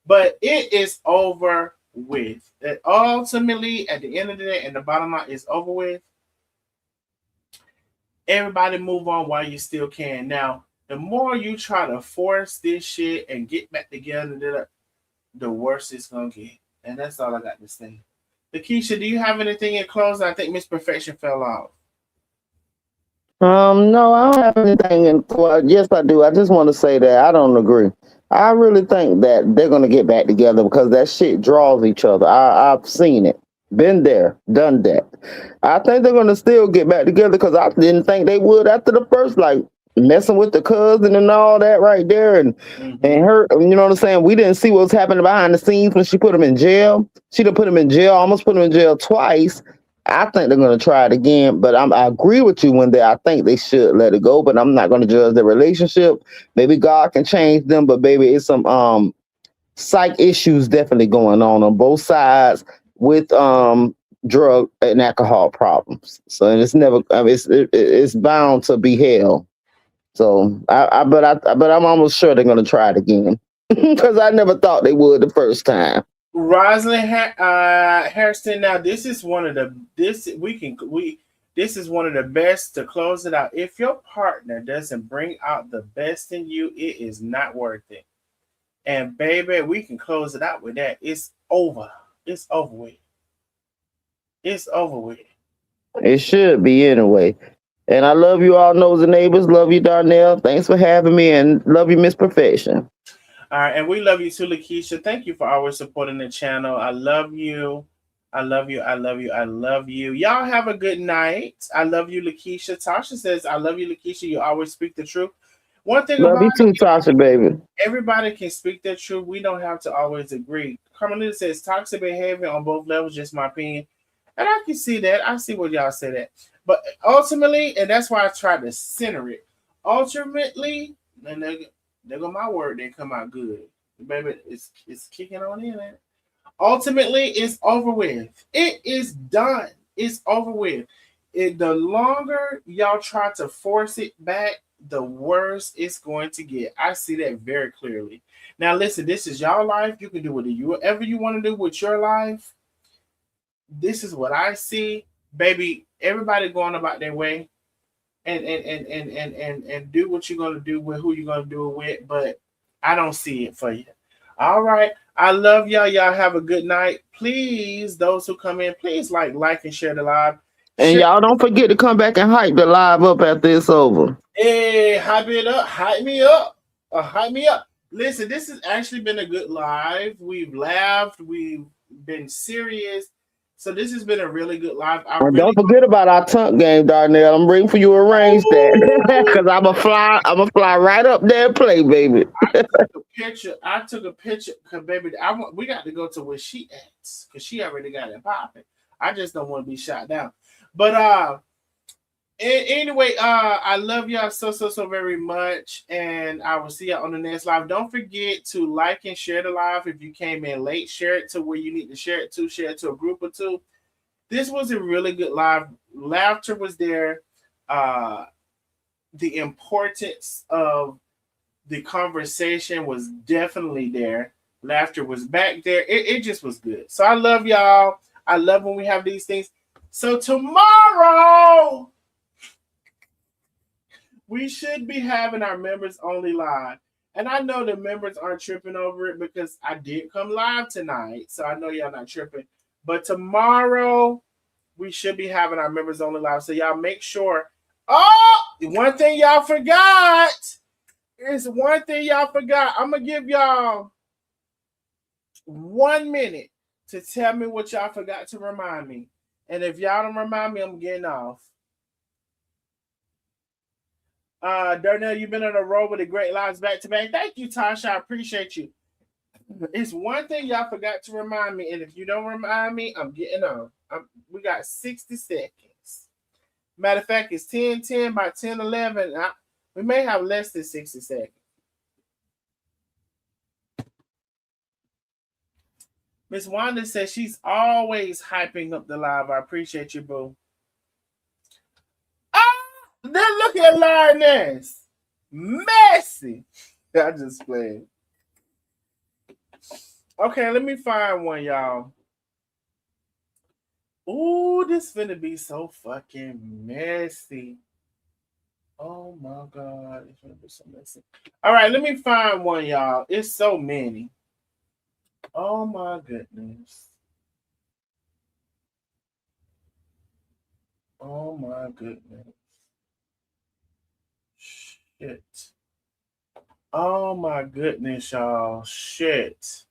But it is over with. And ultimately, at the end of the day, and the bottom line is over with. Everybody move on while you still can. Now, the more you try to force this shit and get back together, the worse it's gonna get. And that's all I got to say. Lakeisha, do you have anything in closing? I think Miss Perfection fell off. No, I don't have anything. Well, yes, I do. I just want to say that I don't agree. I really think that they're gonna get back together because that shit draws each other. I've seen it, been there, done that. I think they're gonna still get back together because I didn't think they would after the first, like messing with the cousin and all that right there, and her. You know what I'm saying? We didn't see what was happening behind the scenes when she put him in jail. She done put him in jail, almost put him in jail twice. I think they're going to try it again, but I agree with you when I think they should let it go, but I'm not going to judge their relationship. Maybe God can change them, but baby, it's some psych issues definitely going on both sides with drug and alcohol problems. So and it's never, I mean, it's bound to be hell. So but I'm almost sure they're going to try it again because I never thought they would the first time. Rosalind Harrison. Now, this is one of the this is one of the best to close it out. If your partner doesn't bring out the best in you, it is not worth it. And baby, we can close it out with that. It's over. It's over with. It's over with. It should be anyway. And I love you all, Nosy Neighbors. Love you, Darnell. Thanks for having me, and love you, Miss Perfection. All right, and we love you too, Lakeisha. Thank you for always supporting the channel. I love you. I love you. I love you. I love you. Y'all have a good night. I love you, Lakeisha. Tasha says, I love you, Lakeisha. You always speak the truth. One thing Love about you too, Tasha, baby. everybody can speak their truth. We don't have to always agree. Carmelita says, toxic behavior on both levels, just my opinion. And I can see that. I see what y'all say that. But ultimately, and that's why I tried to center it. Ultimately, and there go my word, they come out good. Baby, it's kicking on in there. Ultimately, it's over with. It is done. It's over with. The longer y'all try to force it back, the worse it's going to get. I see that very clearly. Now, listen, this is y'all life. You can do whatever you want to do with your life. This is what I see. Baby, everybody going about their way. And do what you're gonna do with who you're gonna do it with, but I don't see it for you. All right. I love y'all. Y'all have a good night. Please, those who come in, please like and share the live. And y'all don't forget to come back and hype the live up after it's over. Hey, hype it up, hype me up. Hype me up. Listen, this has actually been a good live. We've laughed, we've been serious. So this has been a really good live. Don't forget about our tunk game, Darnell. I'm waiting for you to arrange that. Because I'm a fly right up there and play, baby. I took a picture because baby, we got to go to where she at because she already got it popping. I just don't want to be shot down. But anyway, I love y'all so very much, and I will see y'all on the next live. Don't forget to like and share the live. If you came in late, share it to where you need to share it to. Share it to a group or two. This was a really good live. Laughter was there. The importance of the conversation was definitely there. Laughter was back there. It just was good. So I love y'all. I love when we have these things. So tomorrow, we should be having our members only live. And I know the members aren't tripping over it because I did come live tonight. So I know y'all not tripping. But tomorrow, we should be having our members only live. So y'all make sure. Oh, one thing y'all forgot. It's one thing y'all forgot. I'm going to give y'all 1 minute to tell me what y'all forgot to remind me. And if y'all don't remind me, I'm getting off. Darnell, you've been on a roll with the great lives back to back. Thank you, Tasha. I appreciate you. It's one thing y'all forgot to remind me. And if you don't remind me, I'm getting off. We got 60 seconds. Matter of fact, it's 10:10 by 10:11. We may have less than 60 seconds. Miss Wanda says she's always hyping up the live. I appreciate you, boo. Then look at Lioness. Messy. I just played. Okay, let me find one, y'all. Ooh, this finna be so fucking messy. Oh my God. It's gonna be so messy. All right, let me find one, y'all. It's so many. Oh my goodness. Oh my goodness. Shit. Oh my goodness, y'all. Shit.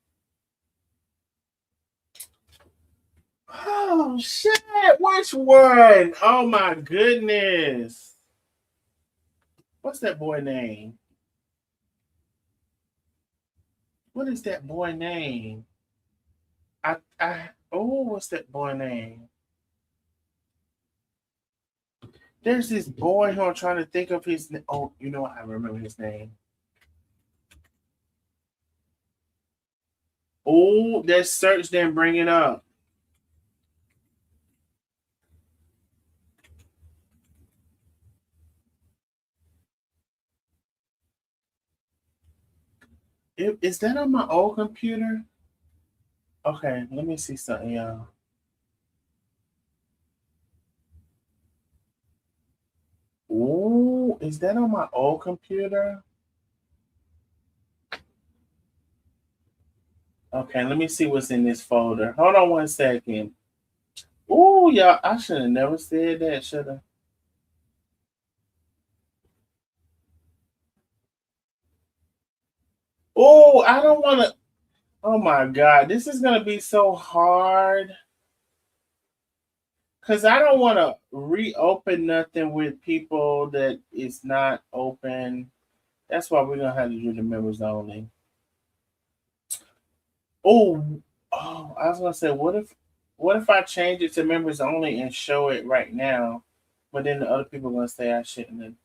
Oh shit. Which one? Oh my goodness. What's that boy name? What is that boy name? What's that boy name? There's this boy who I'm trying to think of his name. Oh, you know what? I remember his name. Oh, that search didn't bring it up. Is that on my old computer? Okay, let me see something, y'all. Ooh, is that on my old computer? Okay, let me see what's in this folder. Hold on one second. Ooh, y'all, I should have never said that, should have. Oh, I don't want to. Oh my God, this is going to be so hard. Because I don't want to reopen nothing with people that is not open. That's why we're going to have to do the members only. Oh, I was going to say, what if I change it to members only and show it right now? But then the other people are going to say I shouldn't have.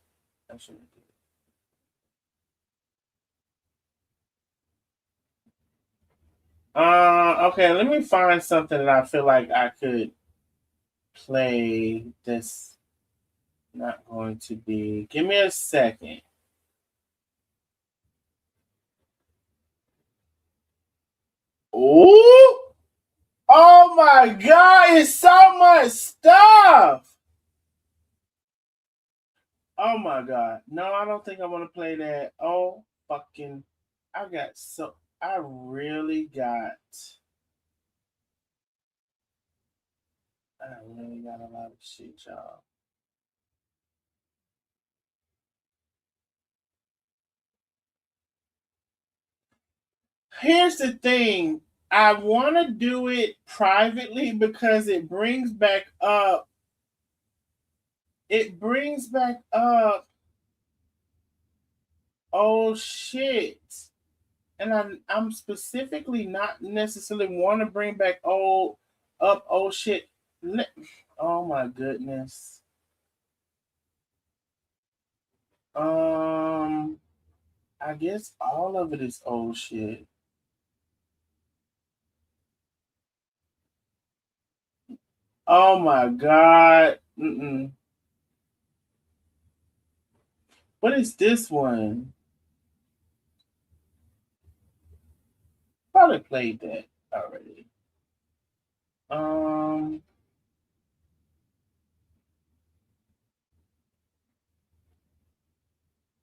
Okay, let me find something that I feel like I could play that's not going to be. Give me a second. Oh, oh my God, it's so much stuff. Oh my God. No, I don't think I want to play that. Oh, fucking. I really got a lot of shit, y'all. Here's the thing. I want to do it privately because it brings back up. Oh shit. And I'm specifically not necessarily want to bring back old shit. Oh my goodness. I guess all of it is old shit. Oh my God. Mm-mm. What is this one? Probably played that already.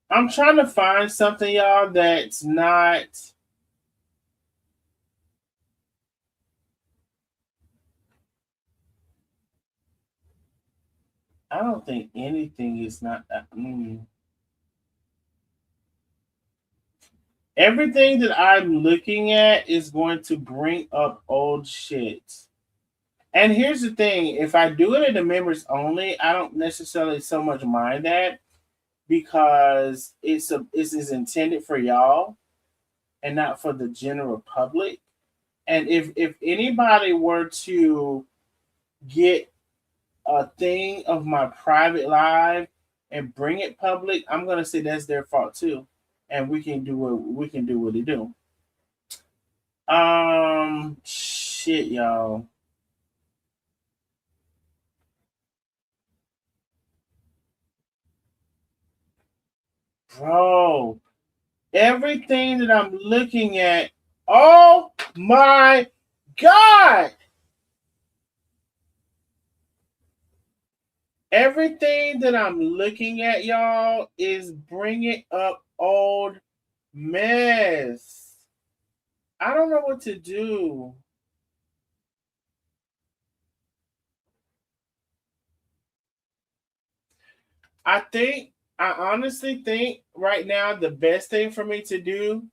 I'm trying to find something, y'all, that's not. I don't think anything is not. Everything that I'm looking at is going to bring up old shit. And here's the thing: if I do it in the members only, I don't necessarily so much mind that because it's intended for y'all and not for the general public. And if anybody were to get a thing of my private life and bring it public, I'm gonna say that's their fault too, and we can do what we do. Shit, y'all, bro. Everything that I'm looking at, oh my god! Everything that I'm looking at, y'all, is bringing up old mess. I don't know what to do. I honestly think right now the best thing for me to do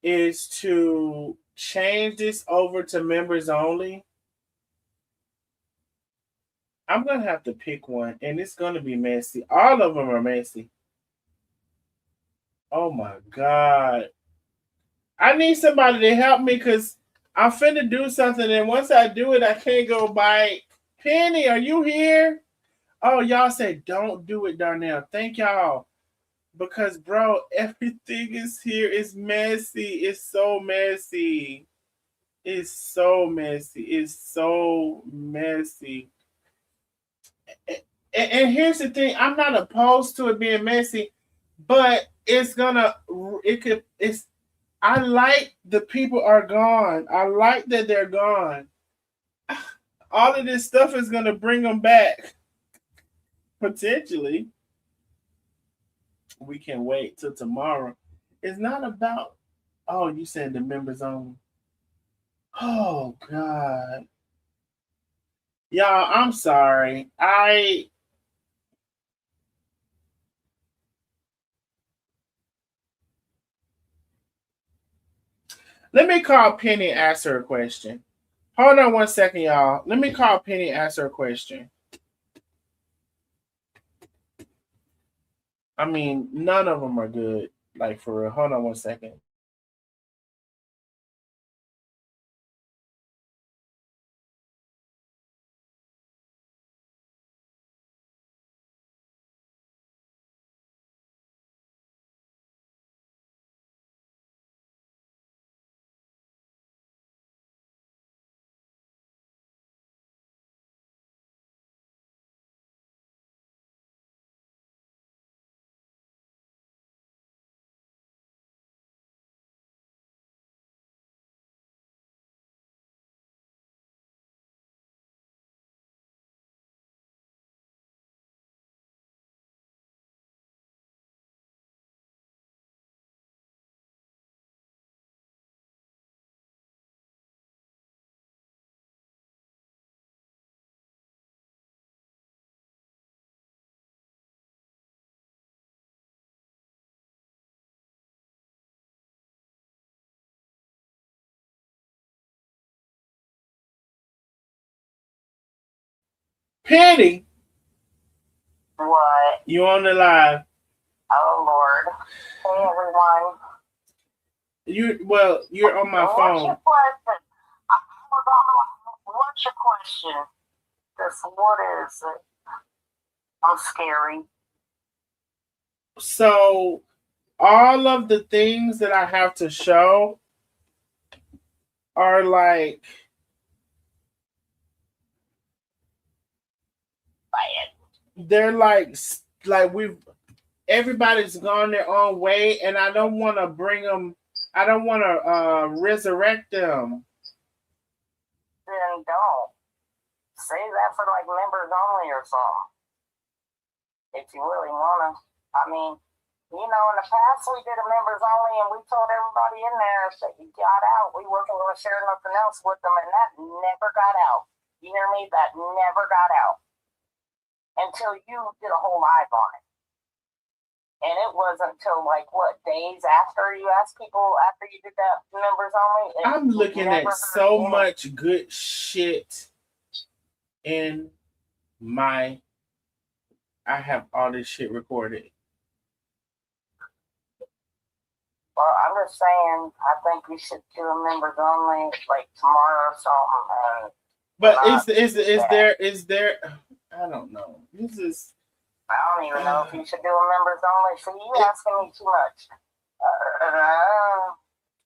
is to change this over to members only. I'm gonna have to pick one, and it's gonna be messy. All of them are messy. Oh my god. I need somebody to help me because I'm finna do something, and once I do it, I can't go by. Penny, are you here? Oh, y'all said don't do it, Darnell. Thank y'all. Because, bro, everything is here. It's messy. It's so messy. It's so messy. It's so messy. And here's the thing, I'm not opposed to it being messy, but it's I like the people are gone. I like that they're gone. All of this stuff is gonna bring them back potentially. We can wait till tomorrow. It's not about. Oh, you said the members only. Oh God, y'all. I'm sorry. Let me call Penny and ask her a question. Hold on one second, y'all. Let me call Penny and ask her a question. I mean, none of them are good. Like, for real. Hold on one second. Penny, What? you on the live? Oh Lord. Hey everyone. You're on my What's phone. your question? I was on. What's your question? What is it? I'm scary. So all of the things that I have to show are like they're like we've everybody's gone their own way, and I don't want to bring them. I don't want to resurrect them. Then don't. Save that for like members only or something. If you really wanna. I mean, in the past we did a members only and we told everybody in there that you got out. We weren't going to share nothing else with them, and that never got out. You hear me? That never got out until you did a whole live on it. And it wasn't until like what days after you asked people after you did that members only. I'm looking at so much good shit in my. I have all this shit recorded. Well, I'm just saying, I think we should do a members only like tomorrow or something. But is there? I don't know. This is. I don't even know if you should do a members only. So you asking me too much.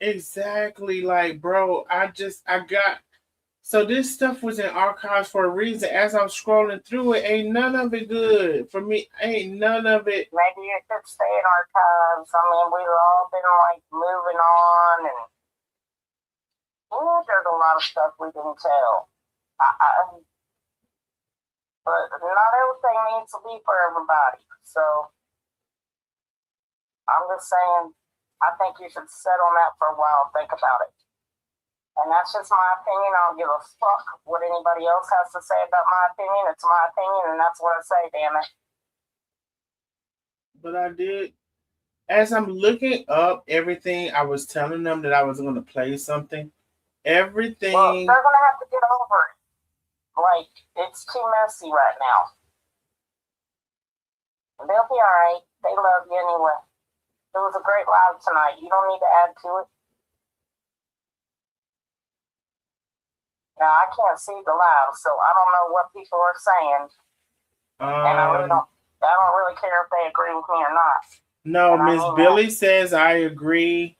Exactly, like, bro. I got. So this stuff was in archives for a reason. As I'm scrolling through it, ain't none of it good for me. Ain't none of it. Maybe it could stay in archives. I mean, we've all been like moving on, and there's a lot of stuff we didn't tell. But not everything needs to be for everybody. So I'm just saying, I think you should sit on that for a while and think about it. And that's just my opinion. I don't give a fuck what anybody else has to say about my opinion. It's my opinion, and that's what I say, damn it. But I did. As I'm looking up everything, I was telling them that I was going to play something. Everything. Well, they're going to have to get over it. Like, it's too messy right now. They'll be all right. They love you anyway. It was a great live tonight. You don't need to add to it. Now, I can't see the live, so I don't know what people are saying. And I don't really care if they agree with me or not. No, Miss Billy says I agree.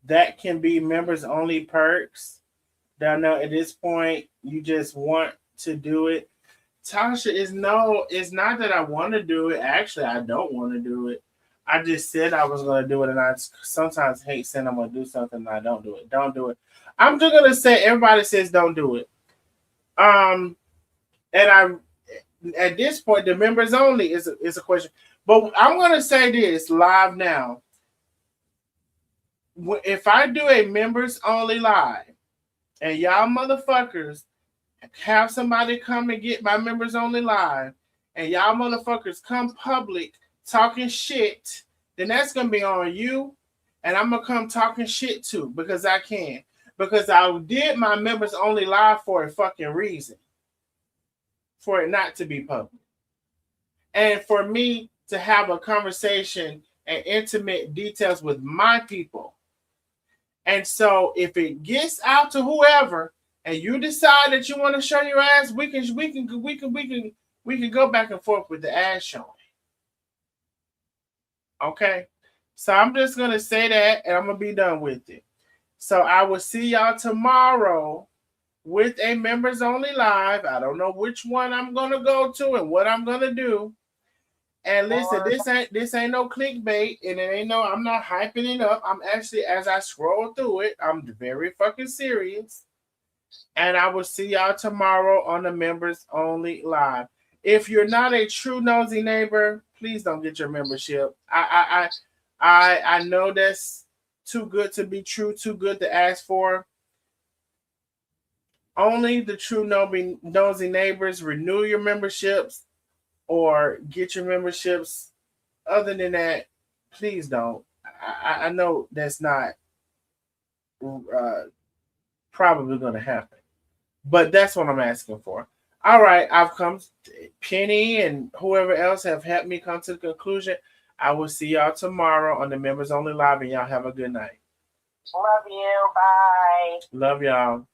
That can be members only perks. Down now at this point, you just want to do it. Tasha, it's not that I want to do it. Actually, I don't want to do it. I just said I was going to do it, and I sometimes hate saying I'm going to do something and I don't do it. Don't do it. I'm just going to say everybody says don't do it. And at this point, the members only is a question. But I'm going to say this live now. If I do a members only live, and y'all motherfuckers have somebody come and get my members only live, and y'all motherfuckers come public talking shit, then that's going to be on you, and I'm going to come talking shit too, because I can. Because I did my members only live for a fucking reason. For it not to be public. And for me to have a conversation and intimate details with my people. And so if it gets out to whoever and you decide that you want to show your ass, we can go back and forth with the ass showing. Okay? So I'm just going to say that and I'm going to be done with it. So I will see y'all tomorrow with a members only live. I don't know which one I'm going to go to and what I'm going to do. And listen, this ain't no clickbait, and it ain't I'm not hyping it up. I'm actually, as I scroll through it, I'm very fucking serious. And I will see y'all tomorrow on the members only live. If you're not a true nosy neighbor, please don't get your membership. I know that's too good to be true, too good to ask for. Only the true nosy neighbors renew your memberships or get your memberships. Other than that, please don't. I know that's not probably going to happen. But that's what I'm asking for. All right, I've come. Penny and whoever else have helped me come to the conclusion. I will see y'all tomorrow on the Members Only Live, and y'all have a good night. Love you. Bye. Love y'all.